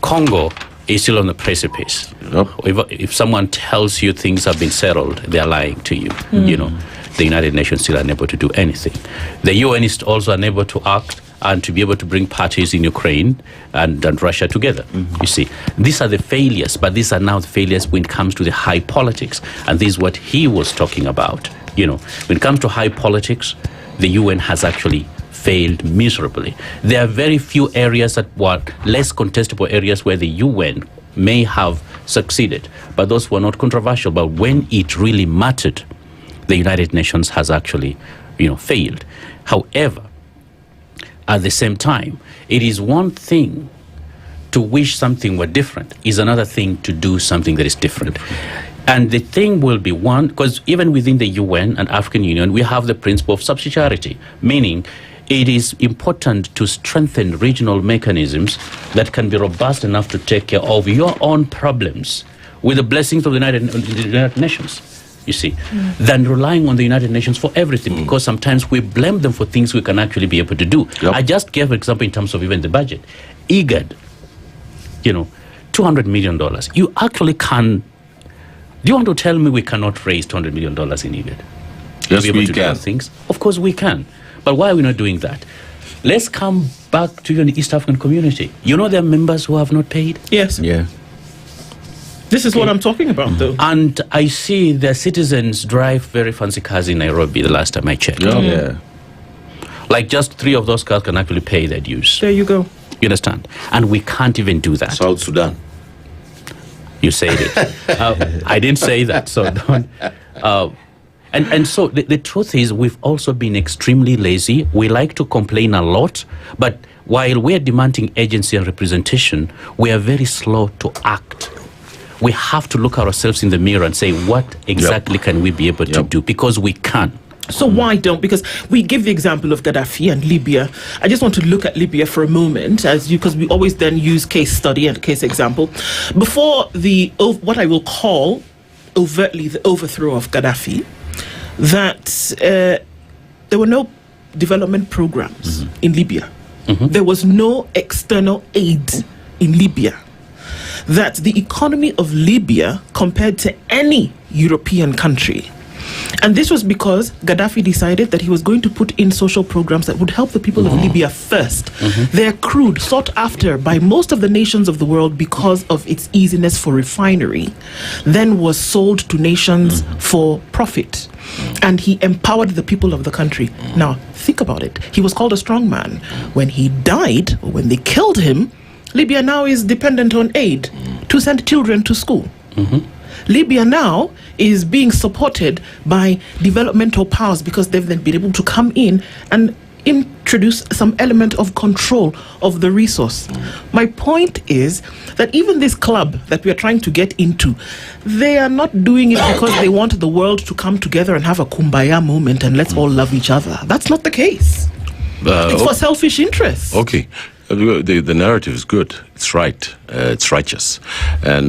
Congo is still on the precipice. If someone tells you things have been settled, they are lying to you. The United Nations still unable to do anything. The UN is also unable to act and to be able to bring parties in Ukraine and Russia together. You see, these are the failures, but these are now the failures when it comes to the high politics. And this is what he was talking about. When it comes to high politics, the UN has actually failed miserably. There are very few areas that were less contestable areas where the UN may have succeeded, but those were not controversial. But when it really mattered, the United Nations has actually, failed. However, at the same time, it is one thing to wish something were different, is another thing to do something that is different. And the thing will be one, because even within the UN and African Union, we have the principle of subsidiarity, meaning it is important to strengthen regional mechanisms that can be robust enough to take care of your own problems with the blessings of the United Nations, you see, than relying on the United Nations for everything, because sometimes we blame them for things we can actually be able to do. I just gave an example in terms of even the budget. IGAD, $200 million. You actually can. Do you want to tell me we cannot raise $200 million in IGAD?
Yes,
we
can.
Things? Of course we can. But why are we not doing that? Let's come back to the East African community. There are members who have not paid?
Yes.
Yeah.
This is what I'm talking about, though.
And I see their citizens drive very fancy cars in Nairobi the last time I checked.
Yeah.
Like just 3 of those cars can actually pay their dues.
There you go.
You understand? And we can't even do that.
South Sudan.
You said it. I didn't say that, so don't. And so the truth is we've also been extremely lazy. We like to complain a lot, but while we're demanding agency and representation, we are very slow to act. We have to look at ourselves in the mirror and say, what exactly can we be able to do? Because we can.
So why don't? Because we give the example of Gaddafi and Libya. I just want to look at Libya for a moment, because we always then use case study and case example. Before what I will call overtly the overthrow of Gaddafi, that there were no development programs in Libya. There was no external aid in Libya. That the economy of Libya compared to any European country. And this was because Gaddafi decided that he was going to put in social programs that would help the people of Libya first. They are crude, sought after by most of the nations of the world because of its easiness for refinery, then was sold to nations for profit. And he empowered the people of the country. Now, think about it. He was called a strong man. When he died, or when they killed him, Libya now is dependent on aid to send children to school. Libya now is being supported by developmental powers because they've then been able to come in and introduce some element of control of the resource. My point is that even this club that we are trying to get into, they are not doing it because they want the world to come together and have a kumbaya moment and let's all love each other. That's not the case. It's for selfish interests.
Okay. The narrative is good. It's right. It's righteous. And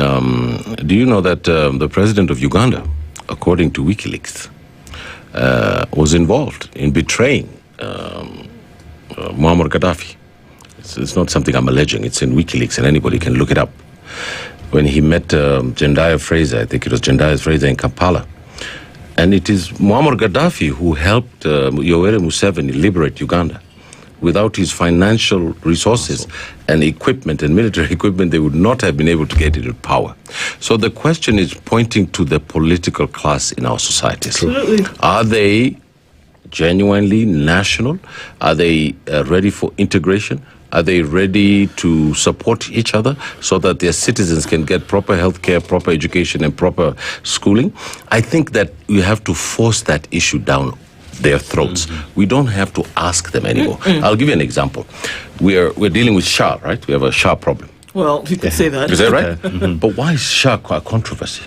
do you know that the president of Uganda, according to WikiLeaks, was involved in betraying Muammar Gaddafi? It's not something I'm alleging. It's in WikiLeaks, and anybody can look it up. When he met Jendaya Fraser, I think it was Jendaya Fraser in Kampala, and it is Muammar Gaddafi who helped Yoweri Museveni liberate Uganda. Without his financial resources and equipment and military equipment, they would not have been able to get into power. So the question is pointing to the political class in our societies.
Absolutely.
Are they genuinely national? Are they ready for integration? Are they ready to support each other so that their citizens can get proper healthcare, proper education, and proper schooling? I think that we have to force that issue down their throats. We don't have to ask them anymore. I'll give you an example. We're dealing with SHA, right? We have a SHA problem.
Well, you could say that.
Is that right? But why is SHA a controversy?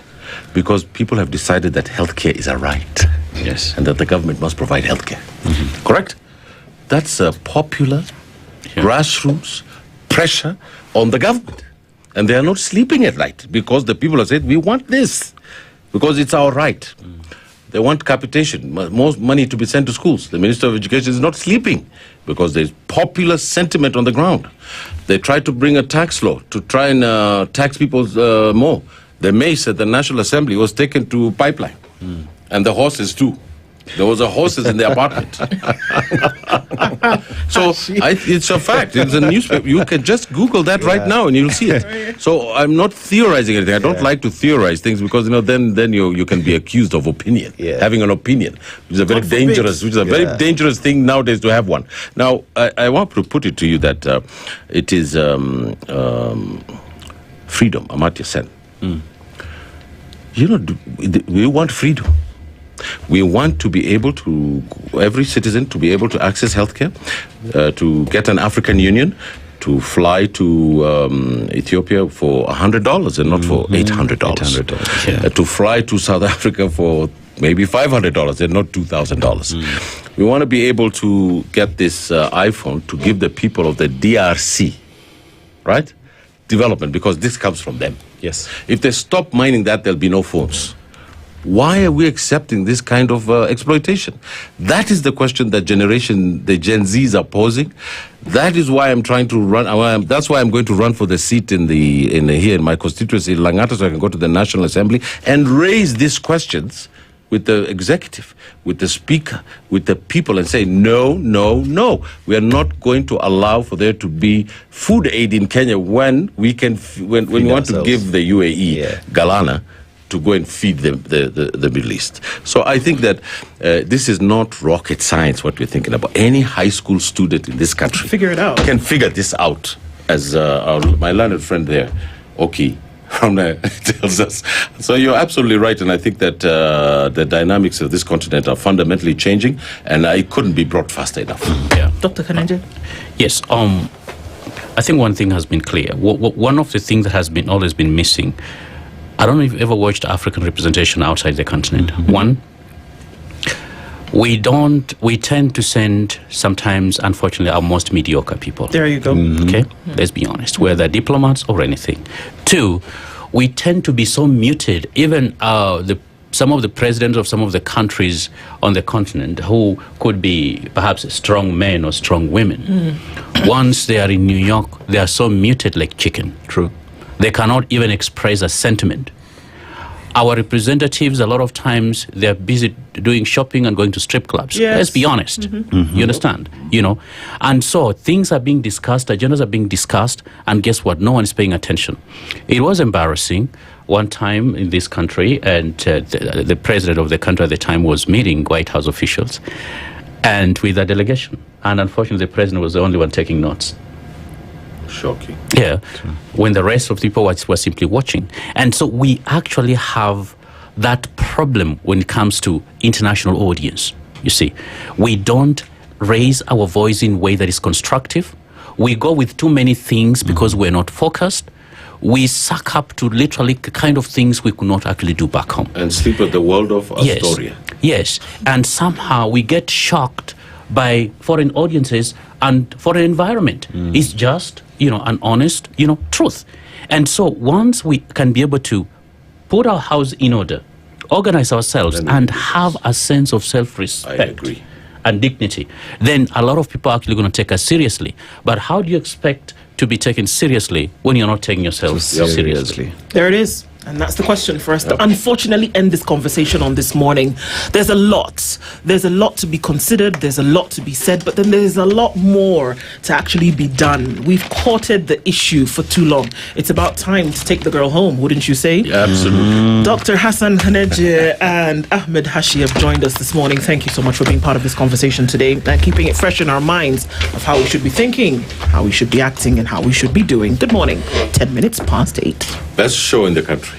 Because people have decided that healthcare is a right.
Yes.
And that the government must provide healthcare. Correct? That's a popular grassroots pressure on the government. And they are not sleeping at night because the people have said, we want this because it's our right. They want capitation, more money to be sent to schools. The Minister of Education is not sleeping because there's popular sentiment on the ground. They tried to bring a tax law to try and tax people more. The mace at the National Assembly was taken to pipeline. And the horses too. There was a horses in the apartment. So it's a fact. It's a newspaper. You can just Google that right now and you'll see it. So I'm not theorizing anything. I don't like to theorize things because then you can be accused of opinion, having an opinion, which is a very dangerous, dangerous thing nowadays to have one. Now I want to put it to you that it is freedom, Amartya Sen. You know, we want freedom. We want to be able to, every citizen to be able to access healthcare, to get an African Union, to fly to Ethiopia for $100 and not for $800. To fly to South Africa for maybe $500 and not $2,000. We want to be able to get this iPhone to give the people of the DRC, right, development, because this comes from them.
Yes.
If they stop mining that, there'll be no phones. Why are we accepting this kind of exploitation? That is the question that the Gen Zs are posing. That is why I'm trying to run. That's why I'm going to run for the seat here in my constituency, Langata, so I can go to the National Assembly and raise these questions with the executive, with the speaker, with the people, and say, no, no, no. We are not going to allow for there to be food aid in Kenya when we want to give the UAE, Galana, to go and feed the Middle East. So I think that this is not rocket science, what we're thinking about. Any high school student in this country
figure it out.
Can figure this out, as my learned friend there, Okoh, tells us. So you're absolutely right, and I think that the dynamics of this continent are fundamentally changing, and it couldn't be brought faster enough.
Yeah.
Dr. Kananja?
Yes. I think one thing has been clear. One of the things that has always been missing, I don't know if you've ever watched African representation outside the continent. One, we tend to send sometimes, unfortunately, our most mediocre people.
There you go.
Okay? Let's be honest, whether diplomats or anything. Two, we tend to be so muted. Even some of the presidents of some of the countries on the continent who could be perhaps strong men or strong women, once they are in New York, they are so muted like chicken.
True.
They cannot even express a sentiment. Our representatives, a lot of times, they're busy doing shopping and going to strip clubs.
Yes.
Let's be honest. You understand? And so things are being discussed, agendas are being discussed, and guess what? No one is paying attention. It was embarrassing one time in this country, and the president of the country at the time was meeting White House officials and with a delegation. And unfortunately, the president was the only one taking notes.
Shocking.
Yeah, when the rest of the people were simply watching. And so we actually have that problem when it comes to international audience. You see, we don't raise our voice in a way that is constructive. We go with too many things because we're not focused. We suck up to literally the kind of things we could not actually do back home.
And sleep at the world of Astoria.
Yes, and somehow we get shocked by foreign audiences and foreign environment. It's just, an honest, truth. And so once we can be able to put our house in order, organize ourselves, and have a sense of self-respect and dignity, then a lot of people are actually going to take us seriously. But how do you expect to be taken seriously when you're not taking yourself seriously?
There it is. And that's the question for us to unfortunately end this conversation on this morning. There's a lot. There's a lot to be considered. There's a lot to be said. But then there's a lot more to actually be done. We've courted the issue for too long. It's about time to take the girl home, wouldn't you say?
Yeah, absolutely.
Dr. Hassan Haneje and Ahmed Hashi have joined us this morning. Thank you so much for being part of this conversation today and keeping it fresh in our minds of how we should be thinking, how we should be acting, and how we should be doing. Good morning. 10 minutes past 8.
Best show in the country.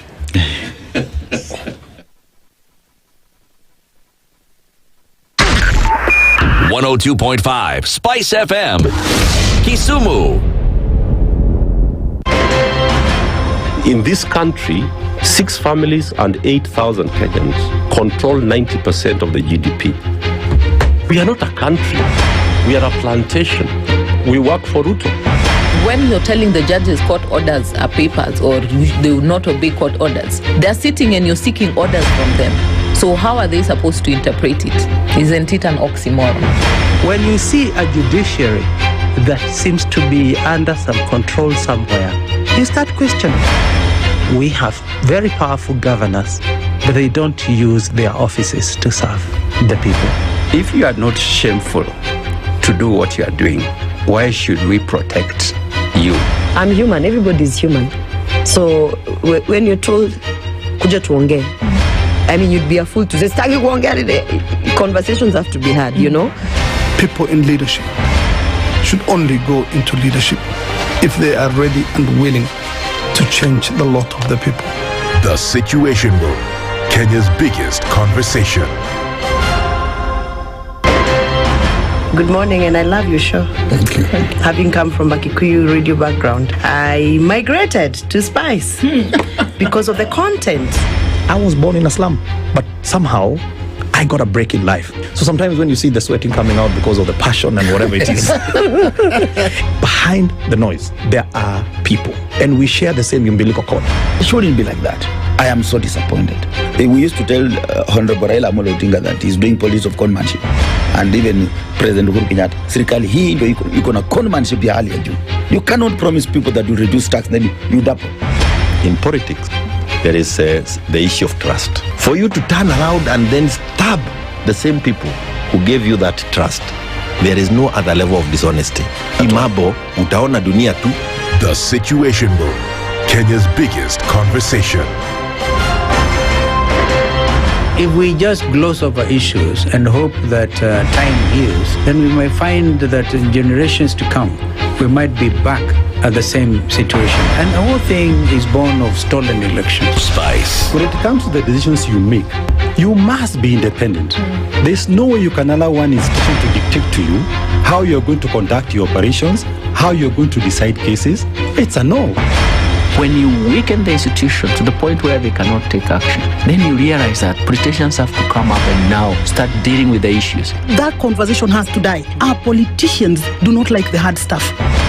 102.5 Spice FM, Kisumu.
In this country, 6 families and 8,000 Kenyans control 90% of the GDP. We are not a country. We are a plantation. We work for Ruto.
When you're telling the judges court orders are papers or they will not obey court orders, they're sitting and you're seeking orders from them. So how are they supposed to interpret it? Isn't it an oxymoron?
When you see a judiciary that seems to be under some control somewhere, you start questioning. We have very powerful governors, but they don't use their offices to serve the people.
If you are not shameful to do what you are doing, why should we protect you?
I'm human. Everybody's human. So when you're told, kuja tuongee, I mean, you'd be a fool to say, staki kuongea today. Conversations have to be had,
People in leadership should only go into leadership if they are ready and willing to change the lot of the people.
The Situation Room, Kenya's biggest conversation.
Good morning, and I love your show.
Thank you.
Having come from a Kikuyu radio background, I migrated to Spice because of the content.
I was born in a slum, but somehow I got a break in life. So sometimes when you see the sweating coming out because of the passion and whatever it is, behind the noise, there are people. And we share the same umbilical cord.
It shouldn't be like that. I am so disappointed. We used to tell Honorable Raila Amolo Odinga that he's doing politics of conmanship. And even President Uhuru Kenyatta, serikali hii ndio iko na conmanship ya hali ya juu. You cannot promise people that you reduce tax, then you double.
In politics, there is the issue of trust. For you to turn around and then stab the same people who gave you that trust, there is no other level of dishonesty. Imabo, utaona dunia tu.
The Situation Room, Kenya's biggest conversation.
If we just gloss over issues and hope that time heals, then we might find that in generations to come, we might be back at the same situation. And the whole thing is born of stolen elections.
Spice.
When it comes to the decisions you make, you must be independent. There's no way you can allow one institution to dictate to you how you're going to conduct your operations, how you're going to decide cases. It's a no.
When you weaken the institution to the point where they cannot take action, then you realize that politicians have to come up and now start dealing with the issues.
That conversation has to die. Our politicians do not like the hard stuff.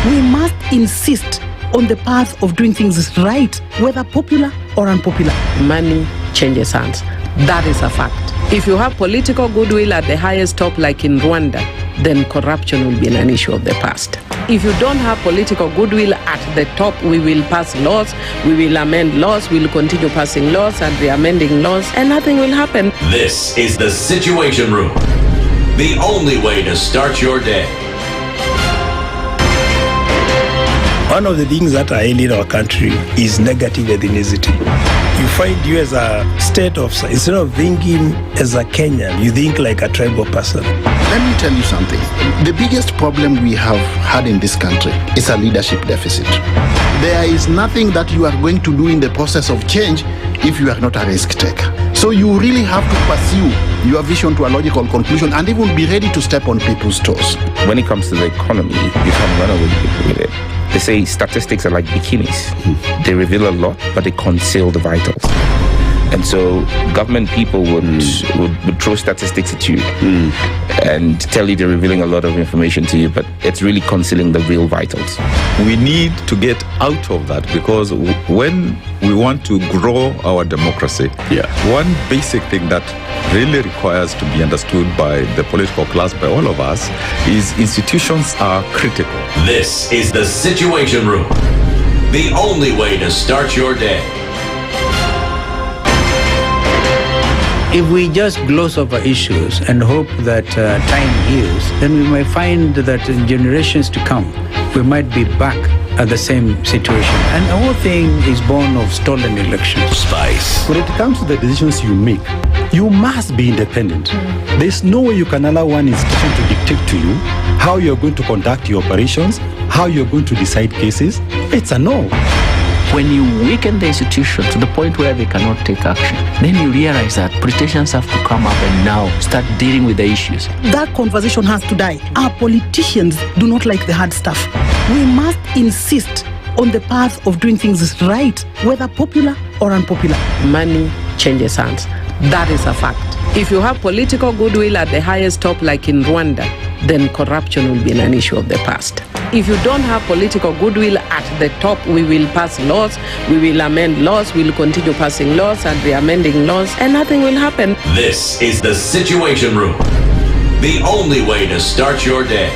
We must insist on the path of doing things right, whether popular or unpopular.
Money changes hands. That is a fact. If you have political goodwill at the highest top, like in Rwanda, then corruption will be an issue of the past. If you don't have political goodwill at the top, we will pass laws, we will amend laws, we will continue passing laws and re-amending laws, and nothing will happen.
This is the Situation Room, the only way to start your day.
One of the things that are ailing our country is negative ethnicity. You find you as a state officer, instead of thinking as a Kenyan, you think like a tribal person.
Let me tell you something. The biggest problem we have had in this country is a leadership deficit. There is nothing that you are going to do in the process of change if you are not a risk taker. So you really have to pursue your vision to a logical conclusion and even be ready to step on people's toes.
When it comes to the economy, you can run away with it. They say statistics are like bikinis. They reveal a lot, but they conceal the vitals. And so government people would throw statistics at you and tell you they're revealing a lot of information to you, but it's really concealing the real vitals.
We need to get out of that, because when we want to grow our democracy, one basic thing that really requires to be understood by the political class, by all of us, is institutions are critical.
This is the Situation Room, the only way to start your day.
If we just gloss over issues and hope that time heals, then we might find that in generations to come, we might be back at the same situation. And the whole thing is born of stolen elections.
Spice.
When it comes to the decisions you make, you must be independent. There's no way you can allow one institution to dictate to you how you're going to conduct your operations, how you're going to decide cases. It's a no.
When you weaken the institution to the point where they cannot take action, then you realize that politicians have to come up and now start dealing with the issues.
That conversation has to die. Our politicians do not like the hard stuff. We must insist on the path of doing things right, whether popular or unpopular.
Money changes hands. That is a fact. If you have political goodwill at the highest top, like in Rwanda, then corruption will be an issue of the past. If you don't have political goodwill at the top, we will pass laws, we will amend laws, we will continue passing laws and re-amending laws, and nothing will happen.
This is the Situation Room, the only way to start your day.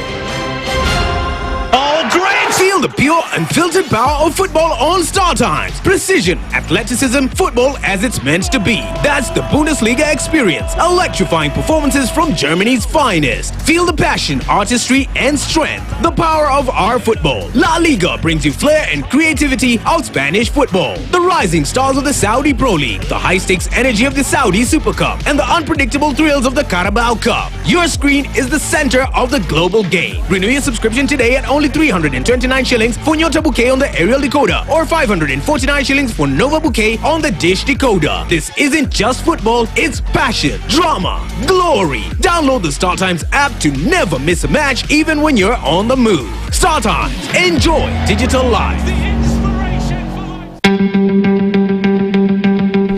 Feel the pure, unfiltered power of football on Star Times. Precision, athleticism, football as it's meant to be. That's the Bundesliga experience. Electrifying performances from Germany's finest. Feel the passion, artistry, and strength. The power of our football. La Liga brings you flair and creativity of Spanish football. The rising stars of the Saudi Pro League. The high-stakes energy of the Saudi Super Cup. And the unpredictable thrills of the Carabao Cup. Your screen is the center of the global game. Renew your subscription today at only 329 shillings for Nyota Bouquet on the aerial decoder, or 549 shillings for Nova Bouquet on the dish decoder. This isn't just football, it's passion, drama, glory. Download the Star Times app to never miss a match, even when you're on the move. Star Times, enjoy digital life.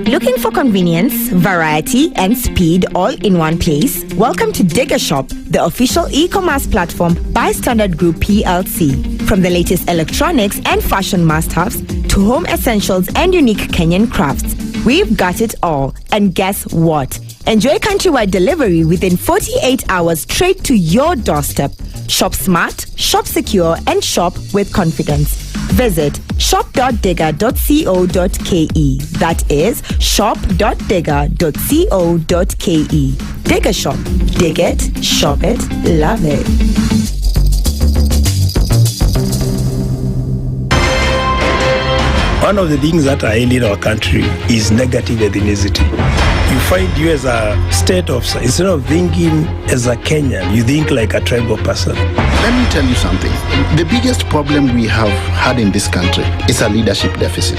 Looking for convenience, variety, and speed all in one place? Welcome to Digger Shop, the official e-commerce platform by Standard Group PLC. From the latest electronics and fashion must-haves to home essentials and unique Kenyan crafts, we've got it all. And guess what? Enjoy countrywide delivery within 48 hours straight to your doorstep. Shop smart, shop secure, and shop with confidence. Visit shop.digger.co.ke. That is shop.digger.co.ke. Digger Shop. Dig it, shop it, love it.
One of the things that are ailing our country is negative ethnicity. You find you as a state officer, instead of thinking as a Kenyan, you think like a tribal person.
Let me tell you something. The biggest problem we have had in this country is a leadership deficit.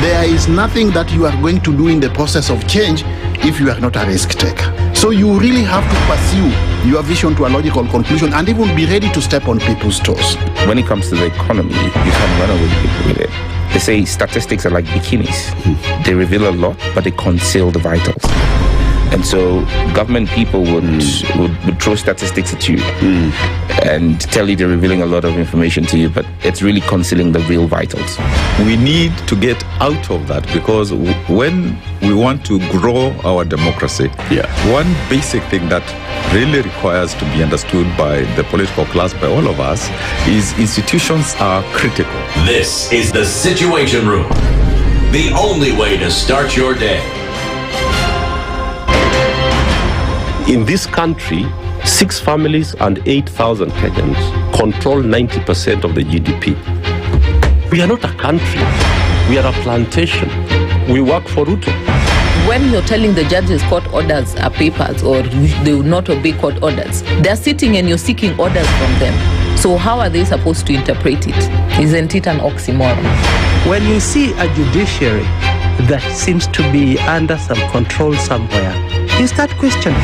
There is nothing that you are going to do in the process of change if you are not a risk taker. So you really have to pursue your vision to a logical conclusion and even be ready to step on people's toes.
When it comes to the economy, you can run away with it. They say statistics are like bikinis. They reveal a lot, but they conceal the vitals. And so government people would throw statistics at you and tell you they're revealing a lot of information to you, but it's really concealing the real vitals.
We need to get out of that, because when we want to grow our democracy, one basic thing that really requires to be understood by the political class, by all of us, is institutions are critical.
This is the Situation Room, the only way to start your day.
In this country, 6 families and 8,000 Kenyans control 90% of the GDP. We are not a country. We are a plantation. We work for Ruto.
When you're telling the judges court orders are papers or they will not obey court orders, they're sitting and you're seeking orders from them. So how are they supposed to interpret it? Isn't it an oxymoron?
When you see a judiciary that seems to be under some control somewhere, you start questioning.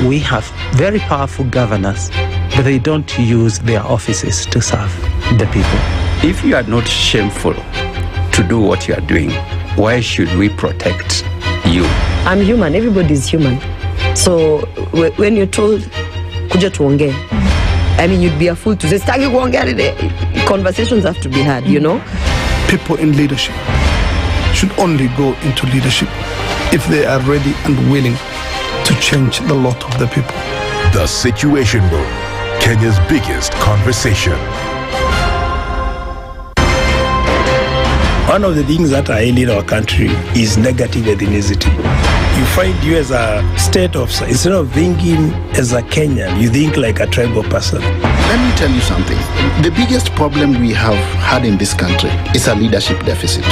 We have very powerful governors, but they don't use their offices to serve the people.
If you are not shameful to do what you are doing, why should we protect you?
I'm human. Everybody's human. So when you're told, kuja tuongee, I mean, you'd be a fool to say, staki kuongea today. Conversations have to be had, you know?
People in leadership should only go into leadership if they are ready and willing to change the lot of the people.
The Situation Room, Kenya's biggest conversation.
One of the things that are ailing our country is negative ethnicity. You find you as a state officer, instead of thinking as a Kenyan, you think like a tribal person.
Let me tell you something. The biggest problem we have had in this country is a leadership deficit.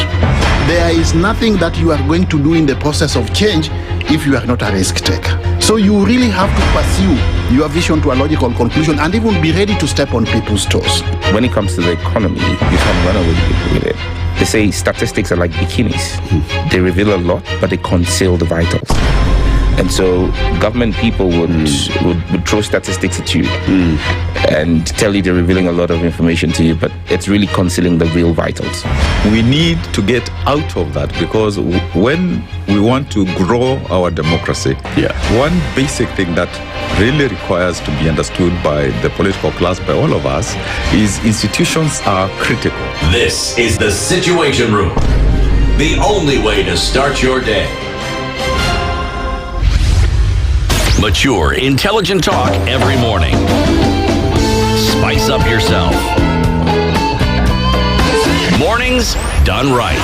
There is nothing that you are going to do in the process of change if you are not a risk taker. So you really have to pursue your vision to a logical conclusion and even be ready to step on people's toes.
When it comes to the economy, you can run away with it. They say statistics are like bikinis. They reveal a lot, but they conceal the vitals. And so government people would throw statistics at you and tell you they're revealing a lot of information to you, but it's really concealing the real vitals.
We need to get out of that, because when we want to grow our democracy, one basic thing that really requires to be understood by the political class, by all of us, is institutions are critical.
This is the Situation Room, the only way to start your day. Mature, intelligent talk every morning. Spice up yourself. Mornings done right.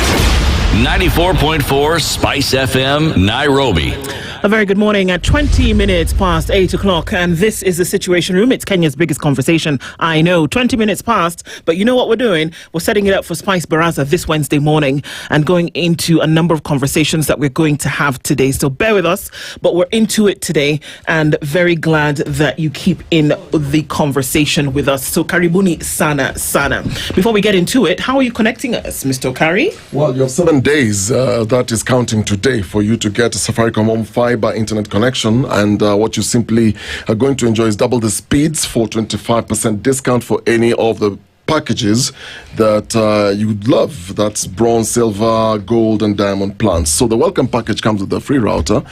94.4 Spice FM, Nairobi.
A very good morning at 20 minutes past 8 o'clock, and this is the Situation Room. It's Kenya's biggest conversation. I know, 20 minutes past, but you know what we're doing? We're setting it up for Spice Baraza this Wednesday morning and going into a number of conversations that we're going to have today. So bear with us, but we're into it today and very glad that you keep in the conversation with us. So karibuni sana. Before we get into it, how are you connecting us, Mr. Okari?
Well, you have 7 days, that is counting today, for you to get a Safaricom Home Fiber internet connection, and what you simply are going to enjoy is double the speeds for 25% discount for any of the packages that you'd love. That's bronze, silver, gold, and diamond plans. So the welcome package comes with a free router,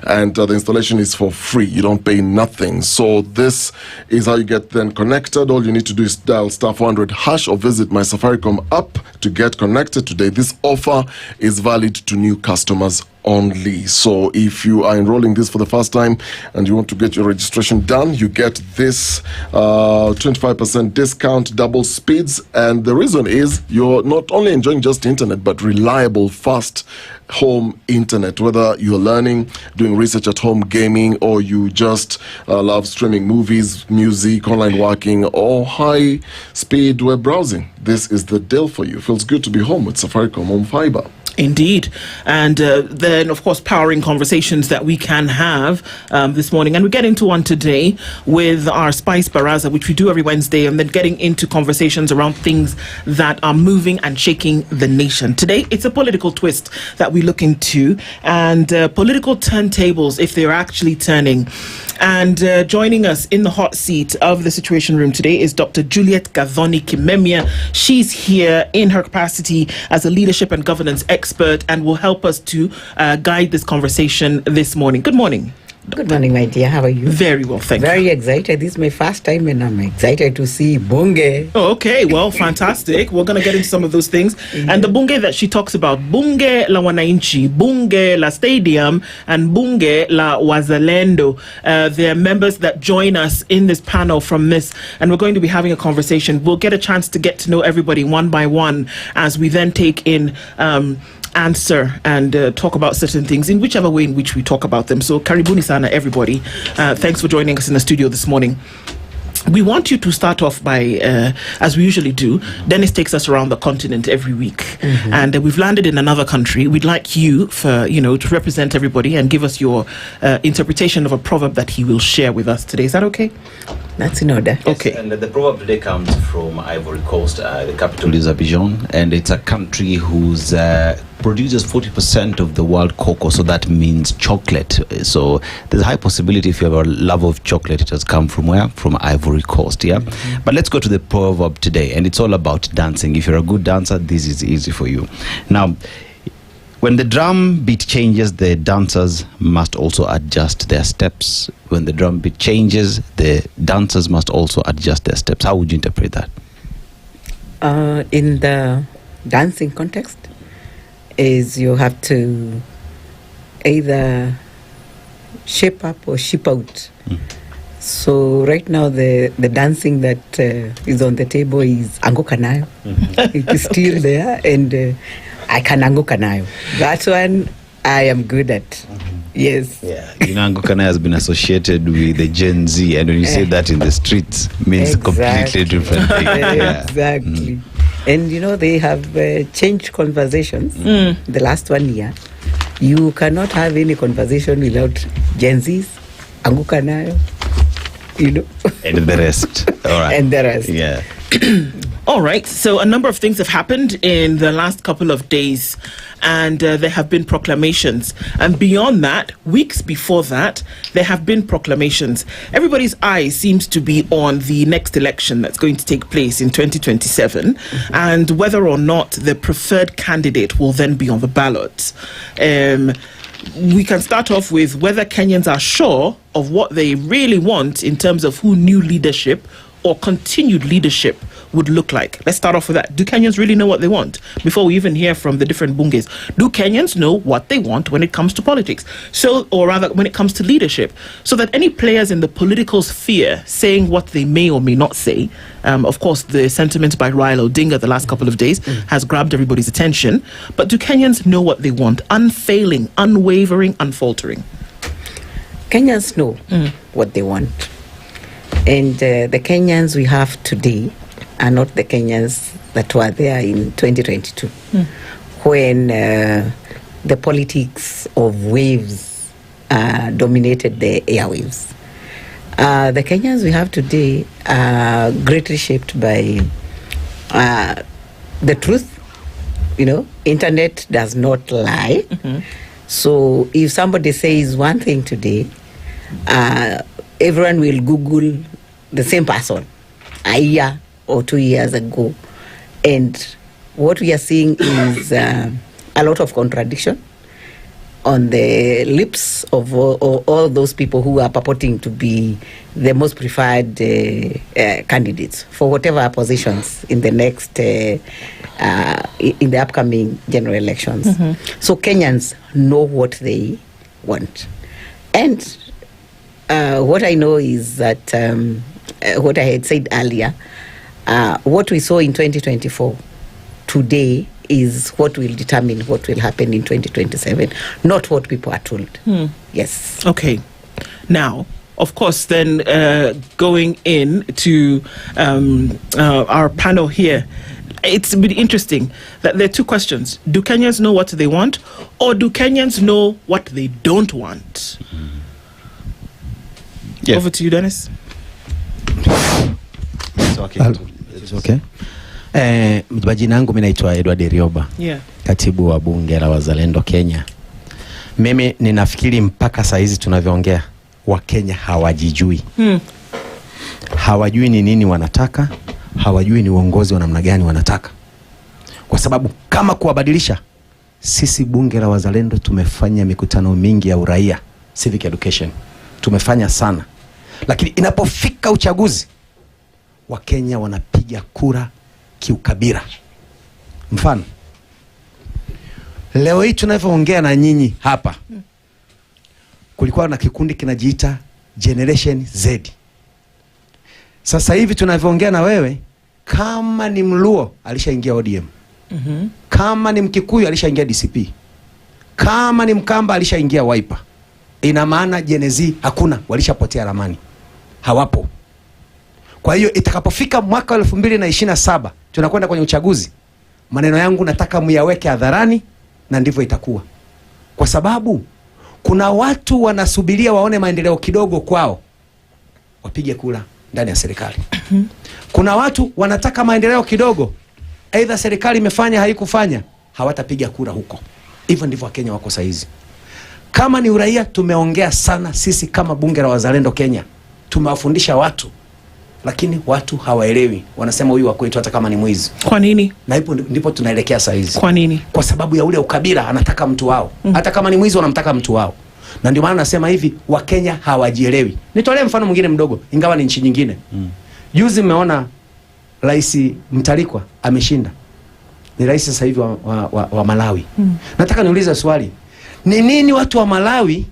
and the installation is for free. You don't pay nothing. So this is how you get then connected. All you need to do is dial *400# or visit my Safaricom app to get connected today. This offer is valid to new customers only. So if you are enrolling this for the first time and you want to get your registration done, you get this 25% discount, double speeds, and the reason is you're not only enjoying just internet but reliable, fast home internet, whether you're learning, doing research at home, gaming, or you just love streaming movies, music, online working, or high speed web browsing. This is the deal for you. Feels good to be home with Safaricom Home Fiber.
Indeed. And then, of course, powering conversations that we can have this morning. And we get into one today with our Spice Baraza, which we do every Wednesday, and then getting into conversations around things that are moving and shaking the nation. Today, it's a political twist that we look into, and political turntables, if they're actually turning. And joining us in the hot seat of the Situation Room today is Dr. Juliet Gathoni Kimemia. She's here in her capacity as a leadership and governance expert and will help us to guide this conversation this morning. Good morning.
Good morning, my dear. How are you?
Very well, thank you.
Very excited. This is my first time and I'm excited to see Bunge.
Oh, okay. Well, fantastic. We're going to get into some of those things. And the Bunge that she talks about, Bunge la Wananchi, Bunge la Stadium, and Bunge la Wazalendo. They're members that join us in this panel from this. And we're going to be having a conversation. We'll get a chance to get to know everybody one by one as we then take in answer and talk about certain things in whichever way in which we talk about them. So karibuni sana everybody. Thanks for joining us in the studio this morning. We want you to start off by, as we usually do, Dennis takes us around the continent every week. And we've landed in another country. We'd like you to represent everybody and give us your interpretation of a proverb that he will share with us today. Is that okay?
That's in order.
Okay.
Yes, and the proverb today comes from Ivory Coast. The capital is Abidjan, and it's a country whose produces 40% of the world cocoa, so that means chocolate. So there's a high possibility, if you have a love of chocolate, it has come from where? From Ivory Coast, yeah? But let's go to the proverb today, and it's all about dancing. If you're a good dancer, this is easy for you. Now, when the drum beat changes, the dancers must also adjust their steps. When the drum beat changes, the dancers must also adjust their steps. How would you interpret that?
In the dancing context, is you have to either shape up or ship out. So right now the dancing that is on the table is anguka nayo. It is still there, and I can anguka nayo. That one I am good at. Yes.
Yeah. Anguka nayo has been associated with the Gen Z, and when you say that in the streets, means completely different thing.
Exactly. And they have changed conversations the last 1 year. You cannot have any conversation without Gen Zs, anguka nayo,
and the rest. All right.
And the rest.
Yeah.
All right. So a number of things have happened in the last couple of days, and there have been proclamations. And beyond that, weeks before that, there have been proclamations. Everybody's eye seems to be on the next election that's going to take place in 2027, and whether or not the preferred candidate will then be on the ballot. We can start off with whether Kenyans are sure of what they really want in terms of who new leadership or continued leadership would look like. Let's start off with that. Do Kenyans really know what they want? Before we even hear from the different bunges, do Kenyans know what they want when it comes to politics? So, or rather, when it comes to leadership, so that any players in the political sphere saying what they may or may not say, of course, the sentiment by Raila Odinga the last couple of days has grabbed everybody's attention. But do Kenyans know what they want? Unfailing, unwavering, unfaltering?
Kenyans know what they want. And the Kenyans we have today are not the Kenyans that were there in 2022, when the politics of waves dominated the airwaves. The Kenyans we have today are greatly shaped by the truth. Internet does not lie. So if somebody says one thing today, everyone will Google the same person a year or 2 years ago. And what we are seeing is a lot of contradiction on the lips of all those people who are purporting to be the most preferred candidates for whatever positions in the next, in the upcoming general elections. So Kenyans know what they want. And what I know is that what I had said earlier, what we saw in 2024 today is what will determine what will happen in 2027, not what people are told. Yes.
Okay. Now, of course, then going into our panel here, it's really interesting that there are two questions. Do Kenyans know what they want, or do Kenyans know what they don't want? Yeah. Over to you, Dennis.
It's okay. Majina yangu mimi naitwa Edward Rioba.
Yeah.
Katibu wa bunge la wazalendo Kenya. Mimi ninafikiri mpaka saa hizi tunavyoongea Wakenya hawajijui. Hawajui ni nini wanataka, hawajui ni uongozi wa namna gani wanataka. Kwa sababu kama kuwabadilisha sisi bunge la wazalendo tumefanya mikutano mingi ya uraia, civic education. Tumefanya sana. Lakini inapofika uchaguzi, Wakenya wanapiga kura kiukabila. Mfano, leo hii tunavyoongea na nyinyi hapa, kulikuwa na kikundi kinajiita Generation Z. Sasa hivi tunavyoongea na wewe, kama ni Mluo alishaingia ODM. Kama ni Mkikuyu alishaingia DCP. Kama ni Mkamba alishaingia Wiper. Ina maana Gen Z hakuna, walishapotea ramani. Hawapo. Kwa hiyo itakapofika mwaka 2027 tunakwenda kwenye uchaguzi, maneno yangu nataka muyaweke hadharani, na ndivyo itakuwa. Kwa sababu kuna watu wanasubiria waone maendeleo kidogo kwao, wapige kura ndani ya serikali. Kuna watu wanataka maendeleo kidogo, aidha serikali imefanya haikufanya, hawatapiga kura huko. Hivyo ndivyo Wakenya wako saizi. Kama ni uraia, tumeongea sana sisi kama bunge la wazalendo Kenya. Tumewafundisha watu, lakini watu hawaelewi. Wanasema huyu wa kwetu hata kama ni mwizi.
Kwa nini?
Na ndipo tunaelekea saizi.
Kwa nini?
Kwa sababu ya ule ukabila, anataka mtu wao. Hata kama ni mwizi wanamtaka mtu wao. Na ndio maana nasema hivi, Wakenya hawajielewi. Nitolee mfano mwingine mdogo, ingawa ni nchi nyingine. Juzi mmeona Rais Mtalikwa ameshinda. Ni rais sasa hivi wa Malawi. Nataka niulize swali. Ni nini watu wa Malawi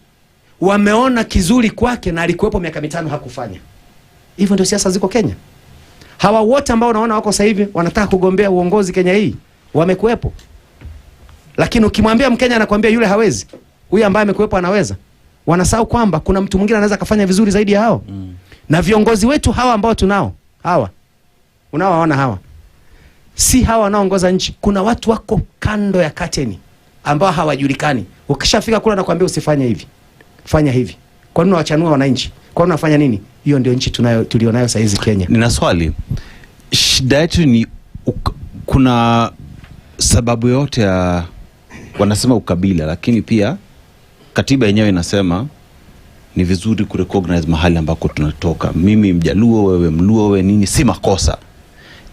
wameona kizuri kwake na alikuwepo miaka 5 hakufanya? Hivyo ndio siasa ziko Kenya. Hawa wote ambao unaona wako sasa hivi wanataka kugombea uongozi Kenya hii, wamekuwepo. Lakini ukimwambia Mkenya anakuambia yule hawezi. Huyu ambaye amekuwepo anaweza. Wanasahau kwamba kuna mtu mwingine anaweza kufanya vizuri zaidi ya hao. Na viongozi wetu hawa ambao tunao, hawa unaowaona hawa, si hawa wanaoongoza nchi. Kuna watu wako kando ya kateni ambao hawajulikani. Ukishafika kula na kuambia usifanye hivi, fanya hivi. Kwa nini wachanua wananchi? Kwa nini unafanya nini? Hiyo ndio nchi tulionayo sasa hizi Kenya.
Nina swali. Shida yetu ni kuna sababu yote ya wanasema ukabila, lakini pia katiba yenyewe inasema ni vizuri kurecognize mahali ambako tunatoka. Mimi Mjaluo, wewe Mluo, wewe nini, si makosa.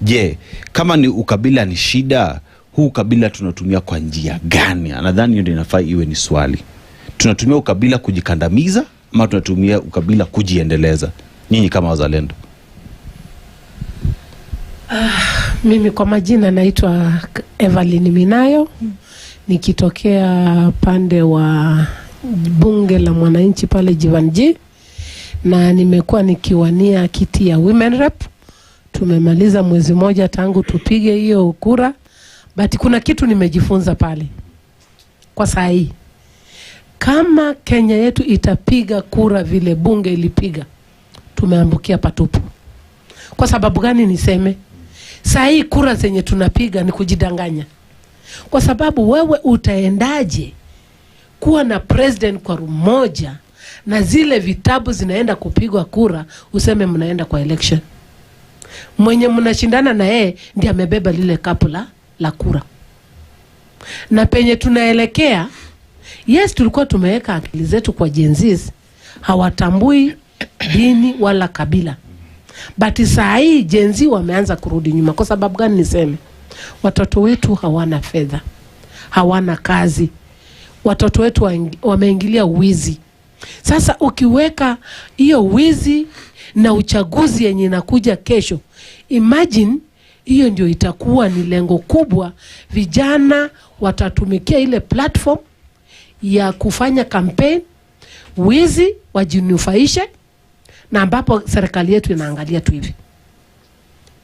Je, kama ni ukabila ni shida, huu ukabila tunatumia kwa njia gani? Nadhani ndio inafaa iwe ni swali. Tunatumia ukabila kujikandamiza ama tunatumia ukabila kujiendeleza? Nyinyi kama wazalendo.
Mimi kwa majina naitwa Evelyn Minayo, nikitokea pande wa bunge la mwananchi pale Jivanji, na nimekuwa nikiwania kiti ya women rep. Tumemaliza mwezi moja tangu tupige hiyo kura, but kuna kitu nimejifunza pale. Kwa saa hii, kama Kenya yetu itapiga kura vile bunge ilipiga, tumeambukia patupu. Kwa sababu gani niseme? Saa hii kura zenye tunapiga ni kujidanganya. Kwa sababu wewe utaendaje kuwa na president kwa room moja na zile vitabu zinaenda kupigwa kura useme mnaenda kwa election? Mwenye mnashindana na yeye ndiye amebeba lile kapu la kura. Na penye tunaelekea, yes, tulikuwa tumeweka akili zetu kwa Gen Z, hawatambui dini wala kabila. But saa hii Gen Z wameanza kurudi nyuma. Kwa sababu gani niseme? Watoto wetu hawana fedha, hawana kazi. Watoto wetu wameingilia wizi. Sasa ukiweka hiyo wizi na uchaguzi yenye inakuja kesho, imagine hiyo ndio itakuwa ni lengo kubwa. Vijana watatumikia ile platform ya kufanya campaign, wizi wajinufaishe, na ambapo serikali yetu inaangalia tu hivi.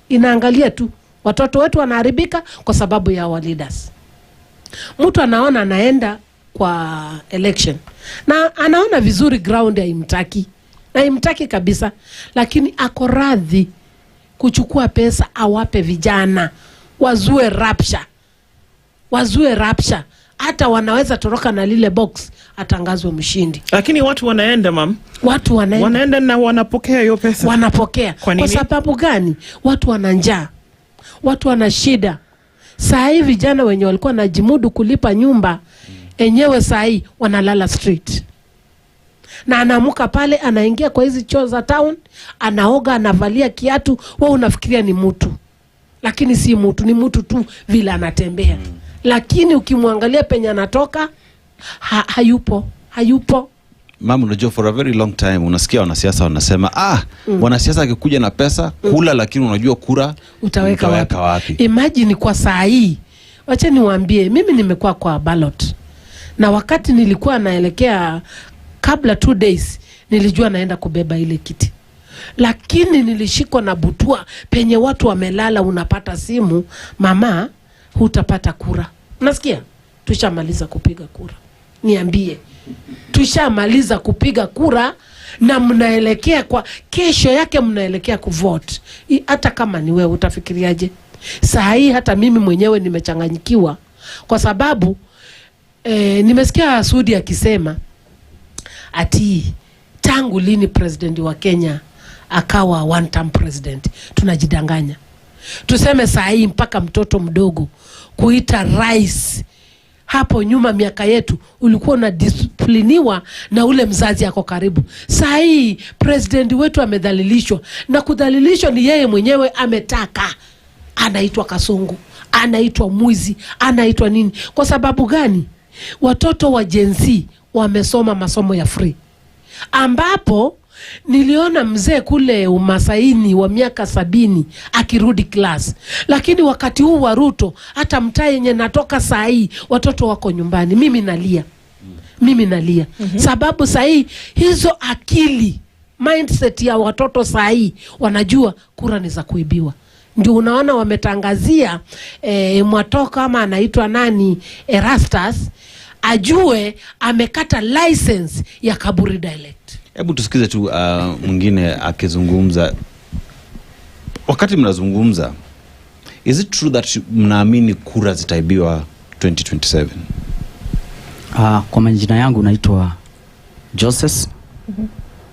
Inaangalia tu. Watoto wetu wanaharibika kwa sababu ya our leaders. Mtu anaona anaenda kwa election na anaona vizuri ground haimtaki, na haimtaki kabisa, lakini ako radhi kuchukua pesa awape vijana wazue rapsha. Hata wanaweza toroka na lile box, atangazwe mshindi.
Lakini watu wanaenda
watu
wanaenda na wanapokea hiyo pesa.
Wanapokea. Kwa sababu gani? Watu wana njaa, watu wana shida. Saa hii vijana wenye walikuwa najimudu kulipa nyumba enyewe, saa hii wanalala street. Na anamuka pale, anaingia kwa hizi choo za town, anaoga, anavalia kiatu, wewe unafikiria ni mtu. Lakini si mtu, ni mtu tu vile anatembea. lakini ukimwangalia penye anatoka hayupo.
Mama, unajua for a very long time unasikia wanasiasa wanasema wanasiasa akikuja na pesa kula, lakini unajua kura utaweka wapi?
Imagine kwa saa hii, wacha niwaambie, mimi nimekuwa kwa ballot, na wakati nilikuwa naelekea kabla 2 days nilijua naenda kubeba ile kiti, lakini nilishikwa na butua penye watu wamelala. Unapata simu, mama hutapata kura. Unasikia? Tushamaliza kupiga kura. Niambie, tushamaliza kupiga kura na mnaelekea kwa kesho yake mnaelekea kuvote. Hata kama ni wewe utafikiriaje? Saa hii hata mimi mwenyewe nimechanganyikiwa kwa sababu nimesikia Sudi akisema ati tangu lini president wa Kenya akawa one term president. Tunajidanganya. Tuseme saa hii mpaka mtoto mdogo kuita rais, hapo nyuma miaka yetu ulikuwa unadisipliniwa na ule mzazi yako karibu. Saa hii president wetu amedhalilishwa, na kudhalilishwa ni yeye mwenyewe ametaka. Anaitwa kasongo, anaitwa mwizi, anaitwa nini? Kwa sababu gani? Watoto wa Gen Z wamesoma masomo ya free, ambapo niliona mzee kule Umasaini wa miaka 70 akirudi class. Lakini wakati huu wa Ruto, hata mtaa yenye natoka saa hii watoto wako nyumbani. Mimi nalia. Sababu saa hii hizo akili, mindset ya watoto saa hii wanajua kura ni za kuibiwa. Ndio unaona wametangazia Mwatoka kama anaitwa nani, Erastus, ajue amekata license ya Kaburi dialect.
Hebu tusikize tu mwingine akizungumza. Wakati mnazungumza, is it true that mnaamini kura zitaibiwa 2027?
Kwa majina yangu naitwa Joseph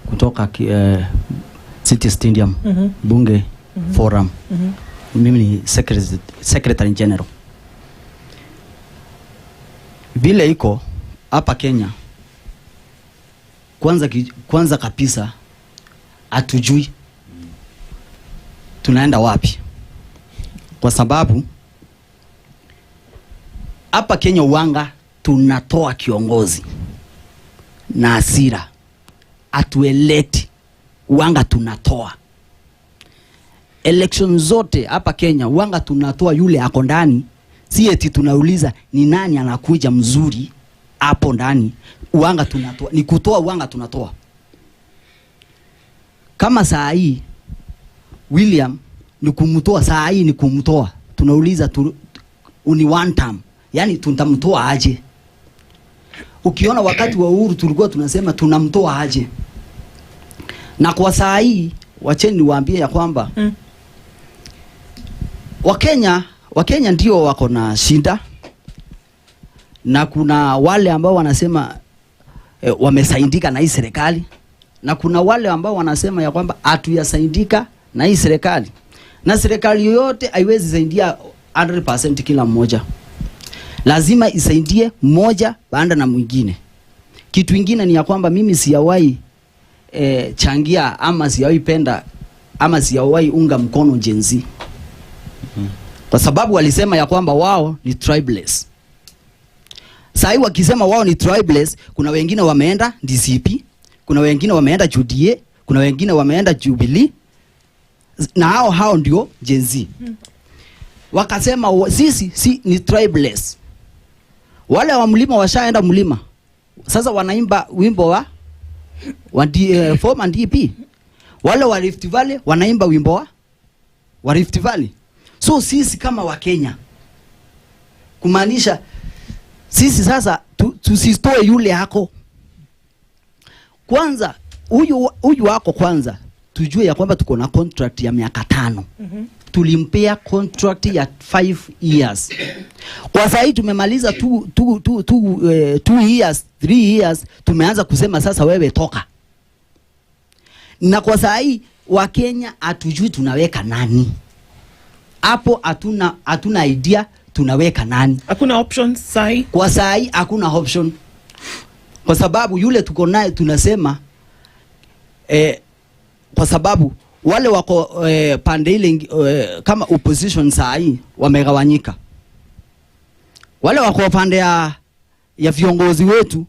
kutoka City Stadium Bunge Forum. Mimi ni Secretary General. Vile iko hapa Kenya, kwanza kabisa hatujui tunaenda wapi, kwa sababu hapa Kenya uanga tunatoa kiongozi na hasira, atueleti uanga tunatoa election zote hapa Kenya, uanga tunatoa yule ako ndani. Si eti tunauliza ni nani anakuja mzuri hapo ndani. Uanga tunatoa, ni kutoa uanga tunatoa. Kama saa hii William ni kumtoa, saa hii ni kumtoa, tunauliza uni one term, yani tutamtoa aje? Ukiona wakati wa Uhuru tulikuwa tunasema tunamtoa aje. Na kwa saa hii wacheni niwaambie ya kwamba Wakenya ndio wako na shida, na kuna wale ambao wanasema wamesaidika na hii serikali, na kuna wale ambao wanasema ya kwamba hatuyasaidika na hii serikali. Na serikali yoyote haiwezi saidia 100% kila mmoja, lazima isaidie mmoja baada na mwingine. Kitu kingine ni ya kwamba mimi siyawahi changia ama siyawahi penda ama siyawahi unga mkono Gen Z, kwa sababu walisema ya kwamba wao ni tribeless. Sasa wakisema wao ni tribeless, kuna wengine wameenda DCP, kuna wengine wameenda UDA, kuna wengine wameenda Jubilee, na hao ndio Gen Z. Wakasema sisi ni tribeless. Wale wa mlima washaenda mlima, sasa wanaimba wimbo wa former DP. Wale wa Rift Valley wanaimba wimbo wa Rift Valley. So sisi kama wa Kenya, kumaanisha sisi sasa tusitoe yule hako. Kwanza huyu wako kwanza tujue ya kwamba tuko na contract ya miaka 5. Tulimpea contract ya 5 years. Kwa sasa hii tumemaliza 2 years, 3 years, tumeanza kusema sasa wewe toka. Na kwa sasa hii wa Kenya hatujui tunaweka nani. Hapo hatuna idea tunaweka nani.
Hakuna options sahi.
Kwa sahi hakuna option. Kwa sababu yule tuko naye tunasema kwa sababu wale wako pande ile kama opposition sahi wamegawanyika. Wale wako pande ya viongozi wetu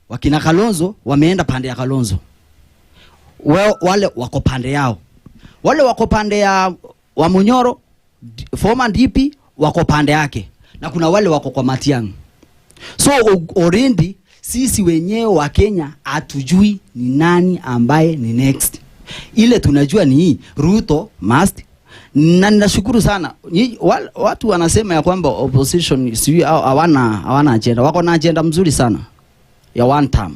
wakina Kalonzo wameenda pande ya Kalonzo. Wale wako pande yao. Wale wako pande ya Wamunyoro, former DP wako pande yake. Na kuna wale wako kwa Matiang'i. So already sisi wenyewe wa Kenya hatujui ni nani ambaye ni next. Ile tunajua ni Ruto must. Na ninashukuru sana. Watu wanasema ya kwamba opposition si hawana agenda. Wako na agenda mzuri sana ya one term.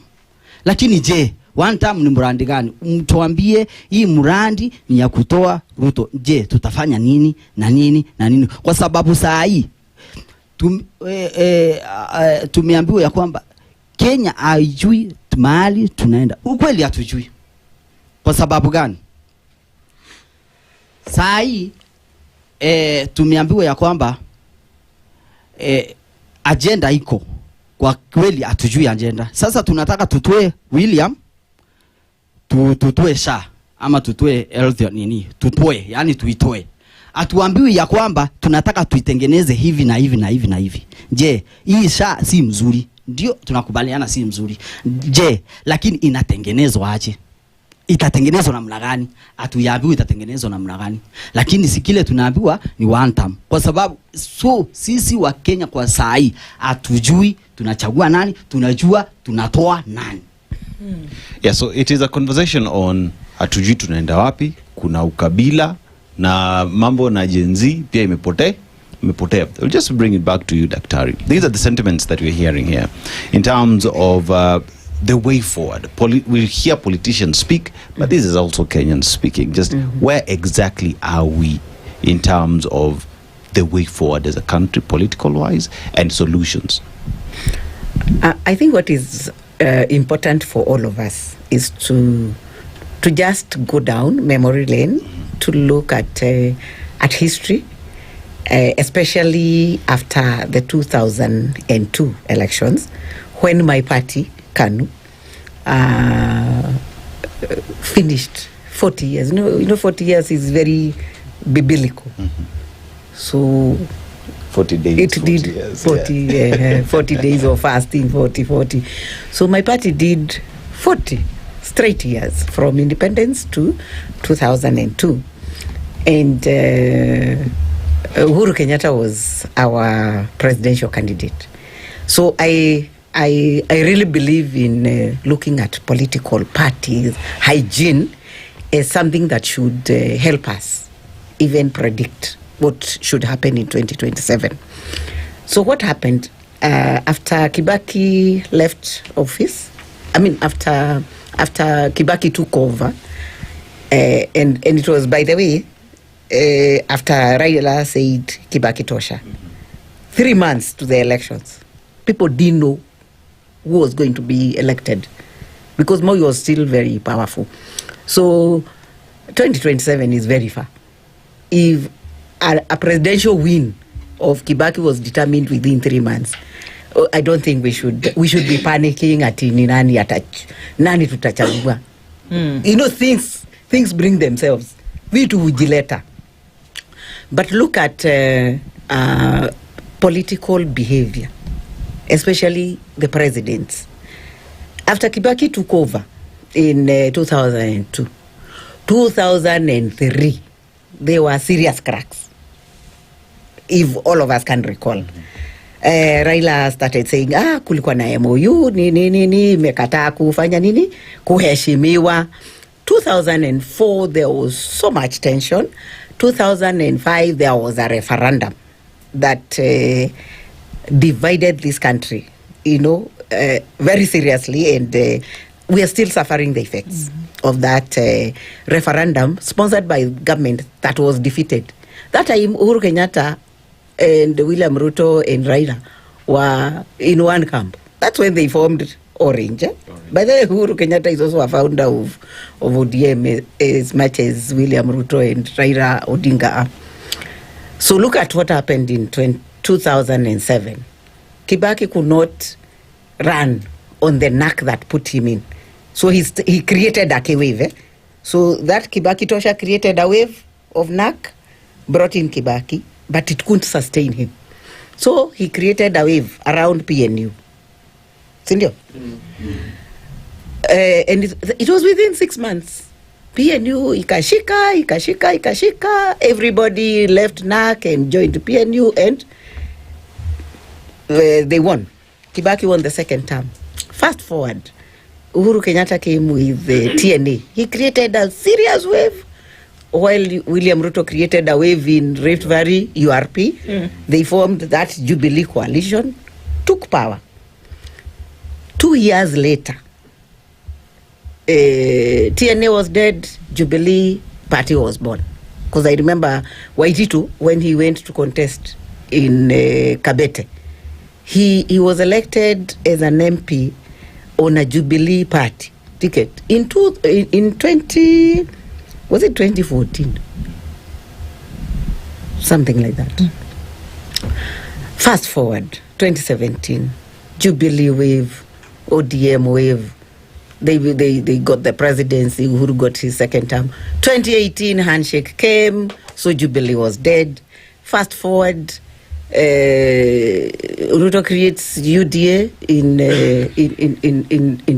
Lakini je, one term ni mradi gani? Mtuambie hii mradi ni ya kutoa Ruto. Je, tutafanya nini na nini na nini? Kwa sababu saa hii tumeambiwa ya kwamba Kenya haijui mahali tunaenda. Ukweli hatujui. Kwa sababu gani? Saa hii tumeambiwa ya kwamba agenda iko. Kwa kweli hatujui agenda. Sasa tunataka tutoe William, tutoe Sha ama tutoe Elthio nini? Tutoe, yani tuitoe. Atuambiwi ya kwamba tunataka tuitengeneze hivi na hivi na hivi na hivi. Je, hii Sha si mzuri? Ndio tunakubaliana si mzuri. Je, lakini inatengenezwa aje? Itatengenezwa namna gani? Atuambiwi itatengenezwa namna gani. Lakini si kile tunaambiwa ni one term. Kwa sababu sisi wa Kenya kwa saa hii hatujui tunachagua nani, tunajua tunatoa nani.
Yeah, so it is a conversation on hatujui tunaenda wapi, kuna ukabila na mambo na Gen Z pia imepotea. We'll just bring it back to you, Daktari. These are the sentiments that we're hearing here in terms of the way forward. We'll hear politicians speak, but this is also Kenyans speaking. Just where exactly are we in terms of the way forward as a country, political-wise, and solutions?
I think what is important for all of us is to just go down memory lane, to look at history, especially after the 2002 elections, when my party, KANU, finished 40 years. You know 40 years is very biblical. So
40 days.
It did 40 years, 40 days of fasting, 40. So my party did 40 straight years from independence to 2002. And Uhuru Kenyatta was our presidential candidate. So I really believe in looking at political parties, hygiene, as something that should help us even predict what should happen in 2027. So what happened after Kibaki left office? I mean, after Kibaki took over, and it was, by the way, after Raila said Kibaki tosha, 3 months to the elections, people didn't know who was going to be elected because Moi was still very powerful. So 2027 is very far. If a presidential win of Kibaki was determined within 3 months, I don't think we should be panicking at nani tutachagua. You know, things bring themselves. Vitu hujileta. But look at political behavior, especially the presidents. After Kibaki took over in 2002, 2003, there were serious cracks, if all of us can recall. Raila started saying, kulikuwa na MOU, nini, mekataa kufanya nini, kuheshimiwa. 2004, there was so much tension. 2005, there was a referendum that divided this country, very seriously, and we are still suffering the effects of that referendum sponsored by government that was defeated. That time, Uhuru Kenyatta and William Ruto and Raila were in one camp. That's when they formed Orange. By the way, Uhuru Kenyatta is also a founder of ODM as much as William Ruto and Raila Odinga. So look at what happened in 2007. Kibaki could not run on the knack that put him in. So he created a wave. So that Kibaki Tosha created a wave of knack, brought in Kibaki, but it couldn't sustain him. So he created a wave around PNU. Sindio? And it was within 6 months. PNU ikashika. Everybody left NAC and joined PNU, and they won. Kibaki won the second term. Fast forward, Uhuru Kenyatta came with the TNA. He created a serious wave, while William Ruto created a wave in Rift Valley, URP. They formed that Jubilee coalition, took power. 2 years later, TNA was dead, Jubilee Party was born. Because I remember Waititu, when he went to contest in Kabete, he was elected as an MP on a Jubilee Party ticket in 2014? Something like that. Fast forward, 2017, Jubilee wave, ODM wave. They got the presidency. Uhuru got his second term. 2018 handshake came, so Jubilee was dead. Fast forward, Ruto creates UDA in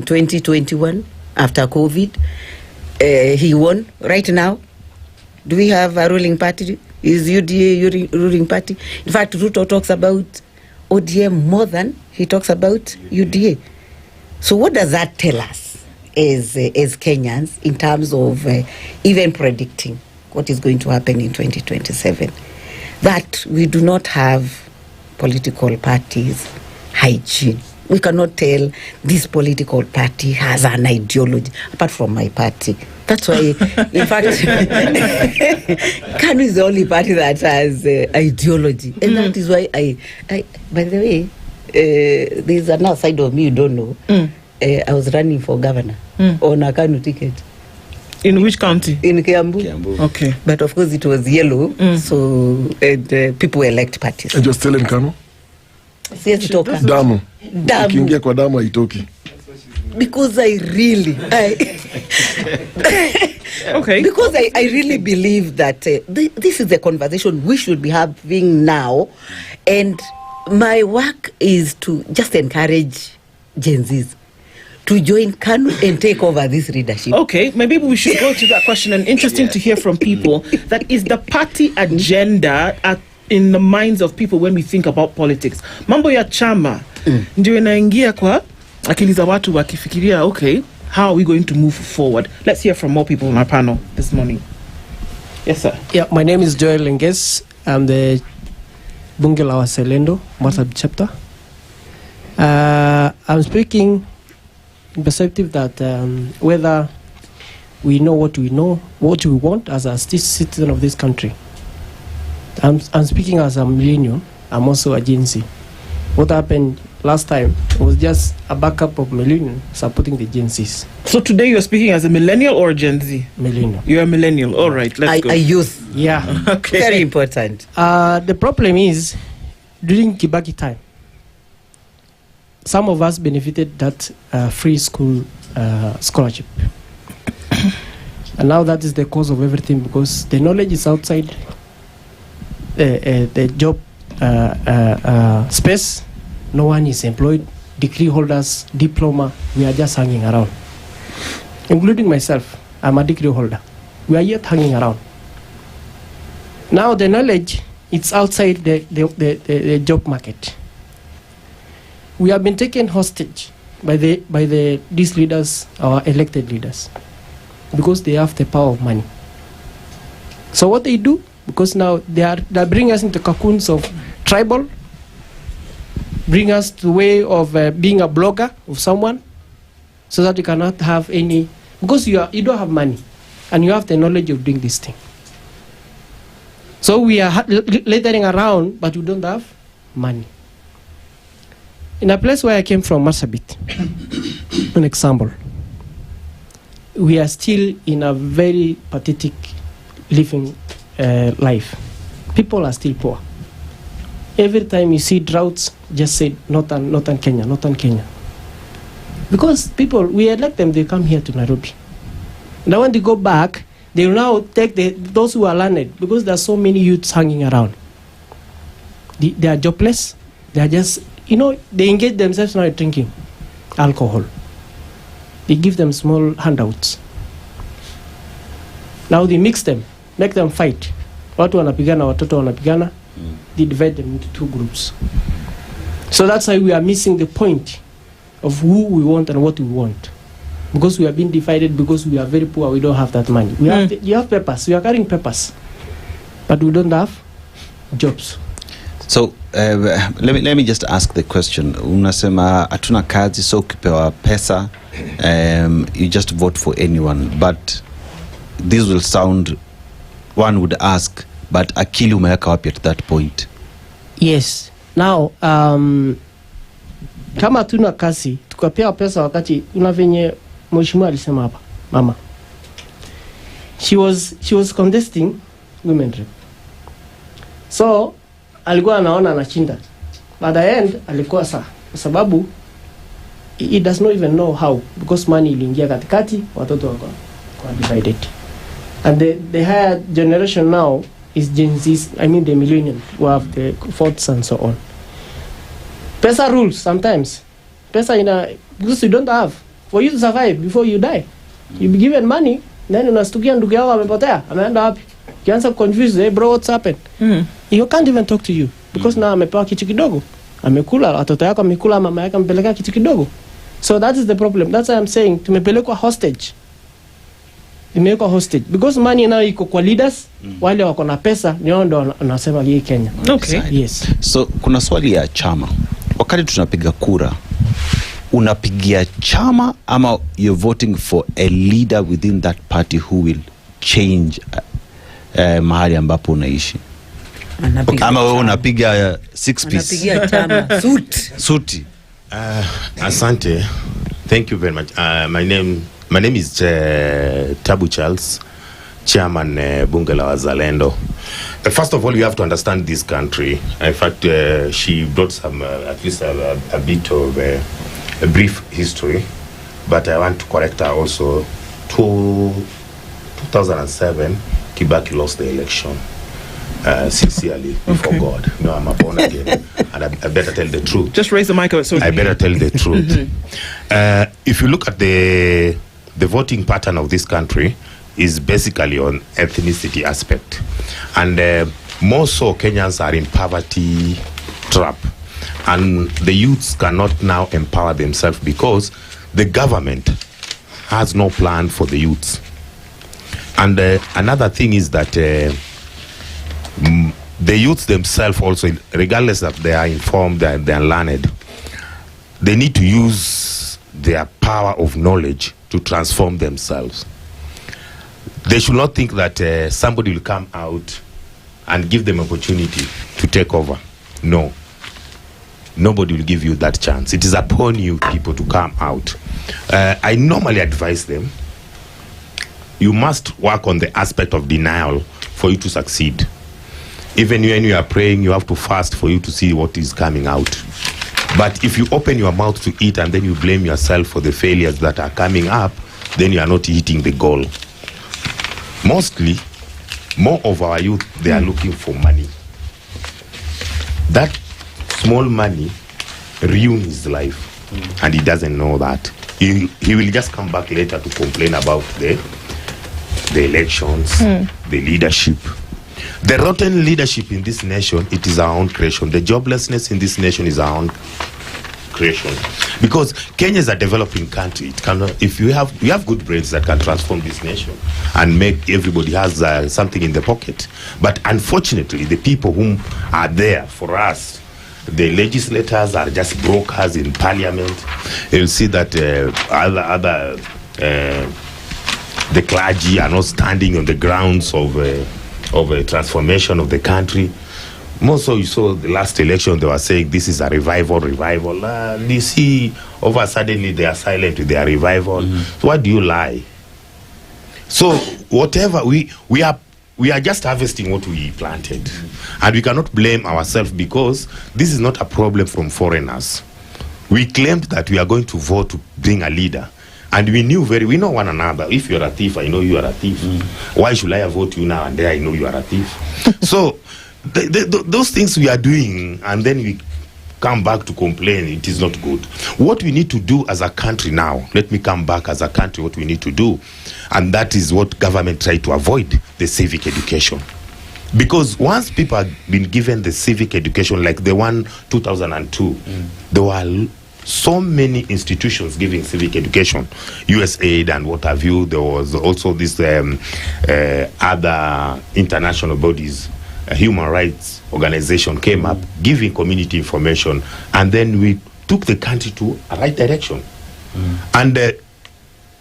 2021 after COVID. He won. Right now, do we have a ruling party? Is UDA ruling party? In fact, Ruto talks about ODM more than he talks about UDA. So what does that tell us as Kenyans in terms of even predicting what is going to happen in 2027? That we do not have political parties hygiene. We cannot tell this political party has an ideology, apart from my party. That's why, in fact, KANU is the only party that has ideology. And that is why by the way, there's another side of me you don't know. I was running for governor on a KANU ticket.
In which county?
In Kiambu.
Okay.
But of course it was yellow, so people elect parties.
And you're still in KANU?
Siwezi toka.
Damu.
Damu.
Ukiingia kwa damu haitoki.
Because I really
okay.
Because I really believe that this is the conversation we should be having now, and my work is to just encourage Gen Zs to join KANU and take over this leadership.
Okay, maybe we should go to that question. And interesting to hear from people that is the party agenda in the minds of people when we think about politics. Mambo ya chama ndio inaingia kwa akili za watu wakifikiria, okay, how are we going to move forward? Let's hear from more people on our panel this morning. Yes, sir.
Yeah, my name is Joyline. I'm the Bunge la Waselendo, Marsab chapter. I'm speaking in perspective that whether we know, what we want as a citizen of this country. I'm speaking as a millennial. I'm also a Gen Z. What happened last time was just a backup of millennial supporting the Gen Zs.
So today you're speaking as a millennial or a Gen Z?
Millennial.
You're a millennial. All right, let's go.
A youth.
Yeah.
Okay.
Very important.
The problem is, during Kibaki time, some of us benefited that free school scholarship. And now that is the cause of everything, because the knowledge is outside the job space. No one is employed. Degree holders, diploma, we are just hanging around. Including myself, I'm a degree holder. We are yet hanging around. Now the knowledge, it's outside the job market. We have been taken hostage by these leaders, our elected leaders, because they have the power of money. So what they do, because now they bring us into cocoons of tribal, bring us to the way of being a blogger of someone, so that you cannot have any, because you don't have money and you have the knowledge of doing this thing. So we are littering around, but we don't have money. In a place where I came from, Marsabit, an example, we are still in a very pathetic living life. People are still poor. Every time you see droughts, just say northern Kenya. Because people, we elect them, they come here to Nairobi. Now when they go back, they will now take those who are learned, because there are so many youths hanging around. They are jobless. They are just, they engage themselves now in drinking alcohol. They give them small handouts. Now they mix them, make them fight. Watu wanapigana, watoto wanapigana. They divide them into two groups. So that's why we are missing the point of who we want and what we want. Because we are being divided because we are very poor, we don't have that money. You have papers, we are carrying papers, but we don't have jobs.
So let me just ask the question. Unasema hatuna kazi, so ukipewa pesa, you just vote for anyone. But this will sound, one would ask, but akili umeweka wapi at that point?
Yes. Now, kama hatuna kazi, tukapewa pesa wakati venye mheshimiwa alisema hapa, mama. She was contesting women rep. So, alikuwa anaona anashinda. By the end, alikuwa kwa sababu he does not even know how, because money iliingia katikati, watoto wako divided. And the higher generation now is Gen Z, I mean the millennials, who have the thoughts and so on. Pesa rules sometimes. Pesa because you don't have. For you to survive before you die, you be given money, then unastukia ndugu yako amepotea, ameenda wapi? Kianza confused, hey bro, what's happened? You can't even talk to you because now amepewa kitu kidogo. Amekula, watoto yako amekula, mama yako ampeleka kitu kidogo. So that is the problem. That's why I'm saying tumepelekwa hostage. Imewekwa hostage because money now iko kwa leaders, wale wako na pesa ndio ndo wanasema hii Kenya.
Okay.
Yes.
So kuna swali ya chama. Wakati tunapiga kura, unapigia chama ama you're voting for a leader within that party who will change mahali ambapo unaishi? Ama wewe unapiga six piece?
Unapigia chama
suti.
Asante. Thank you very much. My name is Tabu Charles, Chairman Bunge la Wazalendo. First of all, you have to understand this country. In fact, she brought some, at least a bit of a brief history, but I want to correct her also. 2007, Kibaki lost the election. Sincerely, before God. No, I'm a born again, and I better tell the truth.
Just raise the mic so
I better tell the truth. If you look at the voting pattern of this country, is basically on ethnicity aspect, and more so Kenyans are in poverty trap, and the youths cannot now empower themselves because the government has no plan for the youths. And another thing is that the youths themselves also, regardless that they are informed, they are learned, they need to use their power of knowledge to transform themselves. They should not think that somebody will come out and give them opportunity to take over. No. Nobody will give you that chance. It is upon you people to come out. I normally advise them, you must work on the aspect of denial for you to succeed. Even when you are praying, you have to fast for you to see what is coming out. But if you open your mouth to eat and then you blame yourself for the failures that are coming up, then you are not hitting the goal. Mostly, more of our youth, they are looking for money. That small money ruins his life, and he doesn't know that. He will just come back later to complain about the elections, the leadership. The rotten leadership in this nation, it is our own creation. The joblessness in this nation is our own creation. Because Kenya is a developing country. It cannot, if we have good brains that can transform this nation and make everybody has something in the pocket. But unfortunately, the people whom are there for us, the legislators are just brokers in parliament. You'll see that the clergy are not standing on the grounds of a transformation of the country. More so, you saw the last election, they were saying this is a revival. You see, over suddenly they are silent with their revival. So why do you lie? So whatever, we are just harvesting what we planted. And we cannot blame ourselves because this is not a problem from foreigners. We claimed that we are going to vote to bring a leader. And we know one another. If you're a thief, I know you are a thief. Why should I vote you now and there? I know you are a thief. So those things we are doing, and then we come back to complain, it is not good. What we need to do as a country now, let me come back as a country, what we need to do, and that is what government try to avoid, the civic education. Because once people have been given the civic education, like the one 2002, there were so many institutions giving civic education, USAID and what have you. There was also this other international bodies, human rights organization came up giving community information, and then we took the country to a right direction. And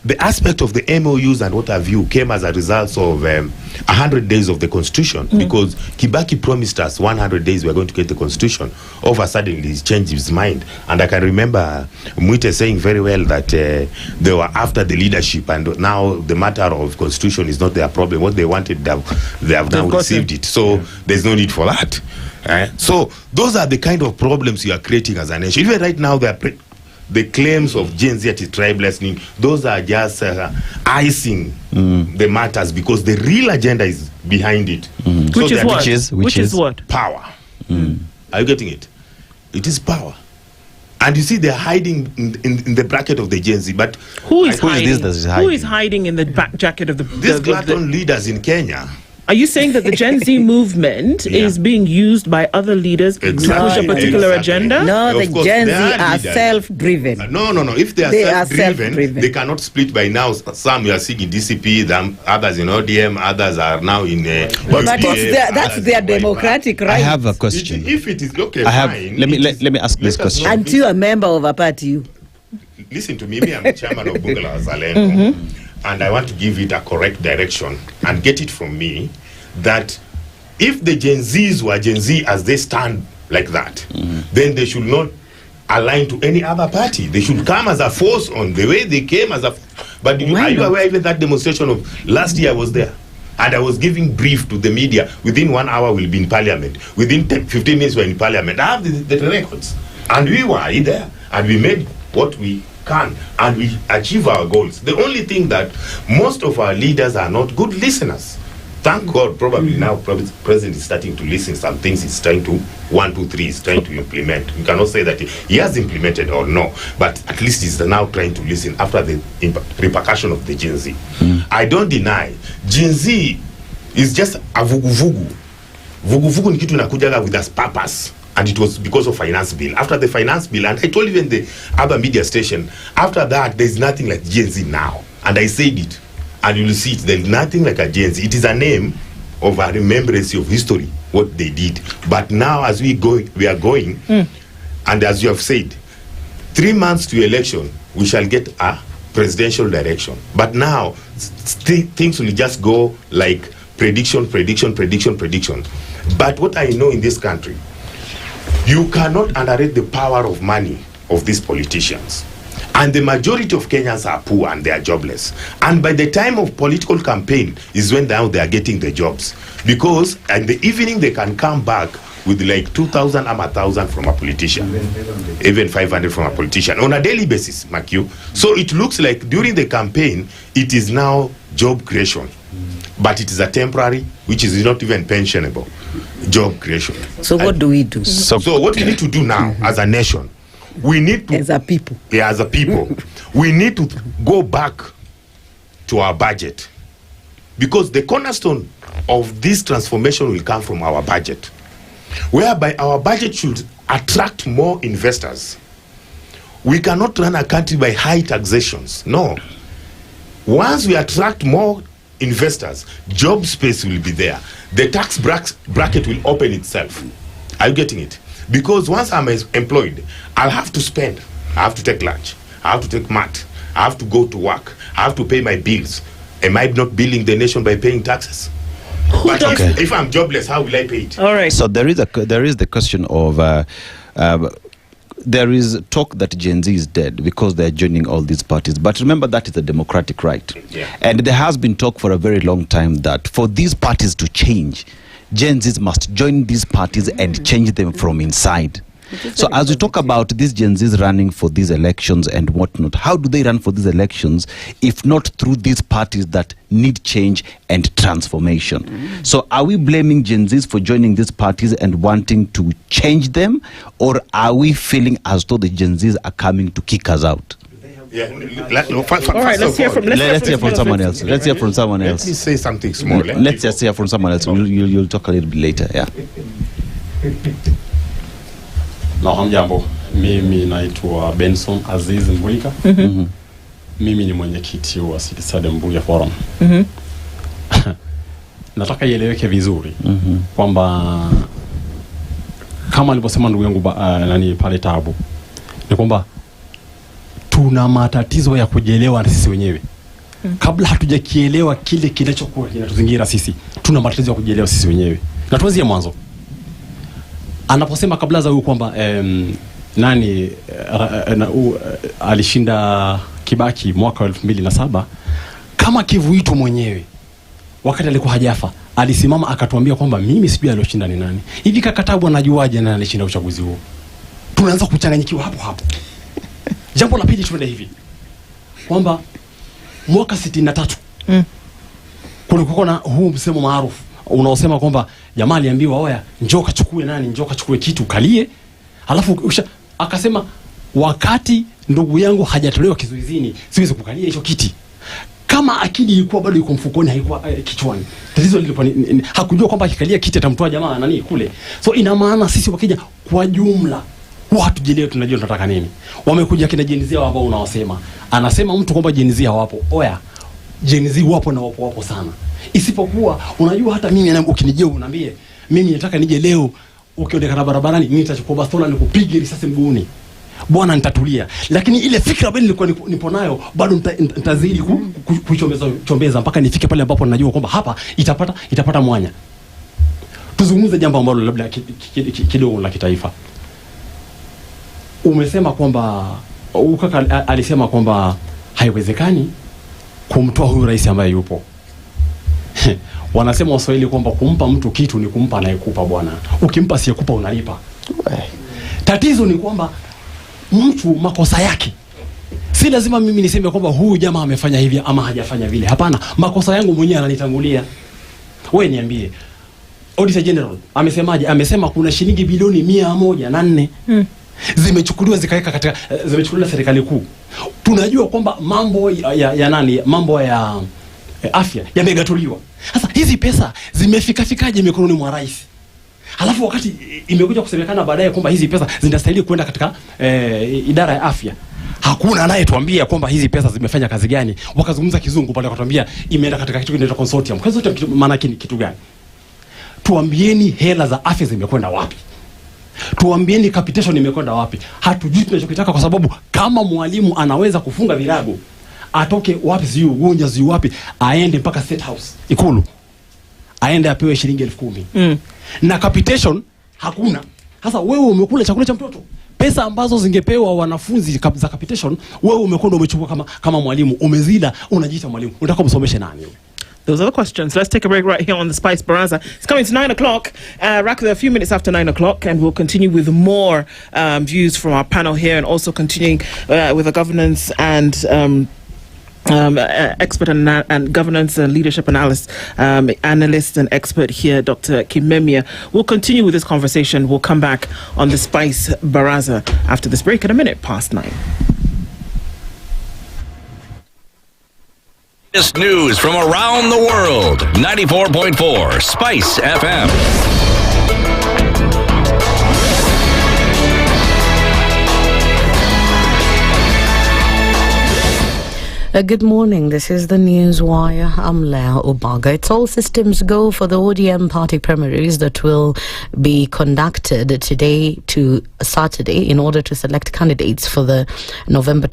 the aspect of the MOUs and what have you came as a result of 100 days of the Constitution, because Kibaki promised us 100 days we are going to get the Constitution. All of a sudden he changed his mind. And I can remember Mwite saying very well that they were after the leadership, and now the matter of Constitution is not their problem. What they wanted, they have now received it. So there's no need for that. So those are the kind of problems you are creating as a nation. Even right now, the claims of Gen Z tribe lessening, those are just icing the matters, because the real agenda is behind it.
Which is what?
Power. Are you getting it? It is power. And you see, they're hiding in the bracket of the Gen Z. But
who is hiding in the back jacket of
these glutton leaders in Kenya?
Are you saying that the Gen Z movement is being used by other leaders to push a particular agenda?
No, the Gen Z are self-driven.
No. If they are self-driven, they cannot split by now. Some you are seeing in DCP, others in ODM, others are now in.
But that's their democratic right.
I have a question.
If it is okay,
fine. Let me ask this question.
Until a member of a party,
listen to me. I'm the chairman of Bunga la Wazalendo. And I want to give it a correct direction and get it from me that if the Gen Zs were Gen Z as they stand like that, then they should not align to any other party. They should come as a force on the way they came as a. But are you aware even that demonstration of last year I was there? And I was giving brief to the media. Within 1 hour we'll be in parliament. Within 15 minutes we're in parliament. I have the records. And we were there. And we made what we can, and we achieve our goals. The only thing that most of our leaders are not good listeners. Thank God, probably now President is starting to listen. Some things he's trying to 1, 2, 3 is trying to implement. You cannot say that he has implemented or no, but at least he's now trying to listen after the repercussion of the Gen Z. I don't deny Gen Z is just a vugu-vugu. Vugu-vugu ni kitu inakujaga with a purpose. And it was because of finance bill. After the finance bill, and I told even the other media station, after that, there's nothing like Gen Z now. And I said it. And you'll see it. There's nothing like a Gen Z. It is a name of a remembrance of history, what they did. But now, as we are going, and as you have said, 3 months to election, we shall get a presidential direction. But now, things will just go like prediction. But what I know in this country, you cannot underrate the power of money of these politicians. And the majority of Kenyans are poor and they are jobless. And by the time of political campaign is when now they are getting the jobs. Because in the evening they can come back with like 2,000 or 1,000 from a politician. Even 500 from a politician. On a daily basis, mark you. So it looks like during the campaign, it is now job creation. But it is a temporary, which is not even pensionable job creation.
So what do we do?
So what we need to do now as a nation, we need to...
As a people.
Yeah, as a people. We need to go back to our budget. Because the cornerstone of this transformation will come from our budget. Whereby our budget should attract more investors. We cannot run a country by high taxations. No. Once we attract more investors, job space will be there. The tax bracket will open itself. Are you getting it? Because once I'm employed, I'll have to spend. I have to take lunch. I have to take mat. I have to go to work. I have to pay my bills. Am I not billing the nation by paying taxes? But if I'm jobless, how will I pay it?
All right.
So there is the question of there is talk that Gen Z is dead because they're joining all these parties. But remember, that is a democratic right.
Yeah.
And there has been talk for a very long time that for these parties to change, Gen Zs must join these parties and change them from inside.
So as we talk about these Gen Zs running for these elections and whatnot, how do they run for these elections if not through these parties that need change and transformation? So are we blaming Gen Zs for joining these parties and wanting to change them, or are we feeling as though the Gen Zs are coming to kick us out?
Yeah.
All right, let's hear from
someone else. Let's hear from someone else.
Let me say something small.
Let's just hear from someone else. You'll talk a little bit later. Yeah.
Na hamjambo, mimi naitwa Benson Aziz Mbulika. Mimi ni mwenyekiti wa City Side Mbuya Forum. Nataka ieleweke vizuri kwamba kama alivyosema ndugu yangu nani pale Tabu, ni kwamba tuna matatizo ya kujielewa sisi wenyewe. Kabla hatujakielewa kile kinachokuwa kinatuzingira sisi, tuna matatizo ya kujielewa sisi wenyewe. Na tuanzie mwanzo. Anaposema kabla za huyu kwamba alishinda Kibaki mwaka wa 2007 kama Kivuito mwenyewe, wakati alikuwa hajafa, alisimama akatuambia kwamba mimi sijui aliyoshinda ni nani. Hivi Kakatabu anajuaje nani alishinda uchaguzi huo? Tunaanza kuchanganyikiwa hapo. Jambo la pili tuende hivi kwamba mwaka 63 kulikuwa na huu msemo maarufu unaosema kwamba jamaa aliambiwa oya, njoo kachukue kitu kalie, alafu akasema wakati ndugu yangu hajatolewa kizuizini siwezi kukalia hicho kiti. Kama akili ilikuwa bado iko mfukoni, haikuwa kichwani. Tatizo lilikuwa hakujua kwamba akikalia kiti atamtoa jamaa nani kule. So ina maana sisi wakija kwa jumla watu jielewe, tunajua tunataka nini. Wamekuja kina Gen Z ambao unawasema. Anasema mtu kwamba Gen Z hawapo. Oya, Gen Z wapo na wapo sana. Isipokuwa unajua hata mimi ukinijia unaniambie mimi nataka nije leo, ukionekana barabarani mimi nitachukua bastola nikupige risasi mguuni. Bwana nitatulia. Lakini ile fikra bado nilikuwa nipo nayo, bado nitazidi kuchombeza mpaka nifike pale ambapo najua kwamba hapa itapata mwanya. Tuzungumze jambo ambalo labda kidogo la kitaifa. Umesema kwamba ukaka alisema kwamba haiwezekani kumtoa huyu rais ambaye yupo. Wanasema Waswahili kwamba kumpa mtu kitu ni kumpa anayekupa bwana. Ukimpa asiyekupa unalipa. Tatizo ni kwamba mtu makosa yake, si lazima mimi niseme kwamba huyu jamaa amefanya hivi ama hajafanya vile. Hapana, makosa yangu mwenyewe ananitangulia. Wewe niambie, Auditor General amesemaje? Amesema kuna shilingi bilioni 104 zimechukuliwa zikaweka katika zimechukuliwa serikali kuu. Tunajua kwamba mambo mambo ya afya yamegatuliwa. Sasa hizi pesa zimefikaje mikononi mwa rais? Halafu wakati imekuja kusemekana baadaye kwamba hizi pesa zinastahili kwenda katika idara ya afya, hakuna anayetuambia kwamba hizi pesa zimefanya kazi gani. Wakazungumza kizungu pale, wakatuambia imeenda katika kitu kinaitwa consortium. Consortium maana yake kitu gani? Tuambieni hela za afya zimekwenda wapi? Tuambieni capitation imekwenda wapi? Hatujui tunachokitaka, kwa sababu kama mwalimu anaweza kufunga virago, atoke wapi ziu ugonja ziu wapi, aende mpaka State House Ikulu, aende apewe shilingi 10,000. Na capitation hakuna. Sasa wewe umekula chakula cha mtoto. Pesa ambazo zingepewa wanafunzi za capitation, wewe umekwenda umechukua kama mwalimu, umezida, unajiita mwalimu. Unataka kumsomesha nani?
Those are the questions. Let's take a break right here on the Spice Baraza. It's coming to 9 o'clock. Rack, a few minutes after 9 o'clock, and we'll continue with more views from our panel here, and also continuing with the governance and expert and governance and leadership analyst and expert here, Dr. Kimemia. We'll continue with this conversation. We'll come back on the Spice Baraza after this break at 9:01.
This news from around the world. 94.4 Spice FM.
Good morning. This is the News Wire. I'm Leah Obaga. It's all systems go for the ODM party primaries that will be conducted today to Saturday in order to select candidates for the November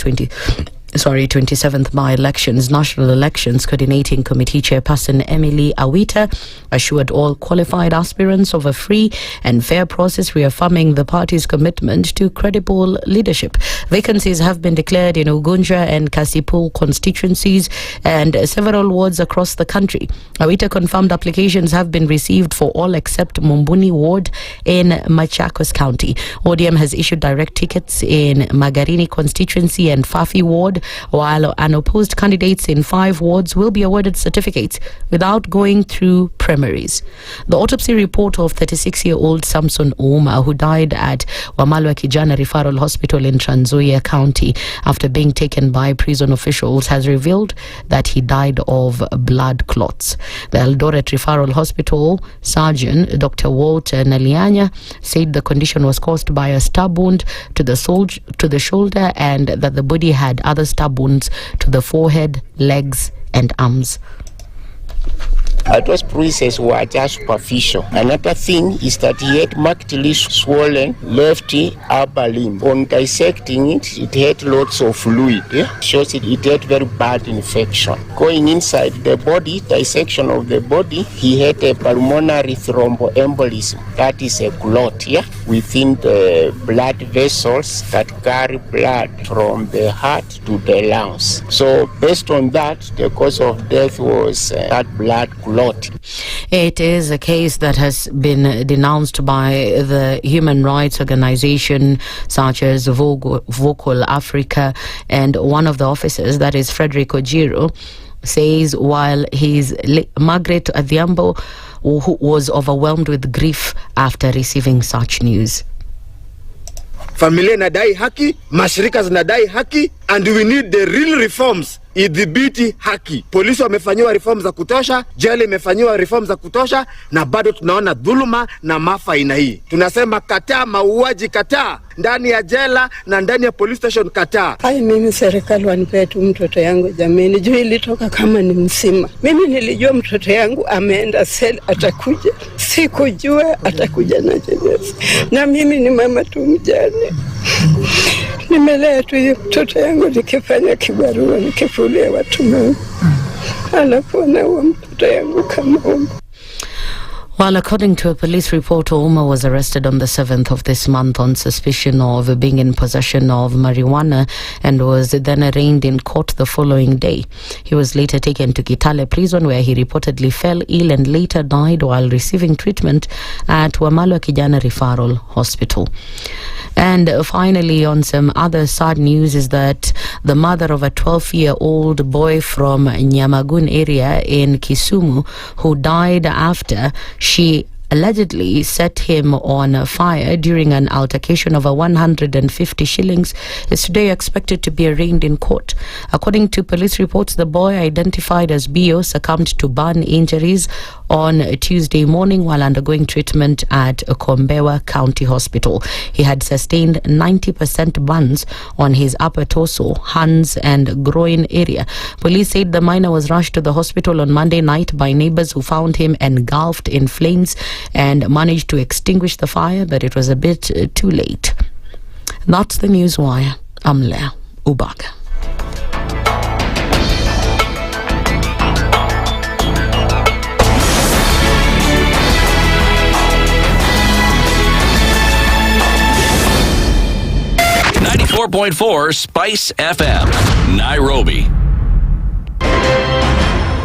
27th by-elections, National Elections Coordinating Committee Chairperson Emily Awita assured all qualified aspirants of a free and fair process, reaffirming the party's commitment to credible leadership. Vacancies have been declared in Ugunja and Kasipul constituencies and several wards across the country. Awita confirmed applications have been received for all except Mumbuni ward in Machakos County. ODM has issued direct tickets in Magarini constituency and Fafi ward, while unopposed candidates in 5 wards will be awarded certificates without going through primaries. The autopsy report of 36-year-old Samson Ouma, who died at Wamalwa Kijana Referral Hospital in Trans Nzoia County after being taken by prison officials, has revealed that he died of blood clots. The Eldoret Referral Hospital surgeon, Dr. Walter Nalianya, said the condition was caused by a stab wound to the shoulder and that the body had other stab wounds to the forehead, legs and arms.
Those bruises were just superficial. Another thing is that he had markedly swollen left upper limb. On dissecting it, it had lots of fluid. Shows it had very bad infection. Going inside the body, dissection of the body, he had a pulmonary thromboembolism. That is a clot within the blood vessels that carry blood from the heart to the lungs. So based on that, the cause of death was that blood clot.
It is a case that has been denounced by the human rights organization such as Vocal Africa, and one of the officers, that is Frederick Ojiro, says while his Margaret Adhiambo who was overwhelmed with grief after receiving such news.
Familia inadai haki, mashirika zinadai haki, and we need the real reforms. Idhibiti haki. Polisi wamefanyiwa reforms za kutosha, jela imefanyiwa reforms za kutosha, na bado tunaona dhuluma na maafa aina hii. Tunasema kataa mauaji, kataa ndani ya jela na ndani ya police station, kataa.
Hai, mimi serikali wanipea tu mtoto yangu jameni, juu ilitoka kama ni msima. Mimi nilijua mtoto yangu ameenda sel, atakuja. Sikujua atakuja na jeneza. Na mimi ni mama tu mjane. Nimelea tu mtoto yangu nikifanya kibarua, nikifulia watu wangu. Anakuwa na huo mtoto yangu kama huo.
Well, according to a police report, Ouma was arrested on the 7th of this month on suspicion of being in possession of marijuana and was then arraigned in court the following day. He was later taken to Kitale prison, where he reportedly fell ill and later died while receiving treatment at Wamalwa Kijana Referral Hospital. And finally, on some other sad news, is that the mother of a 12-year-old boy from Nyamagun area in Kisumu, who died after she allegedly set him on fire during an altercation over 150 shillings, is today expected to be arraigned in court. According to police reports, the boy, identified as Bio, succumbed to burn injuries on Tuesday morning while undergoing treatment at Kombewa County Hospital. He had sustained 90% burns on his upper torso, hands and groin area. Police said the minor was rushed to the hospital on Monday night by neighbors who found him engulfed in flames and managed to extinguish the fire, but it was a bit too late. That's the News Wire. I'm Lea Ubaga.
.4 Spice FM, Nairobi.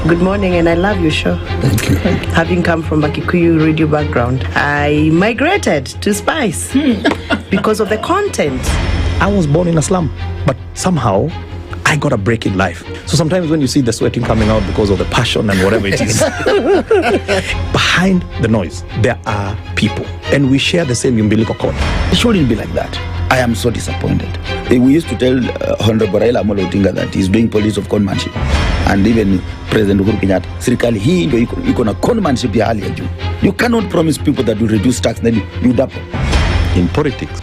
Good morning, and I love your show.
Thank you.
Having come from a Kikuyu radio background, I migrated to Spice because of the content.
I was born in a slum, but somehow I got a break in life. So sometimes when you see the sweating coming out because of the passion and whatever it is, behind the noise, there are people, and we share the same umbilical cord.
It shouldn't be like that. I am so disappointed. We used to tell Honorable Raila Amolo Odinga that he's doing police of conmanship, and even President Uhuru Kenyatta, serikali hii ndio iko na conmanship ya hali ya juu. You cannot promise people that you reduce tax, then you double.
In politics,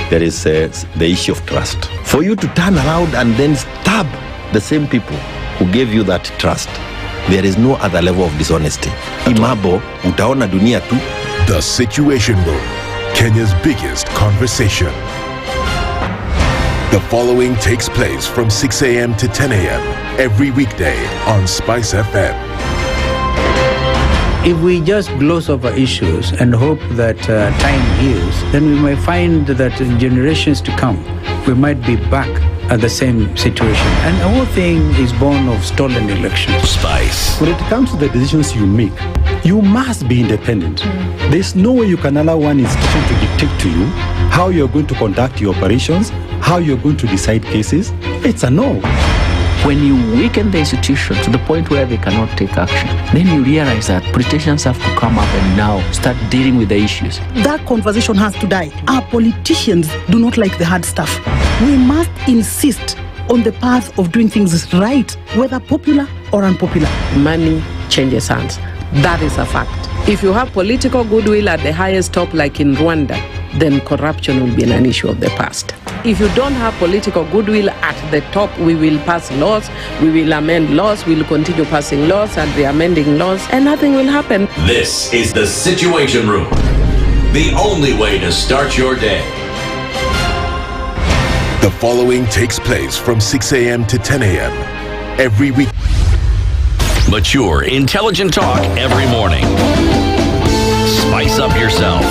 there is the issue of trust. For you to turn around and then stab the same people who gave you that trust, there is no other level of dishonesty. Imabo, utaona dunia tu.
The Situation Room, Kenya's biggest conversation. The following takes place from 6 a.m. to 10 a.m. every weekday on Spice FM.
If we just gloss over issues and hope that time heals, then we might find that in generations to come, we might be back at the same situation. And the whole thing is born of stolen elections.
Spice.
When it comes to the decisions you make, you must be independent. There's no way you can allow one institution to dictate to you how you're going to conduct your operations, how you're going to decide cases. It's a no.
When you weaken the institution to the point where they cannot take action, then you realize that politicians have to come up and now start dealing with the issues.
That conversation has to die. Our politicians do not like the hard stuff. We must insist on the path of doing things right, whether popular or unpopular.
Money changes hands. That is a fact. If you have political goodwill at the highest top, like in Rwanda, then corruption will be an issue of the past. If you don't have political goodwill at the top, we will pass laws, we will amend laws, we will continue passing laws and re-amending laws, and nothing will happen.
This is the Situation Room, the only way to start your day.
The following takes place from 6 a.m. to 10 a.m. every week.
Mature, intelligent talk every morning. Spice up yourself.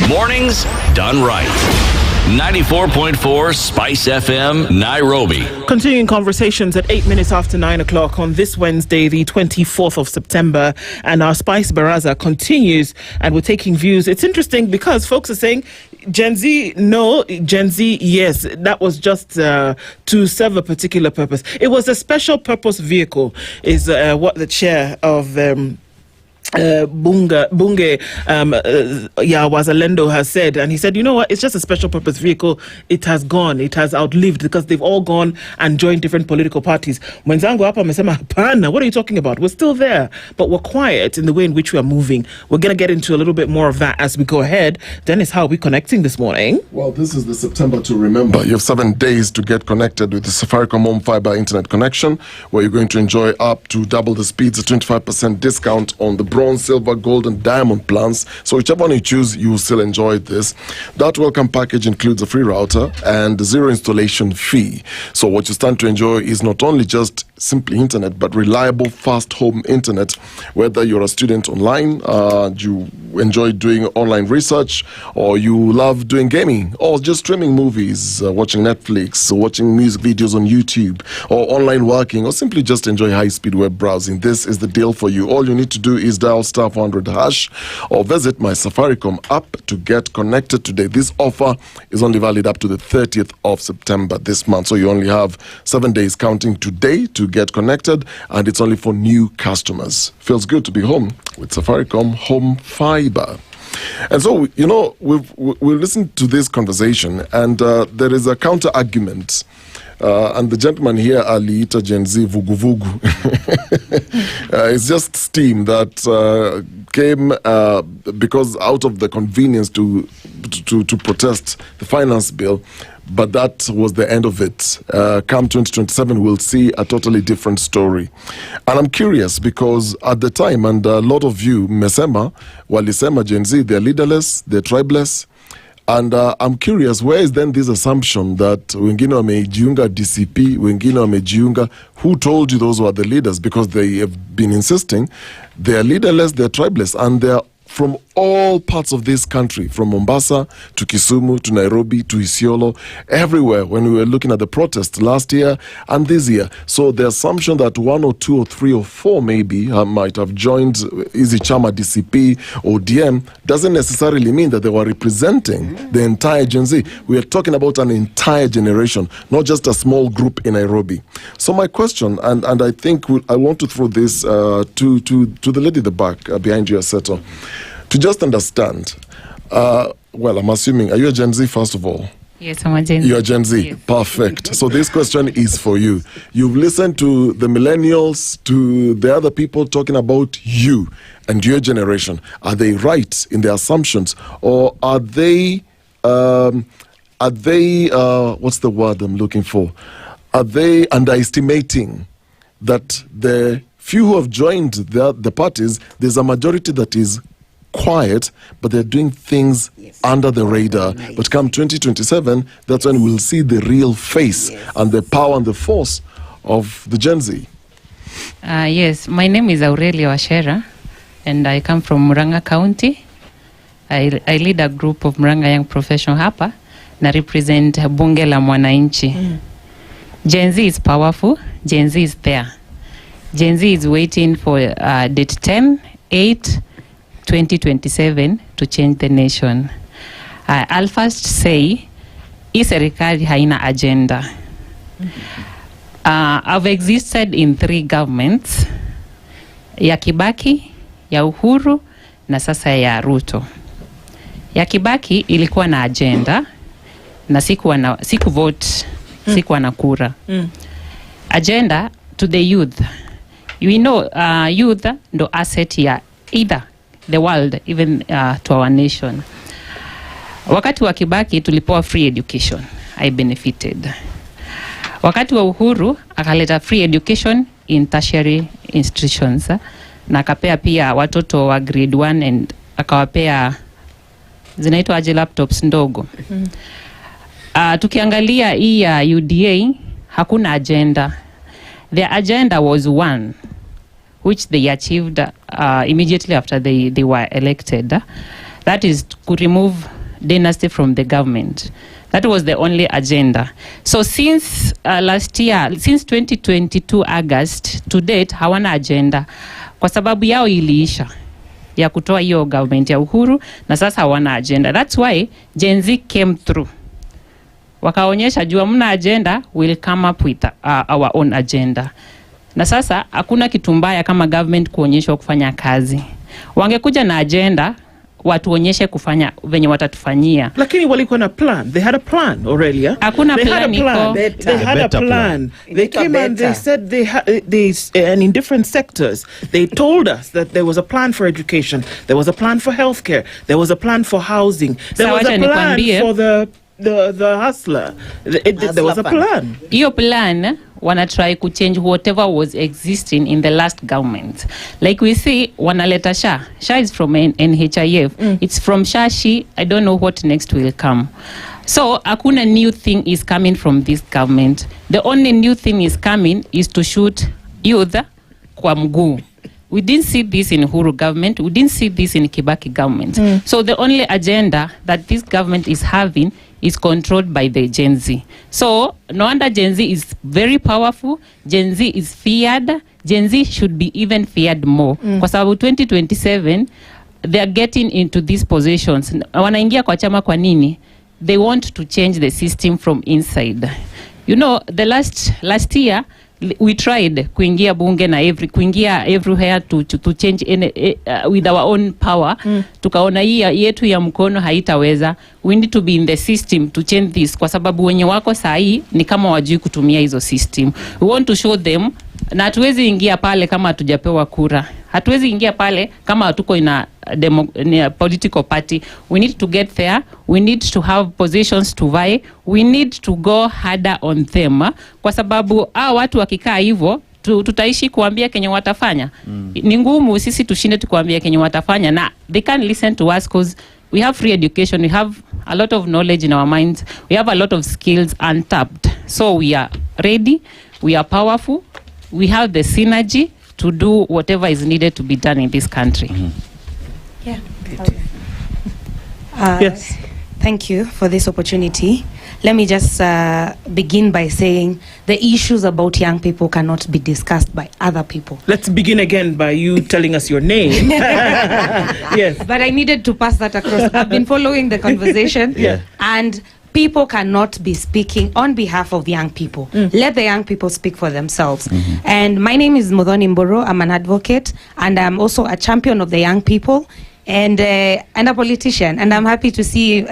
Mornings done right. 94.4 Spice FM, Nairobi.
Continuing conversations at 8 minutes after 9 o'clock on this Wednesday, the 24th of September. And our Spice Baraza continues, and we're taking views. It's interesting because folks are saying, Gen Z, no. Gen Z, yes. That was just to serve a particular purpose. It was a special purpose vehicle, is what the chair of Bunge Wazalendo has said, and he said, you know what, it's just a special purpose vehicle. It has gone, it has outlived, because they've all gone and joined different political parties. Mwenzangu hapa amesema hapana, what are you talking about? We're still there, but we're quiet in the way in which we are moving. We're going to get into a little bit more of that as we go ahead. Dennis, how are we connecting this morning?
Well, this is the September to remember. You have 7 days to get connected with the Safaricom Home Fiber Internet connection, where you're going to enjoy up to double the speeds, a 25% discount on the bronze, silver, gold, and diamond plans. So whichever one you choose, you will still enjoy this. That welcome package includes a free router and zero installation fee. So what you stand to enjoy is not only just simply internet, but reliable, fast home internet. Whether you're a student online, you enjoy doing online research, or you love doing gaming, or just streaming movies, watching Netflix, or watching music videos on YouTube, or online working, or simply just enjoy high-speed web browsing, this is the deal for you. All you need to do is dial star 400 hash or visit my Safaricom app to get connected today. This offer is only valid up to the 30th of September this month, so you only have 7 days counting today to get connected, and it's only for new customers. Feels good to be home with Safaricom Home Fiber. And so, you know, we've listened to this conversation, and there is a counter argument. And the gentleman here, aliita Gen Z vugu vugu. It's just steam that came because out of the convenience to protest the finance bill. But that was the end of it. Come 2027, we'll see a totally different story. And I'm curious because at the time, and a lot of you, Mesema, Walisema, Gen Z, they're leaderless, they're tribeless. And I'm curious, where is then this assumption that wengine wamejiunga DCP, wengine wamejiunga? Who told you those were the leaders? Because they have been insisting they're leaderless, they're tribeless, and they're from all parts of this country, from Mombasa to Kisumu to Nairobi to Isiolo, everywhere when we were looking at the protests last year and this year. So the assumption that 1 or 2 or 3 or 4 maybe might have joined Easy Chama, DCP or DM doesn't necessarily mean that they were representing the entire Gen Z. We are talking about an entire generation, not just a small group in Nairobi. So my question, and I think I want to throw this to the lady at the back behind you, Aseto. To just understand, well, I'm assuming, are you a Gen Z first of all?
Yes, I'm a Gen Z.
You're a Gen Z. Yes. Perfect. So this question is for you. You've listened to the millennials, to the other people talking about you and your generation. Are they right in their assumptions, or are they what's the word I'm looking for? Are they underestimating that the few who have joined the parties, there's a majority that is quiet, but they're doing things under the radar. But come 2027, that's when we'll see the real face and the power and the force of the Gen Z.
Yes, my name is Aurelia Washera, and I come from Murang'a County. I lead a group of Murang'a young professional hapa na represent bunge la mwananchi. Gen Z is powerful. Gen Z is there. Gen Z is waiting for date 10/8/2027 to change the nation. I'll first say, hii serikali haina agenda. I've existed in 3 governments, ya Kibaki, ya Uhuru, na sasa ya Ruto. Ya Kibaki ilikuwa na agenda, na siku vote, sikuwa na kura. Agenda to the youth. You know, youth ndo asset ya either the world, even to our nation. Wakati wa Kibaki tulipewa free education. I benefited. Wakati wa Uhuru akaleta free education in tertiary institutions, na akapea pia watoto wa grade 1 and akawapea zinaitwa aje laptops ndogo. Tukiangalia hii ya UDA hakuna agenda. Their agenda was one, which they achieved immediately after they were elected. That is to remove dynasty from the government. That was the only agenda. So since last year, since 2022 August to date, hawana agenda. Kwa sababu yao iliisha ya kutoa hiyo government ya Uhuru, na sasa hawana agenda. That's why Gen Z came through. Wakaonyesha jua mna agenda, we'll come up with our own agenda. Na sasa hakuna kitu mbaya kama government kuonyesha kufanya kazi. Wangekuja na agenda, watuonyeshe kufanya venye watatufanyia.
Lakini walikuwa na plan. They had a plan, Aurelia.
Hakuna plan.
They had a plan. They came and they said and in different sectors, they told us that there was a plan for education, there was a plan for healthcare, there was a plan for housing, there was a plan for the hustler. There was a plan.
Iyo plan wanna try to change whatever was existing in the last government. Like we see, wanaleta SHA. SHA is from NHIF. It's from SHA. I don't know what next will come. So hakuna new thing is coming from this government. The only new thing is coming is to shoot youth kwa mguu. We didn't see this in Uhuru government. We didn't see this in Kibaki government. So the only agenda that this government is having is controlled by the Gen Z. So no wonder Gen Z is very powerful. Gen Z is feared. Gen Z should be even feared more. Kwa sababu 2027, they are getting into these positions. Wanaingia kwa chama kwa nini? They want to change the system from inside. You know, the last year, we tried kuingia bunge na kuingia everywhere to change with our own power. Tukaona hii yetu ya mkono haitaweza. We need to be in the system to change this, kwa sababu wenye wako sahi ni kama wajui kutumia hizo system. We want to show them, na hatuwezi ingia pale kama hatujapewa kura. Hatuwezi ingia pale kama hatuko ina political party. We need to get there. We need to have positions to vie. We need to go harder on them. Kwa sababu watu wakikaa hivyo, tutaishi kuambia kenye watafanya. Ni ngumu sisi tushinde tukuambia kenye watafanya, na they can't listen to us because we have free education. We have a lot of knowledge in our minds. We have a lot of skills untapped. So we are ready. We are powerful. We have the synergy to do whatever is needed to be done in this country.
Yeah. Yes. Thank you for this opportunity. Let me just begin by saying the issues about young people cannot be discussed by other people.
Let's begin again by you telling us your name. Yes.
But I needed to pass that across. I've been following the conversation.
Yeah.
And people cannot be speaking on behalf of young people. Let the young people speak for themselves. And my name is Muthoni Mburu. I'm an advocate, and I'm also a champion of the young people, and a politician. And I'm happy to see,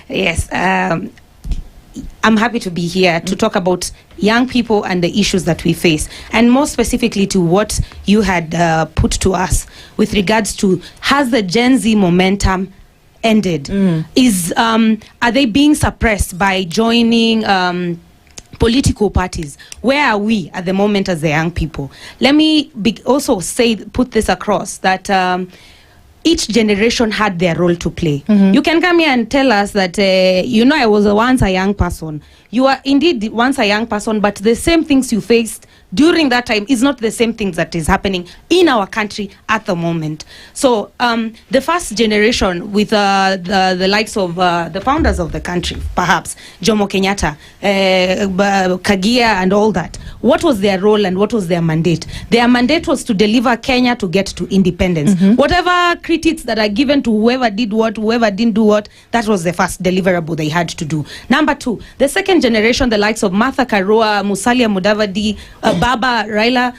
yes, I'm happy to be here to talk about young people and the issues that we face, and more specifically to what you had put to us with regards to, has the Gen Z momentum ended? Are they being suppressed by joining political parties? Where are we at the moment as the young people? Let me also put this across, that each generation had their role to play. You can come here and tell us that, I was once a young person. You are indeed once a young person, but the same things you faced during that time is not the same things that is happening in our country at the moment. So the first generation with the likes of the founders of the country, perhaps Jomo Kenyatta, Kagia and all that, what was their role and what was their mandate? Their mandate was to deliver Kenya to get to independence. Whatever critics that are given to whoever did what, whoever didn't do what, that was the first deliverable they had to do. Number two, the second generation, the likes of Martha Karua, Musalia Mudavadi, Baba, Raila,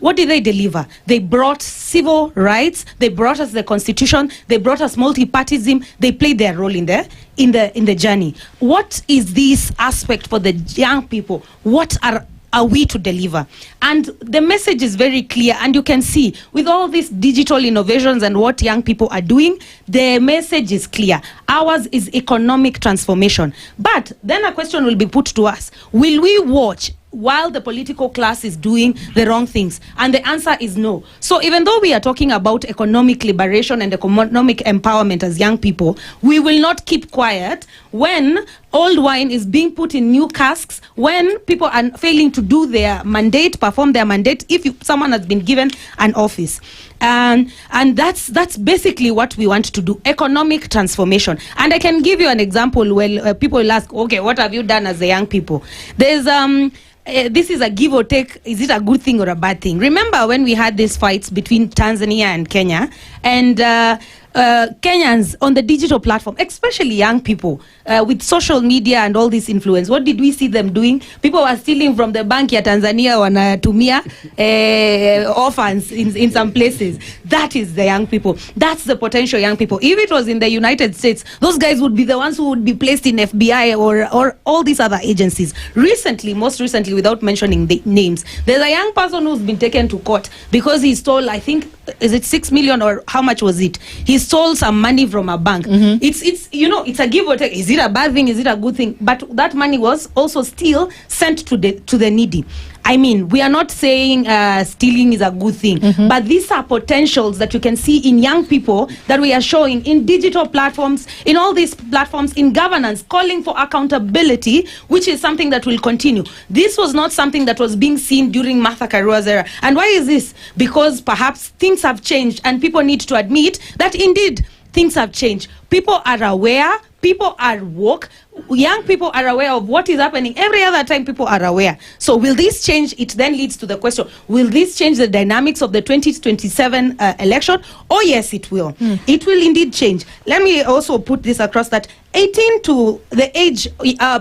what did they deliver? They brought civil rights, they brought us the constitution, they brought us multipartyism, they played their role in the journey. What is this aspect for the young people? What are we to deliver? And the message is very clear, and you can see with all these digital innovations and what young people are doing, the message is clear. Ours is economic transformation. But then a question will be put to us: will we watch while the political class is doing the wrong things? And the answer is no. So even though we are talking about economic liberation and economic empowerment as young people, we will not keep quiet when old wine is being put in new casks, when people are failing to do their mandate, perform their mandate, if someone has been given an office. And that's basically what we want to do, economic transformation. And I can give you an example where people will ask, okay, what have you done as the young people? There's this is a give or take. Is it a good thing or a bad thing? Remember when we had these fights between Tanzania and Kenya, and Kenyans on the digital platform, especially young people, with social media and all this influence, what did we see them doing? People were stealing from the bank ya Tanzania, wanatumia orphans in some places. That is the young people. That's the potential young people. If it was in the United States, those guys would be the ones who would be placed in FBI or all these other agencies. Most recently, without mentioning the names, there's a young person who's been taken to court because he stole, I think, is it 6 million or how much was it? He stole some money from a bank. It's it's a give or take. Is it a bad thing? Is it a good thing? But that money was also still sent to the needy. I mean, we are not saying stealing is a good thing, but these are potentials that you can see in young people that we are showing in digital platforms, in all these platforms, in governance, calling for accountability, which is something that will continue. This was not something that was being seen during Martha Karua's era. And why is this? Because perhaps things have changed and people need to admit that indeed things have changed. People are aware. People are woke. Young people are aware of what is happening. Every other time people are aware. So will this change? It then leads to the question, will this change the dynamics of the 2027 election? Oh yes, it will. It will indeed change. Let me also put this across that 18 to the age,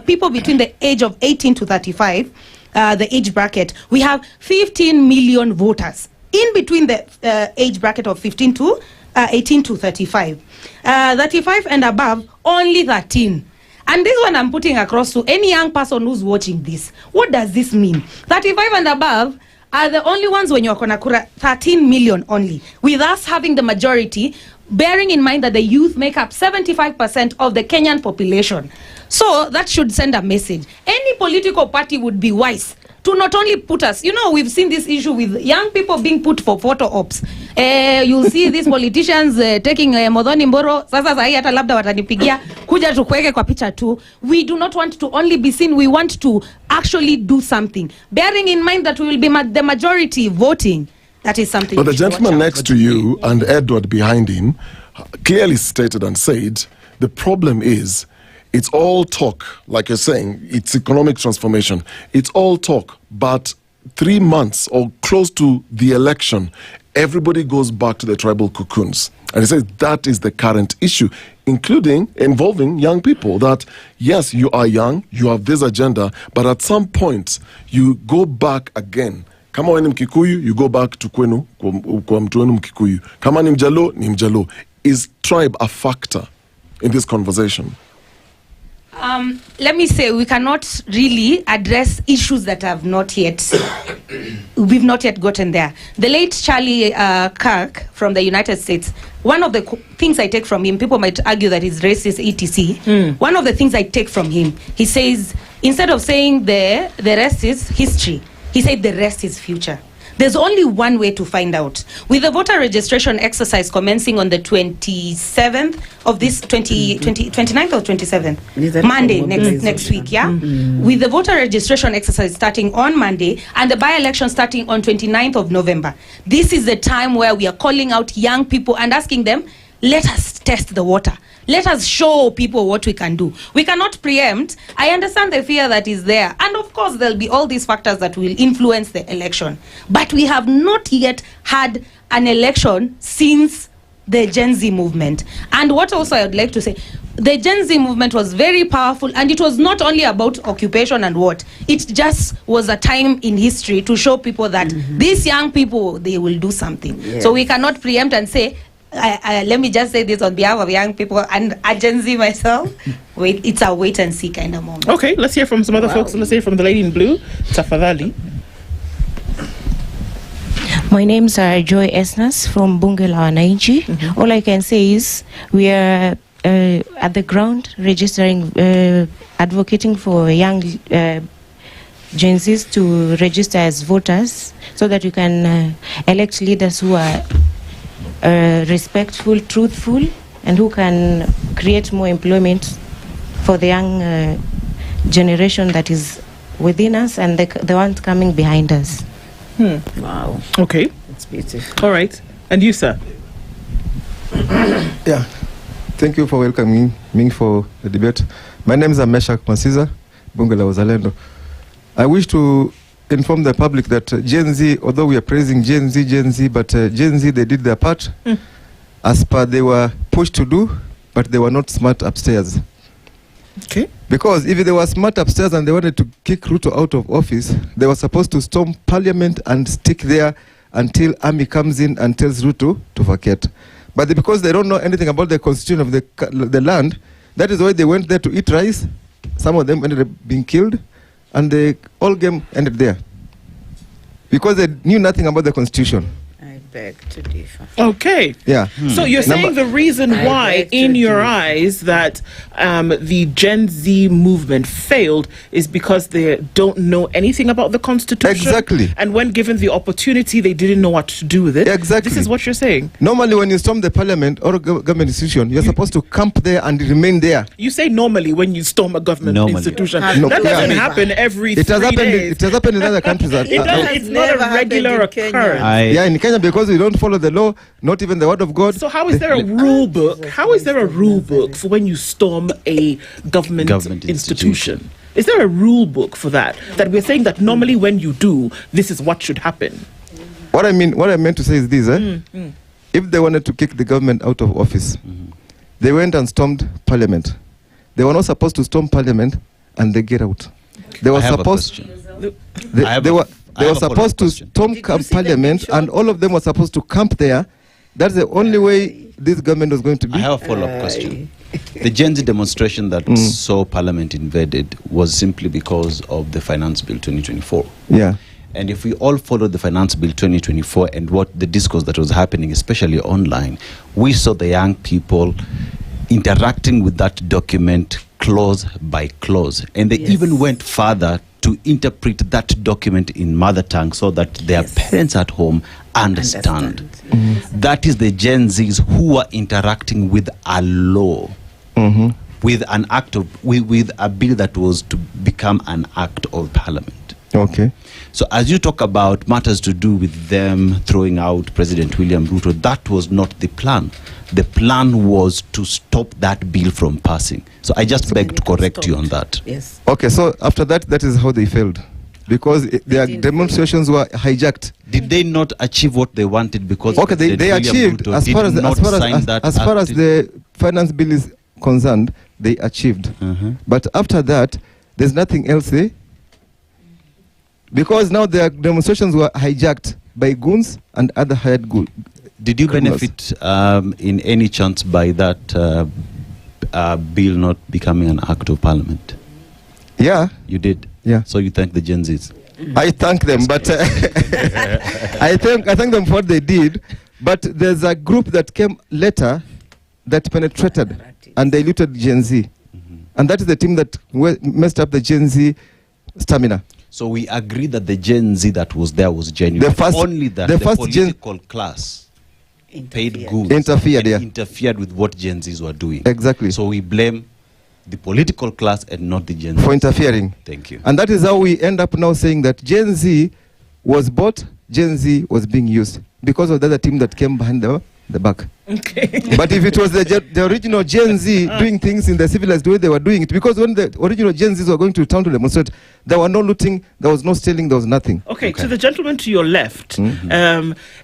people between the age of 18 to 35, the age bracket, we have 15 million voters in between the age bracket of 18 to 35. 35 and above, only 13. And this one I'm putting across to any young person who's watching this. What does this mean? 35 and above are the only ones when you're gonna kura, 13 million only. With us having the majority, bearing in mind that the youth make up 75% of the Kenyan population. So that should send a message. Any political party would be wise to not only put us, we've seen this issue with young people being put for photo ops. You'll see these politicians taking Modhoni Mboro, sasa sahi hata labda watanipigia kuja tukweke kwa picha tu. We do not want to only be seen, we want to actually do something. Bearing in mind that we will be the majority voting, that is something.
But the gentleman next to you and Edward behind him clearly stated and said, the problem is, it's all talk, like you're saying, it's economic transformation. It's all talk, but 3 months or close to the election, everybody goes back to the tribal cocoons. And he says that is the current issue, involving young people, that yes, you are young, you have this agenda, but at some point, you go back again. Kama wewe ni Mkikuyu, you go back to kwenu, kwa mtu wenu Mkikuyu. Kama ni Mjalo, ni Mjalo. Is tribe a factor in this conversation?
Let me say, we cannot really address issues that have not yet, we've not yet gotten there. The late Charlie Kirk from the United States, one of the things I take from him, people might argue that he's racist, etc. One of the things I take from him, he says, instead of saying the rest is history, he said the rest is future. There's only one way to find out. With the voter registration exercise commencing on the 27th of this 29th or 27th? Monday, next week, yeah? With the voter registration exercise starting on Monday and the by-election starting on 29th of November, this is the time where we are calling out young people and asking them, let us test the water. Let us show people what we can do. We cannot preempt. I understand the fear that is there. And of course, there'll be all these factors that will influence the election. But we have not yet had an election since the Gen Z movement. And what also I would like to say, the Gen Z movement was very powerful, and it was not only about occupation and what. It just was a time in history to show people that these young people, they will do something.
Yes.
So we cannot preempt and say, let me just say this on behalf of young people and a Gen Z myself. It's a wait and see kind of moment.
Okay, let's hear from some other folks. Let's hear from the lady in blue, Tafadhali.
My name's Joy Esnas from Bunge la Wananchi. All I can say is we are at the ground registering, advocating for young Gen Zs to register as voters so that we can elect leaders who are respectful, truthful, and who can create more employment for the young generation that is within us and the ones coming behind us.
Wow. Okay.
That's beautiful.
All right. And you, sir?
Yeah. Thank you for welcoming me for the debate. My name is Ameshak Masiza, Bunge la Wazalendo. I wish to inform the public that Gen Z, although we are praising Gen Z, but Gen Z, they did their part as per they were pushed to do, but they were not smart upstairs.
Okay.
Because if they were smart upstairs and they wanted to kick Ruto out of office, they were supposed to storm parliament and stick there until army comes in and tells Ruto to vacate. But because they don't know anything about the constitution of the land, that is why they went there to eat rice. Some of them ended up being killed, and the whole game ended there. Because they knew nothing about the constitution.
I beg to differ.
Okay.
Yeah.
So you're saying the reason why, in your eyes, that the Gen Z movement failed is because they don't know anything about the Constitution?
Exactly.
And when given the opportunity, they didn't know what to do with it?
Exactly.
This is what you're saying?
Normally, when you storm the parliament or a government institution, you're supposed to camp there and remain there.
You say normally when you storm a government institution.
No,
that doesn't
yeah.
happen every
It has
3
happened.
days.
It has happened in other countries.
It's not a regular occurrence.
Yeah, in Kenya, because we don't follow the law, not even the word of God.
So how is there a rule book? How is there a rule book for when you storm a government institution? Is there a rule book for that? That we're saying that normally when you do, this is what should happen.
What I meant to say is this: if they wanted to kick the government out of office, they went and stormed parliament. They were not supposed to storm parliament and they get out. They were supposed. They were supposed to storm parliament, and all of them were supposed to camp there. That's the only way this government was going to be.
I have a follow-up question. The Gen Z demonstration that saw Parliament invaded was simply because of the Finance Bill 2024.
Yeah.
And if we all followed the Finance Bill 2024 and what the discourse that was happening, especially online, we saw the young people interacting with that document clause by clause. And they even went further to interpret that document in mother tongue so that their parents at home understand. That is the Gen Zs who are interacting with a law, with an act of, with a bill that was to become an act of parliament.
Okay.
So as you talk about matters to do with them throwing out President William Ruto, that was not the plan. The plan was to stop that bill from passing. So I just beg to correct you on that.
Yes.
Okay, so after that, that is how they failed. Because their demonstrations were hijacked.
Did they not achieve what they wanted? Because
okay, they achieved as far as the finance bill is concerned, they achieved. But after that, there's nothing else there. Because now their demonstrations were hijacked by goons and other hired goons.
Did you benefit in any chance by that bill not becoming an act of parliament?
Yeah.
You did?
Yeah.
So you thank the Gen Zs?
I thank them, but I thank them for what they did. But there's a group that came later that penetrated and diluted Gen Z. And that is the team that messed up the Gen Z stamina.
So we agree that the Gen Z that was there was genuine. Only that the political class paid good, interfered with what Gen Zs were doing.
Exactly.
So we blame the political class and not the Gen Z
for interfering.
Thank you.
And that is how we end up now saying that Gen Z was bought, Gen Z was being used because of the other team that came behind the back.
Okay.
But if it was the original Gen Z doing things in the civilized way they were doing it, because when the original Gen Zs were going to town to demonstrate, there were no looting, there was no stealing, there was nothing.
Okay, to the gentleman to your left,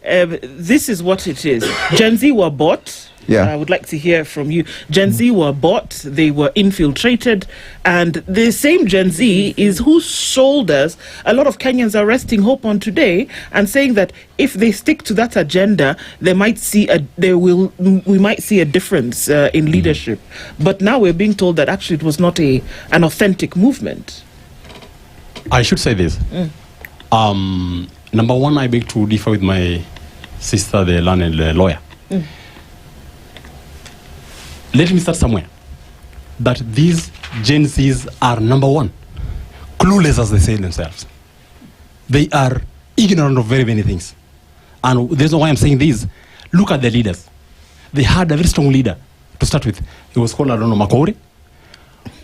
this is what it is. Gen Z were bought.
Yeah.
I would like to hear from you. Gen Z were bought, they were infiltrated, and the same Gen Z is whose shoulders a lot of Kenyans are resting hope on today, and saying that if they stick to that agenda, we might see a difference in leadership. But now we're being told that actually it was not an authentic movement.
I should say this. Number one, I beg to differ with my sister, the learned lawyer. Let me start somewhere. That these Gen Zs are, number one, clueless as they say themselves. They are ignorant of very many things. And the reason why I'm saying this, look at the leaders. They had a very strong leader to start with. He was called, Makore.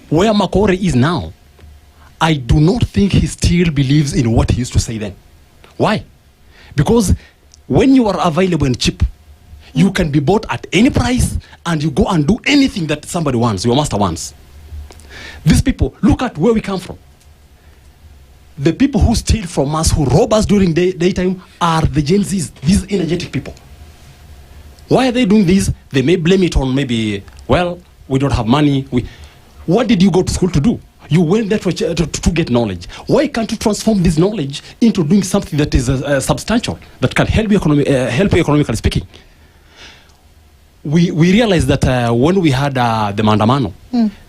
Where Makore is now, I do not think he still believes in what he used to say then. Why? Because when you are available and cheap, you can be bought at any price and you go and do anything that somebody wants, your master wants. These people, look at where we come from. The people who steal from us, who rob us during daytime are the Gen Zs, these energetic people. Why are they doing this? They may blame it on maybe, well, we don't have money. What did you go to school to do? You went there to get knowledge. Why can't you transform this knowledge into doing something that is substantial, that can help you economically speaking? We realized that when we had the maandamano,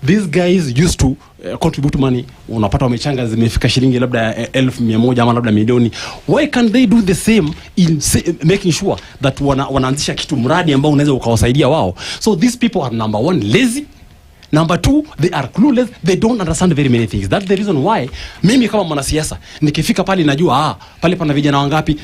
these guys used to contribute money. Unapata wamechanga zimefika shilingi labda 1,100 ama labda milioni. Why can't they do the same in making sure that wanaanzisha kitu mradi ambao unaweza ukawasaidia wao? So these people are, number one, lazy. Number two, they are clueless. They don't understand very many things. That's the reason why mimi kama mwanasiasa nikifika pale najua pale pana vijana wangapi.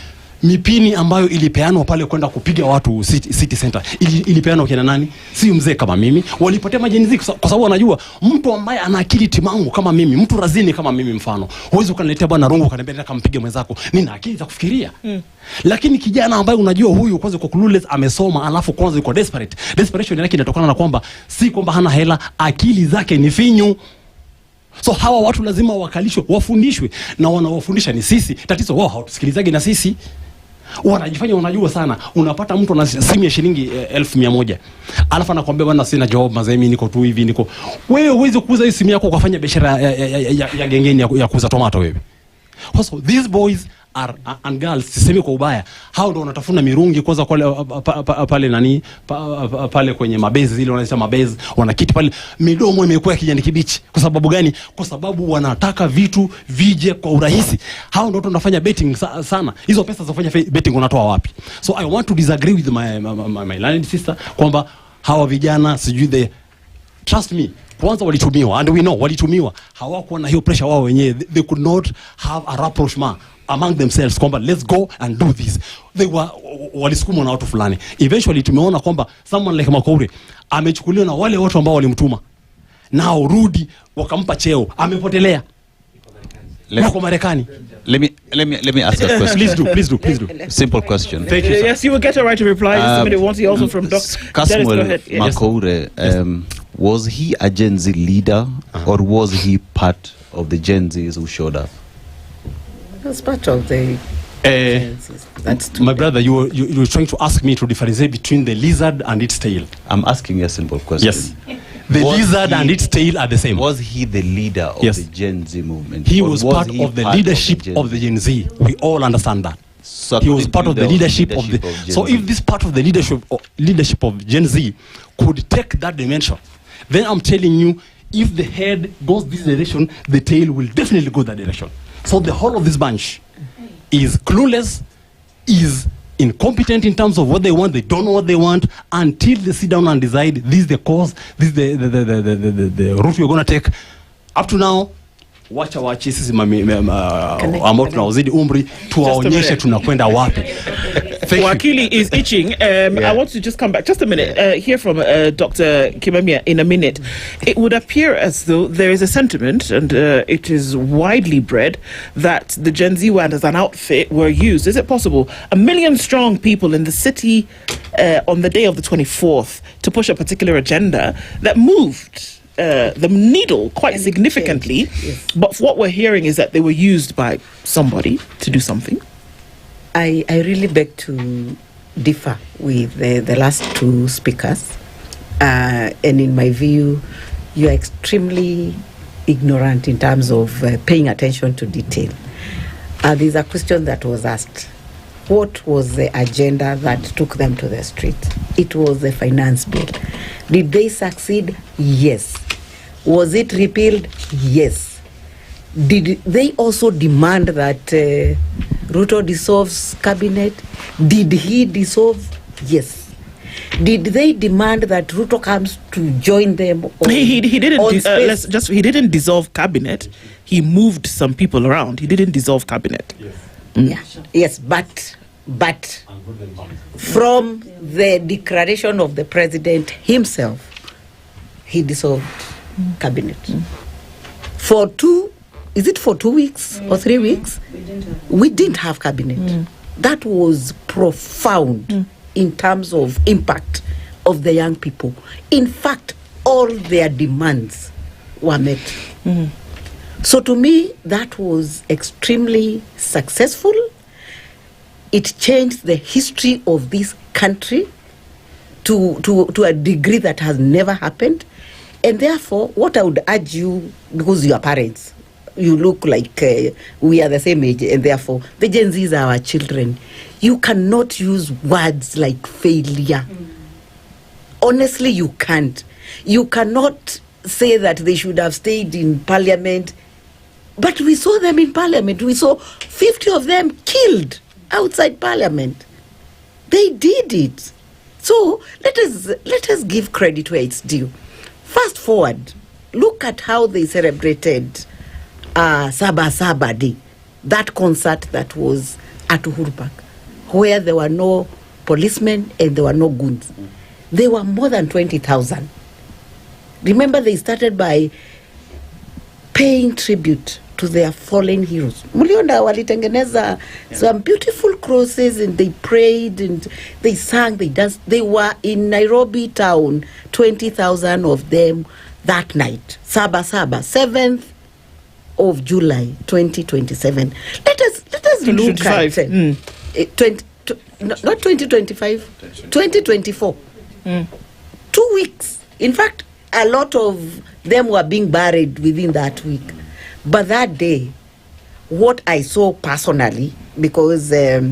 Mipini ambayo ilipeanwa pale kwenda kupiga watu city center ilipeanwa kina nani? Si mzee kama mimi. Walipotea majenzi kwa sababu wanajua mtu ambaye ana akili timamu kama mimi, mtu razini kama mimi mfano. Huwezi ukaniletea bwana rungu ukaniambia kampige mwenzako. Nina akili za kufikiria. Lakini kijana ambaye unajua huyu kwanza kwa clueless amesoma alafu kwanza yuko desperate. Desperation yake inatokana na kwamba si kwamba hana hela, akili zake ni finyu. So hawa watu lazima wakalishwe, wafundishwe, na wanawafundisha ni sisi. Tatizo wao hawatusikilizagi na sisi. Wanajifanya unajua sana. Unapata mtu ana simu ya shilingi 1,100. Alafu anakuambia bwana sina job mazee, mimi niko tu hivi niko. Wewe huwezi kuuza hii simu yako ukafanya biashara ya gengeni ya kuuza tomato wewe. So these boys are and girls, sisemi kwa ubaya, hao ndio wanatafuna mirungi kwanza pale nani pale kwenye mabezi zile wanaita mabezi, wanakiti pale midomo imekuwa kijani kibichi. Kwa sababu gani? Kwa sababu wanataka vitu vije kwa urahisi. Hao ndio wanafanya betting sana. Hizo pesa za kufanya betting unatoa wapi? So I want to disagree with my learned sister kwamba hawa vijana sijui trust me, kwanza walitumiwa, and we know walitumiwa. Hawakuwa na hiyo pressure wao wenyewe. They could not have a rapprochement among themselves kwamba let's go and do this. They were walisukumwa na watu fulani. Eventually tumeona kwamba someone like Makore amechukuliwa na wale watu ambao walimtuma. Nao rudi wakampa cheo, amepotelea. Kwa Marekani.
Let me ask a question.
Please do.
Simple question.
Thank you. Yes, you will get a right to reply. Somebody wants you also from Dr. Go ahead.
Makore, was he a Gen Z leader or was he part of the Gen Zs who showed up?
He was part of the
my brother, you were trying to ask me to differentiate between the lizard and its tail.
I'm asking you a simple question.
Yes. The lizard and its tail are the same.
Was he the leader of the Gen Z movement?
He was part of the leadership of the Gen Z. We all understand that. So he was part of the leadership of the. So if this part of the leadership of Gen Z could take that dimension, then I'm telling you, if the head goes this direction, the tail will definitely go that direction. So the whole of this bunch is clueless, is incompetent in terms of what they want. They don't know what they want until they sit down and decide this is the cause, this is the route we're going to take. Up to now, wacha wachi sisi ambao tunaozidi umri tuwaonyeshe tunakwenda wapi.
Wakili is itching. I want to just come back just a minute, hear from Dr. Kimemia in a minute. It would appear as though there is a sentiment, and it is widely bred, that the Gen Z word as an outfit were used. Is it possible 1 million strong people in the city on the day of the 24th to push a particular agenda that moved the needle quite significantly? Yes. But what we're hearing is that they were used by somebody to do something.
I really beg to differ with the last two speakers. And in my view, you are extremely ignorant in terms of paying attention to detail. There's a question that was asked. What was the agenda that took them to the street? It was the finance bill. Did they succeed? Yes. Was it repealed? Yes. Did they also demand that Ruto dissolves cabinet? Did he dissolve? Yes. Did they demand that Ruto comes to join them?
He didn't. He didn't dissolve cabinet. He moved some people around. He didn't dissolve cabinet.
Yes. Yeah. Yes, but from the declaration of the president himself, he dissolved cabinet for 2 weeks or 3 weeks? We didn't have cabinet. That was profound in terms of impact of the young people. In fact, all their demands were met. So to me, that was extremely successful. It changed the history of this country to a degree that has never happened. And therefore, what I would urge you, because you are parents, you look like we are the same age, and therefore the Gen Zs are our children. You cannot use words like failure. Honestly, you can't. You cannot say that they should have stayed in parliament, but we saw them in parliament. We saw 50 of them killed outside parliament. They did it. So let us give credit where it's due. Fast forward, look at how they celebrated Saba Day, that concert that was at Uhuru Park, where there were no policemen and there were no goons. There were more than 20,000. Remember, they started by paying tribute to their fallen heroes. Mulionda walitengeneza some beautiful crosses, and they prayed and they sang, they danced. They were in Nairobi town, 20,000 of them that night. Saba, 7th of July, 2027. Let us look at not 2025, 2024. 2 weeks. In fact, a lot of them were being buried within that week. But that day, what I saw personally, because those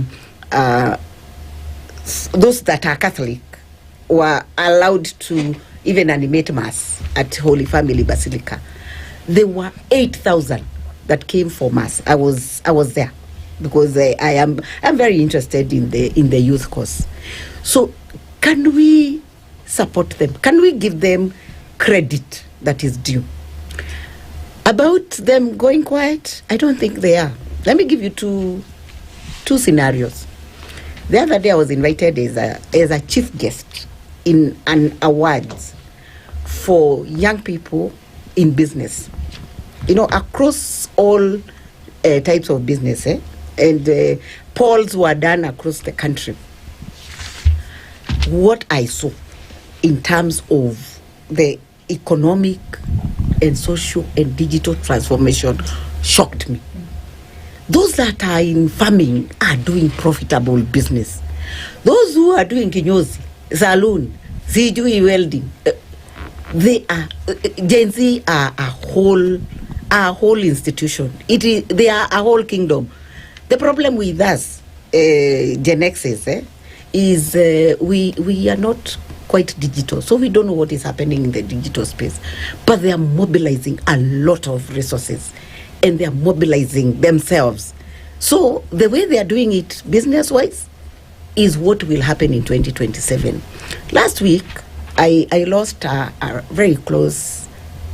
that are Catholic were allowed to even animate Mass at Holy Family Basilica. There were 8,000 that came for Mass. I was there because I'm very interested in the youth cause. So can we support them? Can we give them credit that is due? About them going quiet, I don't think they are. Let me give you two scenarios. The other day I was invited as a chief guest in an awards for young people in business. You know, across all types of business, and polls were done across the country. What I saw in terms of the economic and social and digital transformation shocked me. Those that are in farming are doing profitable business. Those who are doing kinyozi, saloon, sijui welding, they are Gen Z are a whole institution. They are a whole kingdom. The problem with us, Gen X's, is we are not quite digital, so we don't know what is happening in the digital space. But they are mobilizing a lot of resources, and they are mobilizing themselves. So the way they are doing it business-wise is what will happen in 2027. Last week, I lost a very close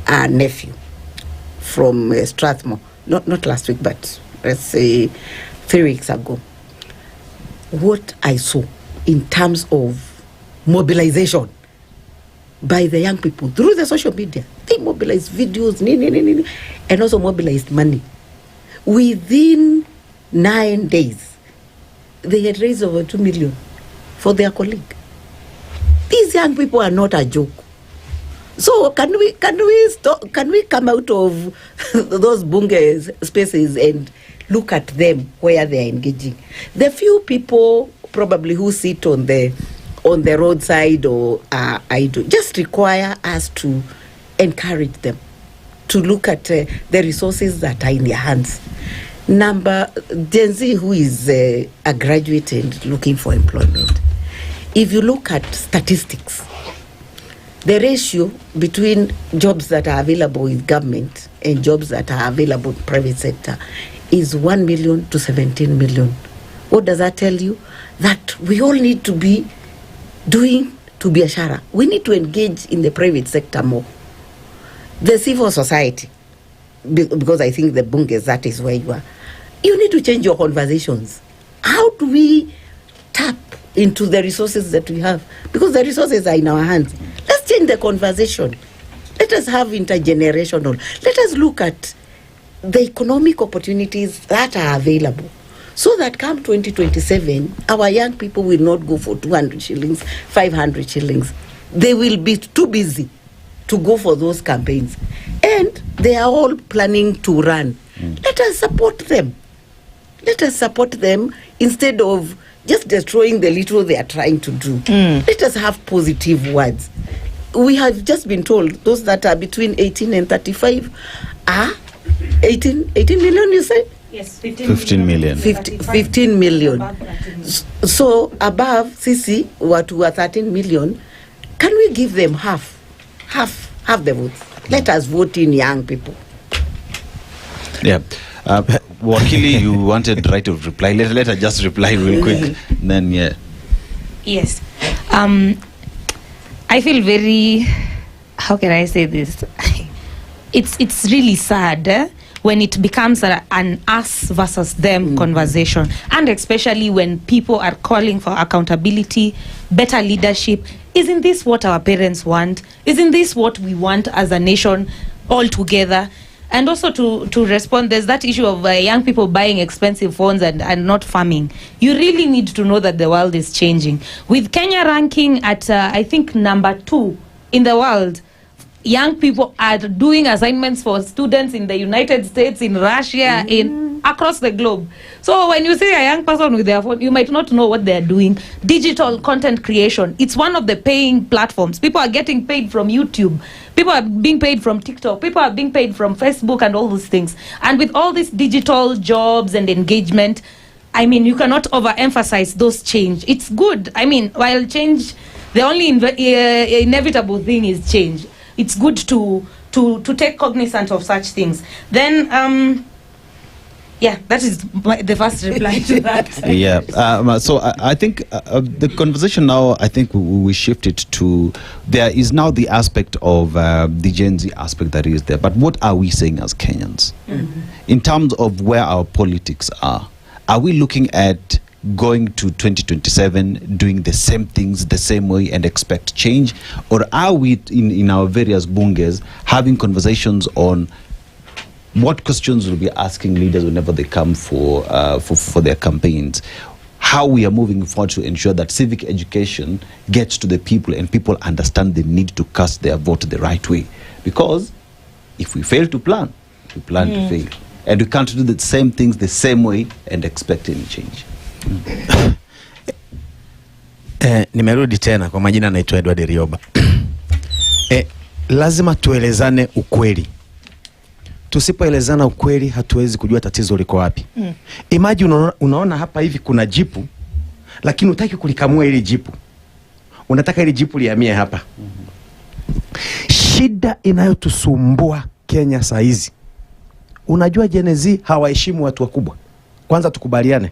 nephew from Strathmore, not last week, but let's say 3 weeks ago. What I saw in terms of mobilization by the young people through the social media, they mobilized videos, and also mobilized money. Within 9 days, they had raised over 2 million for their colleague. These young people are not a joke. So can we come out of those bunge spaces and look at them where they are engaging? The few people probably who sit on the roadside or idle just require us to encourage them to look at the resources that are in their hands. Gen Z, who is a graduate and looking for employment, if you look at statistics, the ratio between jobs that are available with government and jobs that are available in private sector is 1 million to 17 million. What does that tell you? That we all need to be doing to be a shara. We need to engage in the private sector more. The civil society, because I think the bunges, that is where you are. You need to change your conversations. How do we tap into the resources that we have? Because the resources are in our hands. Let's change the conversation. Let us have intergenerational. Let us look at the economic opportunities that are available, so that come 2027, our young people will not go for 200 shillings, 500 shillings. They will be too busy to go for those campaigns. And they are all planning to run. Let us support them. Let us support them instead of just destroying the little they are trying to do. Let us have positive words. We have just been told those that are between 18 and 35 are 18 million, you say?
Yes,
15 million.
15 million. So above CC, what were 13 million, can we give them half the votes? Let us vote in young people.
Yeah. Wakili, you wanted right of reply. Let her just reply real quick. Then, yeah.
Yes. I feel very, how can I say this? It's really sad when it becomes an us versus them conversation. And especially when people are calling for accountability, better leadership. Isn't this what our parents want? Isn't this what we want as a nation all together? And also to respond, there's that issue of young people buying expensive phones and not farming. You really need to know that the world is changing. With Kenya ranking at, I think, number 2 in the world, young people are doing assignments for students in the United States, in Russia, in across the globe. So when you see a young person with their phone, you might not know what they're doing. Digital content creation, it's one of the paying platforms. People are getting paid from YouTube. People are being paid from TikTok. People are being paid from Facebook and all those things. And with all these digital jobs and engagement, I mean, you cannot overemphasize those change. It's good. I mean, while change, the only inevitable thing is change. It's good to take cognizance of such things. Then, yeah, that is the first reply to that.
Yeah. So I think the conversation now, I think we shift it to, there is now the aspect of the Gen Z aspect that is there. But what are we saying as Kenyans? In terms of where our politics are? Are we looking at going to 2027 doing the same things the same way and expect change, or are we in our various bunges having conversations on what questions we'll be asking leaders whenever they come for their campaigns, how we are moving forward to ensure that civic education gets to the people and people understand the need to cast their vote the right way? Because if we fail to plan, we plan to fail, and we can't do the same things the same way and expect any change.
Nimerudi tena, kwa majina naitwa Edward Rioba. Lazima tuelezane ukweli. Tusipoelezana ukweli hatuwezi kujua tatizo liko wapi. Imagine unaona hapa hivi kuna jipu, lakini hutaki kulikamua ili jipu. Unataka ili jipu lihamie hapa. Shida inayotusumbua Kenya saa hizi. Unajua Gen Z hawaheshimu watu wakubwa. Kwanza tukubaliane.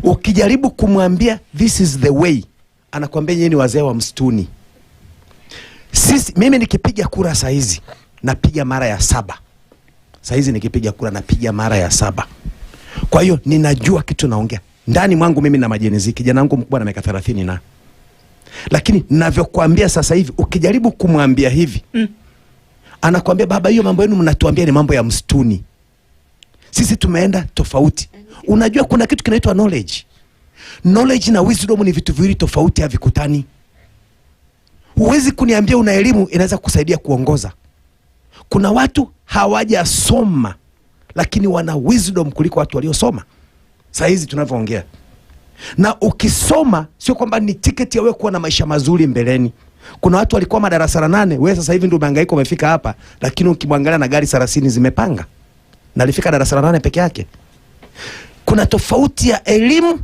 Ukijaribu kumwambia this is the way, anakuambia nyinyi wazee wa msituni. Mimi nikipiga kura saa hizi napiga mara ya 7. Saizi nikipiga kura napiga mara ya 7. Kwa hiyo ninajua kitu naongea. Ndani mwangu mimi na majenezi, kijana wangu mkubwa na miaka 30 na. Lakini ninavyokuambia sasa hivi, ukijaribu kumwambia hivi, anakuambia baba, hiyo mambo yenu mnatuambia ni mambo ya msituni. Sisi tumeenda tofauti. Unajua kuna kitu kinaitwa knowledge. Knowledge na wisdom ni vitu viwili tofauti, havikutani. Huwezi kuniambia una elimu inaweza kusaidia kuongoza. Kuna watu hawajasoma lakini wana wisdom kuliko watu waliosoma. Saa hizi tunavyoongea. Na ukisoma sio kwamba ni tiketi ya wewe kuwa na maisha mazuri mbeleni. Kuna watu walikuwa madarasa la 8, wewe sasa hivi ndio umehangaika umefika hapa, lakini ukimwangalia na gari 30 zimepanga. Na alifika darasa la 8 peke yake. Kuna tofauti ya elimu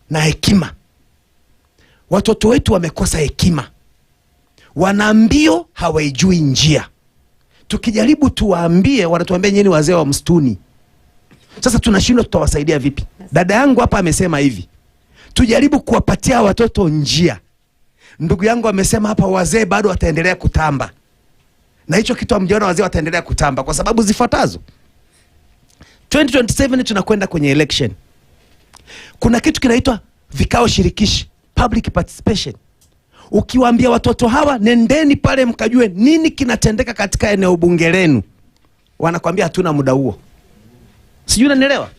na hekima. Watoto wetu wamekosa hekima. Wana mbio, hawaijui njia. Tukijaribu tuwaambie, wanatuambia nyinyi wazee wa msituni. Sasa tunashindwa tutawasaidia vipi? Dada yangu hapa amesema hivi, tujaribu kuwapatia watoto njia. Ndugu yangu amesema hapa wazee bado wataendelea kutamba. Na hicho kitu amjiona wazee wataendelea kutamba kwa sababu zifuatazo. 2027 tunakwenda kwenye election. Kuna kitu kinaitwa vikao shirikishi, public participation. Ukiwaambia watoto hawa nendeni pale mkajue nini kinatendeka katika eneo bunge lenu, wanakuambia hatuna muda huo. Sijui unanielewa?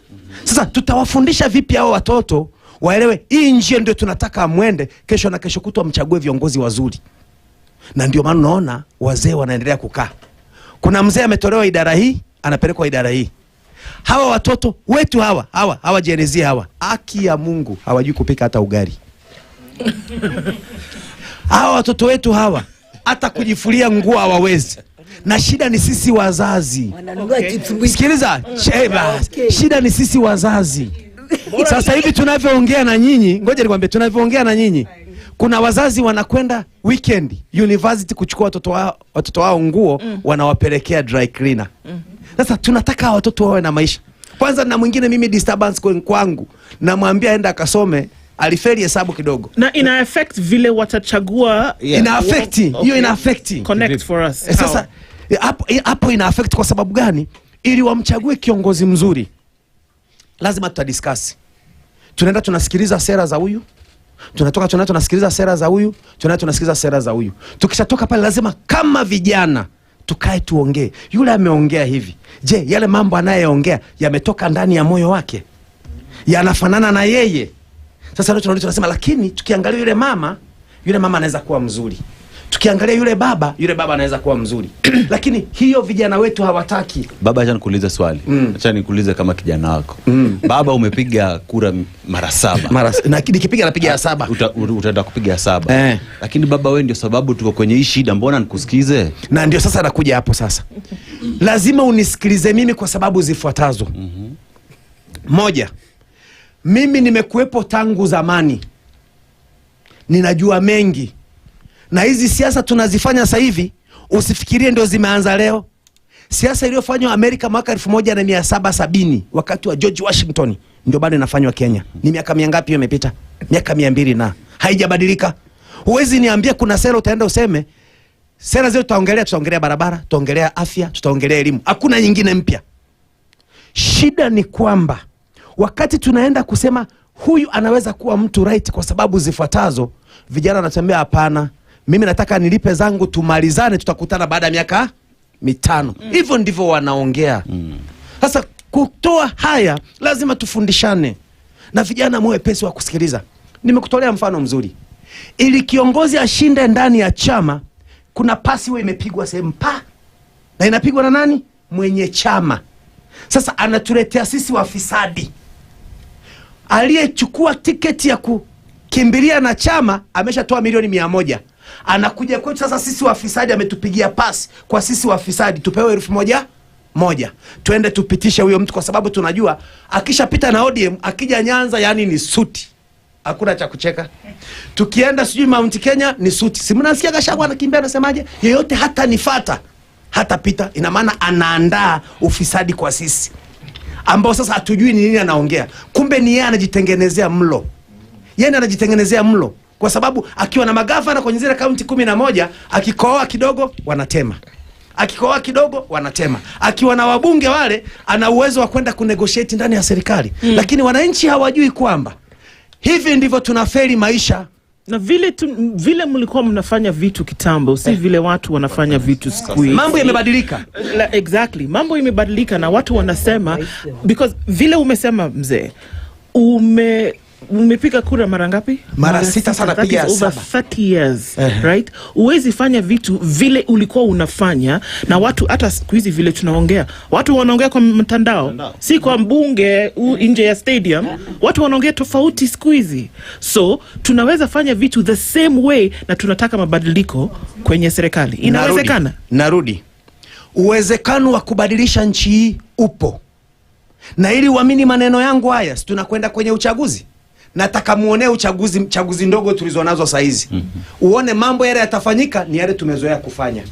Sasa tutawafundisha vipi hao watoto waelewe hii njia ndio tunataka mwende, kesho na kesho kutwa mchague viongozi wazuri. Na ndio maana unaona wazee wanaendelea kukaa. Kuna mzee ametolewa idara hii, anapelekwa idara hii. Hawa watoto wetu hawa jenezi hawa, haki ya Mungu, hawajui kupika hata ugali. Hawa watoto wetu hawa hata kujifulia nguo hawawezi. Na shida ni sisi wazazi. Sikiliza, shida ni sisi wazazi. Sasa hivi tunavyoongea na nyinyi, ngoja nikwambie, tunavyoongea na nyinyi, kuna wazazi wanakwenda weekend university kuchukua watoto wao nguo, wanawapelekea dry cleaner. Sasa tunataka watoto wawe na maisha. Kwanza na mwingine mimi disturbance kwangu, namwambia aenda akasome, alifeli hesabu kidogo. Na
ina affect vile watachagua.
Ina affect, hiyo ina affect.
Connect for us.
Sasa hapo ina affect kwa sababu gani? Ili wamchague kiongozi mzuri, lazima tutadiscuss. Tunaenda tunasikiliza sera za huyu, tunatoka tunasikiliza sera za huyu, tunasikiliza sera za huyu. Tukishatoka pale lazima kama vijana tukae tuongee. Yule ameongea hivi, je, yale mambo anayeongea yametoka ndani ya moyo wake? Yanafanana na yeye? Sasa ndio tunasema, lakini tukiangalia yule mama anaweza kuwa mzuri. Tukiangalia yule baba anaweza kuwa mzuri. Lakini hiyo vijana wetu hawataki.
Baba, acha nikuulize swali. Acha nikuulize kama kijana wako. Baba, umepiga kura mara 7.
Na nikipiga napiga ya 7.
Utaenda kupiga ya 7. Lakini baba, wewe ndio sababu tuko kwenye hii shida, mbona nikusikize?
Na ndio sasa nakuja hapo sasa. Lazima unisikilize mimi kwa sababu zifuatazo. Moja, mimi nimekuwepo tangu zamani. Ninajua mengi. Na hizi siasa tunazifanya sasa hivi, usifikirie ndio zimeanza leo. Siasa iliyofanywa Amerika mwaka 1770 wakati wa George Washington ndio bado inafanywa Kenya. Ni miaka mingapi hiyo imepita? Miaka 200 na haijabadilika. Huwezi niambia kuna sera utaenda useme sera zetu tutaongelea barabara, tutaongelea afya, tutaongelea elimu. Hakuna nyingine mpya. Shida ni kwamba wakati tunaenda kusema huyu anaweza kuwa mtu right kwa sababu zifuatazo, vijana wanatembea hapana. Mimi nataka nilipe zangu tumalizane, tutakutana baada ya miaka 5. Hivyo ndivyo wanaongea. Sasa kutoa haya lazima tufundishane. Na vijana muwe pesi wa kusikiliza. Nimekutolea mfano mzuri. Ili kiongozi ashinde ndani ya chama, kuna pasi wewe imepigwa sehemu pa. Na inapigwa na nani? Mwenye chama. Sasa anatuletea sisi wafisadi. Aliyechukua tiketi ya kukimbilia na chama ameshatoa milioni 100. Anakuja kwetu sasa sisi wafisadi, ametupigia pasi kwa sisi wafisadi tupewe 1,000. Tuende tupitishe huyo mtu kwa sababu tunajua akishapita na ODM akija Nyanza yani ni suti. Hakuna cha kucheka. Tukienda sijui Mount Kenya ni suti. Si mnasikia Gachagua anakimbia anasemaje? Yeyote hata nifata hata pita. Ina maana anaandaa ufisadi kwa sisi, ambao sasa hatujui ni nini anaongea. Kumbe ni yeye anajitengenezea mlo. Yeye anajitengenezea mlo kwa sababu akiwa na magavana kwenye zile kaunti 11 akikoa kidogo wanatema. akikoa kidogo wanatema. Akiwa na wabunge wale ana uwezo wa kwenda kunegotiate ndani ya serikali. Lakini wananchi hawajui kwamba hivi ndivyo tunafeli maisha.
Na vile mlikuwa mnafanya vitu kitambo, si vile watu wanafanya vitu siku hizi.
Mambo yamebadilika.
Exactly. Mambo yamebadilika na watu wanasema, because vile umesema mzee, umepiga kura mara ngapi?
Mara 6 sana, piga
over 30 years, right? Uwezi fanya vitu vile ulikuwa unafanya, na watu hata siku hizi vile tunaongea, watu wanaongea kwa mtandao, si kwa mbunge nje ya stadium. Watu wanaongea tofauti siku hizi. So tunaweza fanya vitu the same way, na tunataka mabadiliko kwenye serikali. Inawezekana.
Narudi. Uwezekano wa kubadilisha nchi hii upo. Na ili uamini maneno yangu haya, tunakwenda kwenye uchaguzi. Nataka muone uchaguzi ndogo tulizonazo saa hizi. Uone mambo yale yatafanyika ni yale tumezoea kufanya.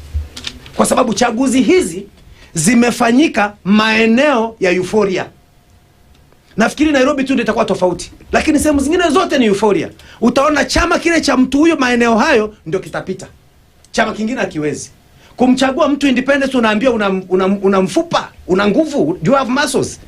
Kwa sababu chaguzi hizi zimefanyika maeneo ya euphoria. Nafikiri Nairobi tu ndio itakuwa tofauti. Lakini sehemu zingine zote ni euphoria. Utaona chama kile cha mtu huyo maeneo hayo ndio kitapita. Chama kingine hakiwezi. Kumchagua mtu independent unaambia una mfupa, una nguvu, you have muscles.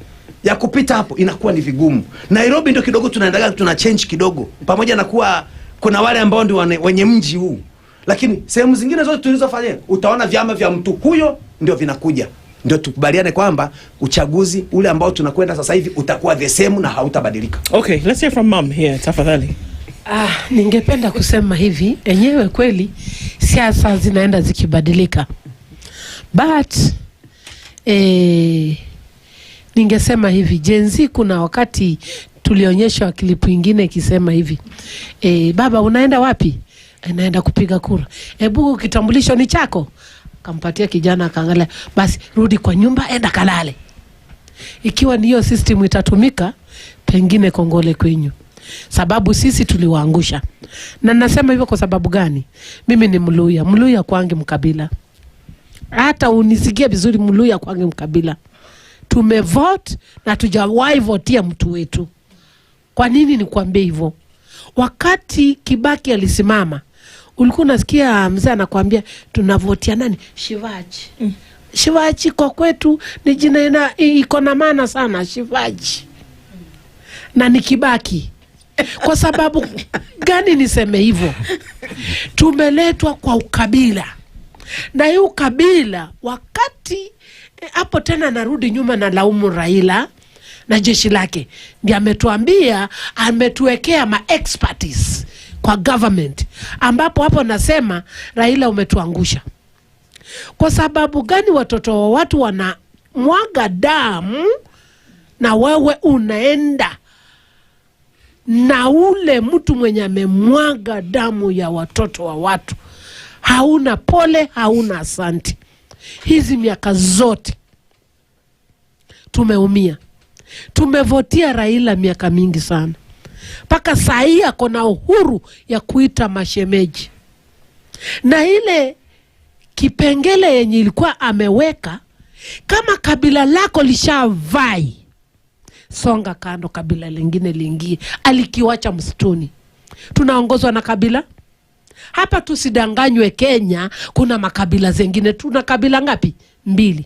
Ya kupita hapo inakuwa ni vigumu. Nairobi ndio kidogo tunaendelea tuna change kidogo. Pamoja na kuwa kuna wale ambao ndio wenye mji huu. Lakini sehemu zingine zote tulizofanya utaona vyama vya mtu huyo ndio vinakuja. Ndio tukubaliane kwamba uchaguzi ule ambao tunakwenda sasa hivi utakuwa the same na hautabadilika.
Okay, let's hear from mom here, tafadhali.
Ningependa kusema hivi, enyewe kweli siasa zinaenda zikibadilika. But ningesema hivi, Gen Z kuna wakati tulionyeshwa klipu ingine ikisema hivi, baba unaenda wapi? Naenda kupiga kura. Hebu kitambulisho ni chako? Kampatia kijana akaangalia, basi rudi kwa nyumba, enda kalale. Ikiwa ni hiyo system itatumika, pengine kongole kwenyu. Sababu sisi tuliwaangusha. Na nasema hivyo kwa sababu gani? Mimi ni Mluya. Mluya kwangu mkabila. Hata unisikie vizuri, Mluya kwangu mkabila. Tumevote na tujawahi votia mtu wetu. Kwa nini nikwambie hivyo? Wakati Kibaki alisimama, ulikuwa unasikia mzee anakuambia tunavotia nani? Shivaji. Shivaji kwa kwetu ni jina iko na maana sana, Shivaji. Na ni Kibaki. Kwa sababu gani niseme hivyo? Tumeletwa kwa ukabila. Na hiyo ukabila wakati hapo tena narudi nyuma na laumu Raila na jeshi lake. Ndiye ametuambia, ametuwekea ma-expertise kwa government. Ambapo hapo nasema Raila umetuangusha. Kwa sababu gani watoto wa watu wana mwaga damu na wewe unaenda na ule mtu mwenye amemwaga damu ya watoto wa watu? Hauna pole, hauna asanti. Hizi miaka zote tumeumia. Tumevotia Raila miaka mingi sana. Paka saa hii ako na uhuru ya kuita mashemeji. Na ile kipengele yenye ilikuwa ameweka, kama kabila lako lishavai, songa kando, kabila lingine lingie. Alikiwacha msituni. Tunaongozwa na kabila. Hapa tusidanganywe, Kenya kuna makabila zengine. Tuna kabila ngapi? 2.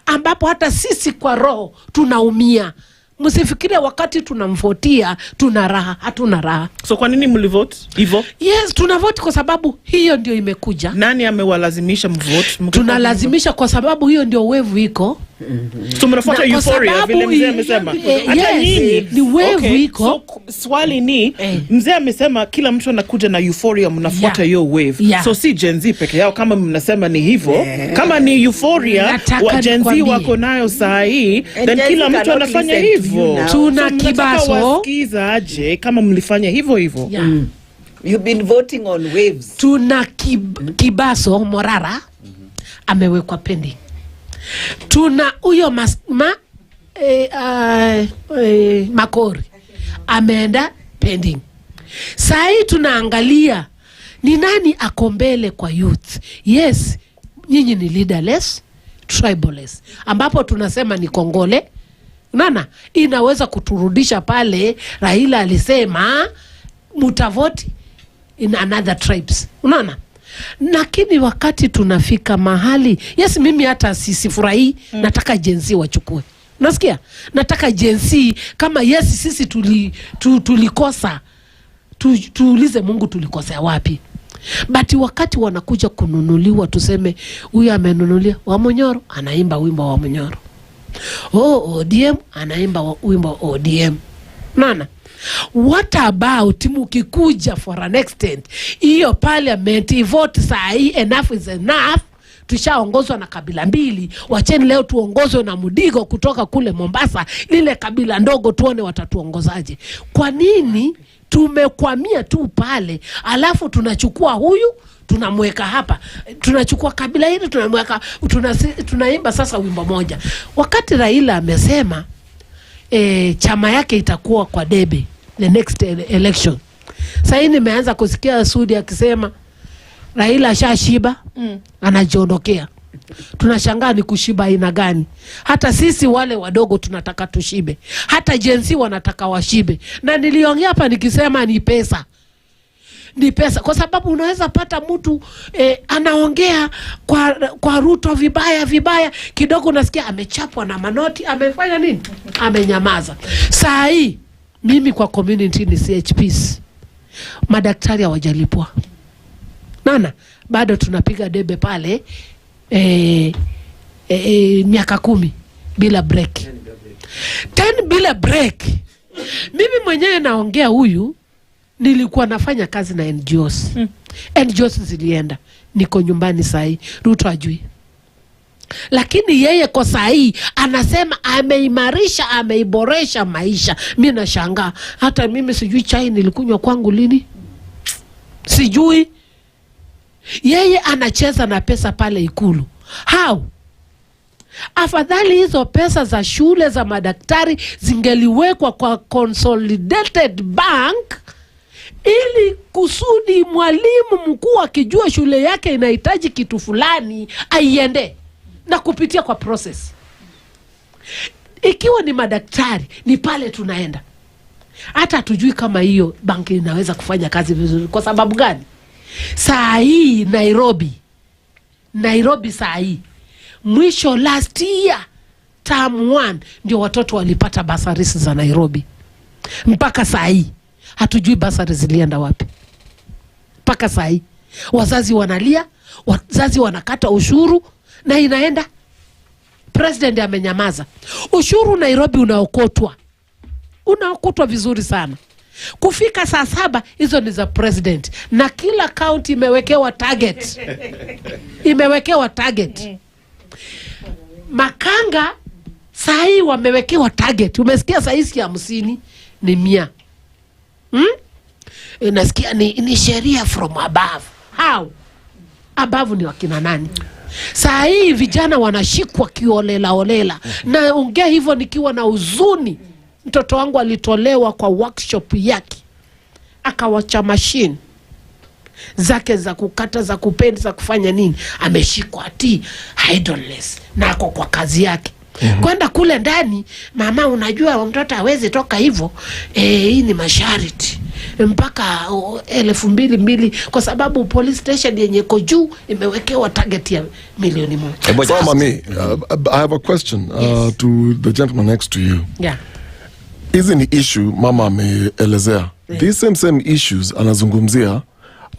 Ambapo hata sisi kwa roho tunaumia. Msifikirie wakati tunamvotia tuna raha, hatuna raha.
So kwa nini mlivote hivyo?
Yes, tunavote kwa sababu hiyo ndio imekuja.
Nani amewalazimisha mvote?
Tunalazimisha kwa sababu hiyo ndio wave iko.
So mnafuata euphoria vile mzee amesema. Hata nyinyi
ni wave iko.
So swali ni mzee amesema kila mtu anakuja na euphoria, mnafuata hiyo wave. So si Gen Z peke yao kama mnasema ni hivyo. Kama ni euphoria wa Gen Z wako nayo saa hii, then kila mtu anafanya hivyo.
Tuna kibaso.
Wasikiza aje kama mlifanya hivyo hivyo.
You've been voting on waves.
Tuna kibaso Morara amewekwa pending. Tuna huyo Makori ameenda pending. Saa hii tunaangalia ni nani ako mbele kwa youth. Yes, nyinyi ni leaderless, tribalist, ambapo tunasema ni kongole. Nana inaweza kuturudisha pale Raila alisema mutavoti in another tribes. Unaona? Lakini wakati tunafika mahali, yes, mimi hata sifurahi, nataka Gen Z wachukue. Nasikia? Nataka Gen Z kama yes sisi tulikosa, tuulize Mungu tulikosea wapi. But wakati wanakuja kununuliwa, tuseme huyu amenunulia wa Munyoro, anaimba wimbo wa Munyoro. ODM anaimba wimbo wa ODM. Nana, what about mukikuja for an extent hiyo parliament vote saa hii enough is enough, tushaongozwa na kabila mbili, wacheni leo tuongozwe na Mudigo kutoka kule Mombasa, lile kabila ndogo tuone watatuongozaje. Kwa nini tumekwamia tu pale, alafu tunachukua huyu tunamweka hapa, tunachukua kabila hili tunamweka, tunaimba sasa wimbo moja. Wakati Raila amesema chama yake itakuwa kwa debe the next election, sasa nimeanza kusikia Sudi akisema Raila shashiba, anajiondokea. Tunashangaa ni kushiba aina gani? Hata sisi wale wadogo tunataka tushibe, hata Gen Z wanataka washibe. Na niliongea hapa nikisema ni pesa. Ni pesa, kwa sababu unaweza pata mtu anaongea kwa Ruto vibaya kidogo, unasikia amechapwa na manoti, amefanya nini? Amenyamaza. Saa hii mimi kwa community ni CHPs, madaktari hawajalipwa. Nana, bado tunapiga debe pale miaka 10 bila break. 10 bila break. Mimi mwenyewe naongea huyu, nilikuwa nafanya kazi na NGOs. NGOs zilienda, niko nyumbani sahi, Ruto ajui. Lakini yeye kwa sahi anasema ameimarisha, ameiboresha maisha. Mimi nashangaa, hata mimi sijui chai nilikunywa kwangu lini. Sijui. Yeye anacheza na pesa pale Ikulu. How? Afadhali hizo pesa za shule za madaktari zingeliwekwa kwa consolidated bank, ili kusudi mwalimu mkuu akijua shule yake inahitaji kitu fulani aiende na kupitia kwa process. Ikiwa ni madaktari, ni pale tunaenda. Hata tujui kama hiyo banki inaweza kufanya kazi vizuri. Kwa sababu gani? Saa hii Nairobi saa hii, mwisho last year term 1 ndio watoto walipata bursaries za Nairobi. Mpaka saa hii hatujui bursaries zilienda wapi. Mpaka saa hii wazazi wanalia, wazazi wanakata ushuru na inaenda. President amenyamaza. Ushuru Nairobi unaokotwa vizuri sana. Kufika saa 7 hizo ni za president, na kila county imewekewa target. Imewekewa target. Makanga saa hii wamewekewa target. Umesikia saa hii 50 ni 100. Unasikia ni sheria from above. How? Above ni wakina nani? Saa hii vijana wanashikwa kiolela. Na ongea hivyo nikiwa na huzuni. Mtoto wangu alitolewa kwa workshop yake, akawacha machine zake za kukata, za kupenda, za kufanya nini, ameshikwa ati idleness na ako kwa kazi yake. Kwenda kule ndani, mama unajua mtoto hawezi toka hivyo, hii ni masharti mpaka 2,200, kwa sababu police station yenye iko juu imewekewa target ya milioni 1.
So mami, I have a question to the gentleman next to you.
Yeah.
Hizi ni issue mama ameelezea. These same issues anazungumzia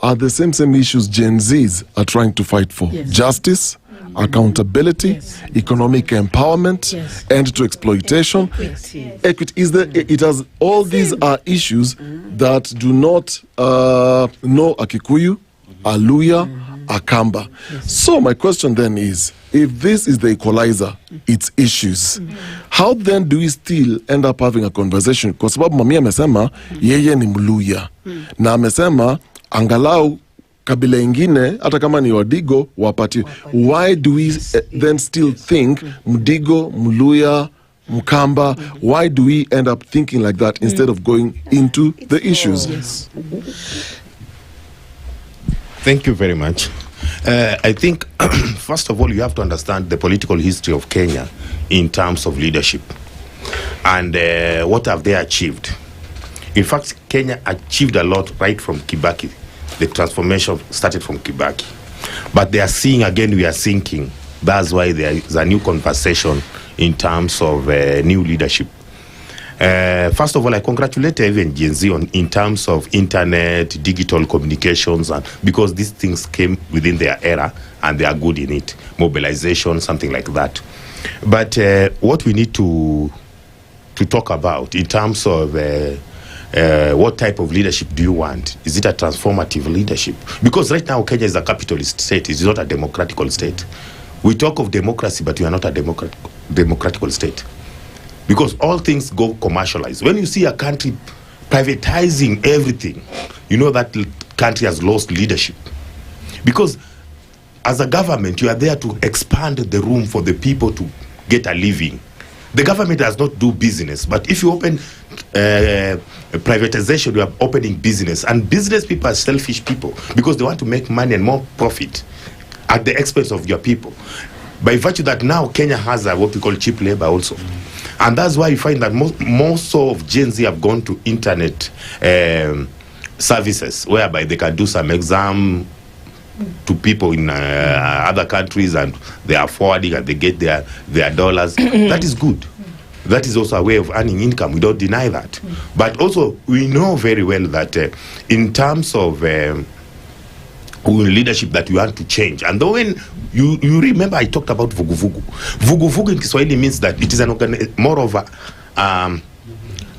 are the same issues Gen Zs are trying to fight for. Yes. Justice, accountability, economic empowerment, end to exploitation, equity. It has all these are issues that do not know Akikuyu, Aluya, Akamba. So my question then is, if this is the equalizer, its issues, how then do we still end up having a conversation? Kwa sababu mami amesema yeye ni Mluya, na amesema angalau kabila ingine hata kama ni Wadigo wapati. Why do we then still think Mdigo, Mluya, Mkamba, why do we end up thinking like that instead of going into the issues?
Thank you very much. I think, first of all, you have to understand the political history of Kenya in terms of leadership and what have they achieved. In fact, Kenya achieved a lot right from Kibaki. the transformation started from Kibaki. But they are seeing again, we are sinking. That's why there is a new conversation in terms of new leadership. First of all, I congratulate even Gen Z in terms of internet, digital communications, and because these things came within their era and they are good in it. Mobilization, something like that. But what we need to talk about in terms of what type of leadership do you want? Is it a transformative leadership? Because right now Kenya is a capitalist state. It's not a democratical state. We talk of democracy, but we are not a democratical state. Because all things go commercialized. When you see a country privatizing everything, you know that country has lost leadership. Because as a government, you are there to expand the room for the people to get a living. The government does not do business, but if you open privatization, you are opening business. And business people are selfish people because they want to make money and more profit at the expense of your people. By virtue that now Kenya has what we call cheap labor also. And that's why you find that most of Gen Z have gone to internet services whereby they can do some exam to people in other countries and they are forwarding and they get their dollars. That is good. That is also a way of earning income. We don't deny that. But also we know very well that in terms of leadership that we want to change. And when you remember I talked about vuguvugu. Vuguvugu in Kiswahili means that it is more of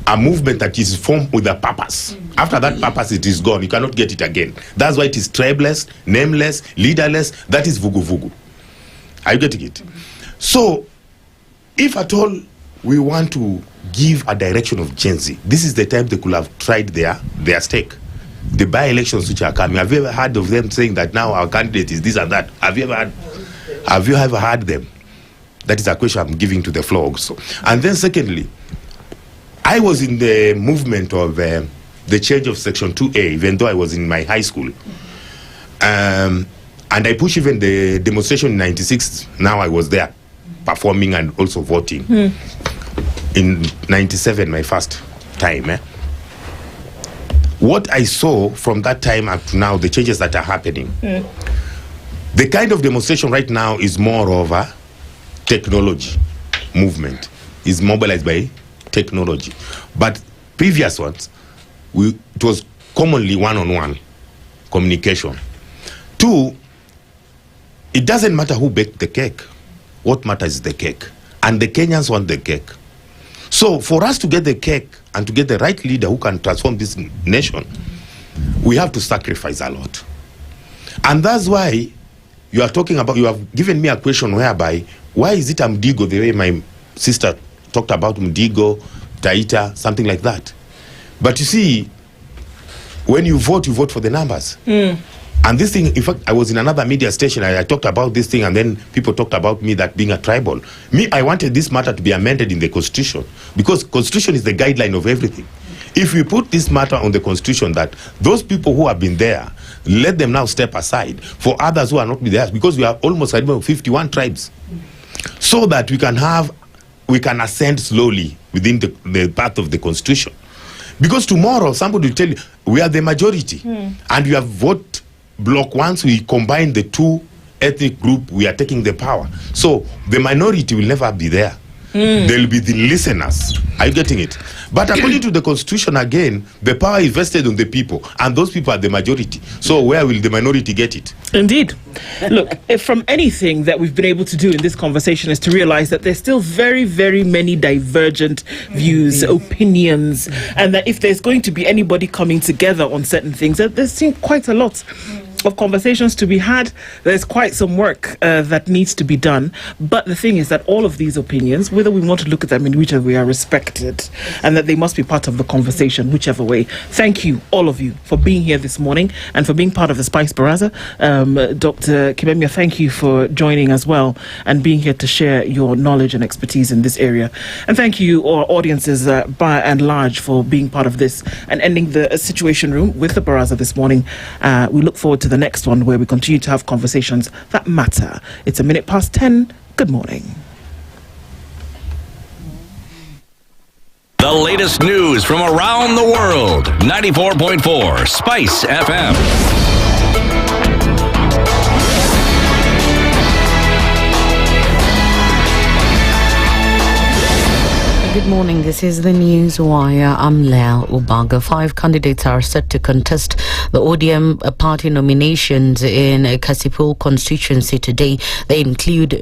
a movement that is formed with a purpose. After that purpose, it is gone. You cannot get it again. That's why it is tribeless, nameless, leaderless. That is vuguvugu. Are you getting it? So, if at all we want to give a direction of Gen Z, this is the time they could have tried their stake. The by-elections which are coming. Have you ever heard of them saying that now our candidate is this and that? Have you ever heard them? That is a question I'm giving to the floor also. And then secondly, I was in the movement of the change of Section 2A, even though I was in my high school. And I pushed even the demonstration in 96. Now I was there performing and also voting. In 97, my first time. What I saw from that time up to now, the changes that are happening, the kind of demonstration right now is more of a technology movement, is mobilized by technology. But previous ones, it was commonly one-on-one communication. Two, it doesn't matter who baked the cake. What matters is the cake. And the Kenyans want the cake. So for us to get the cake and to get the right leader who can transform this nation, we have to sacrifice a lot. And that's why you are talking about, you have given me a question whereby, why is it Mdigo, the way my sister talked about Mdigo, Taita, something like that. But you see, when you vote for the numbers. And this thing, in fact, I was in another media station, I talked about this thing, and then people talked about me that being a tribal. Me, I wanted this matter to be amended in the Constitution, because Constitution is the guideline of everything. If we put this matter on the Constitution, that those people who have been there, let them now step aside for others who are not there, because we are almost 51 tribes, so that we can ascend slowly within the path of the Constitution. Because tomorrow, somebody will tell you, we are the majority, and you have voted block. Once we combine the two ethnic group, we are taking the power. So the minority will never be there. They'll be the listeners. Are you getting it? But according to the Constitution, again, the power is vested on the people, and those people are the majority. So where will the minority get it?
Indeed. Look, from anything that we've been able to do in this conversation is to realize that there's still very, very many divergent views, opinions, and that if there's going to be anybody coming together on certain things, there's still quite a lot of conversations to be had. There's quite some work that needs to be done. But the thing is that all of these opinions, whether we want to look at them in whichever way, are respected, and that they must be part of the conversation, whichever way. Thank you, all of you, for being here this morning and for being part of the Spice Baraza. Dr. Kimemia, thank you for joining as well and being here to share your knowledge and expertise in this area. And thank you, our audiences by and large, for being part of this and ending the Situation Room with the Baraza this morning. We look forward to the next one, where we continue to have conversations that matter. It's 10:01. Good morning.
The latest news from around the world. 94.4 Spice FM.
Good morning. This is the News Wire. I'm Lal Ubaga. 5 candidates are set to contest the ODM party nominations in Kasipul constituency today. They include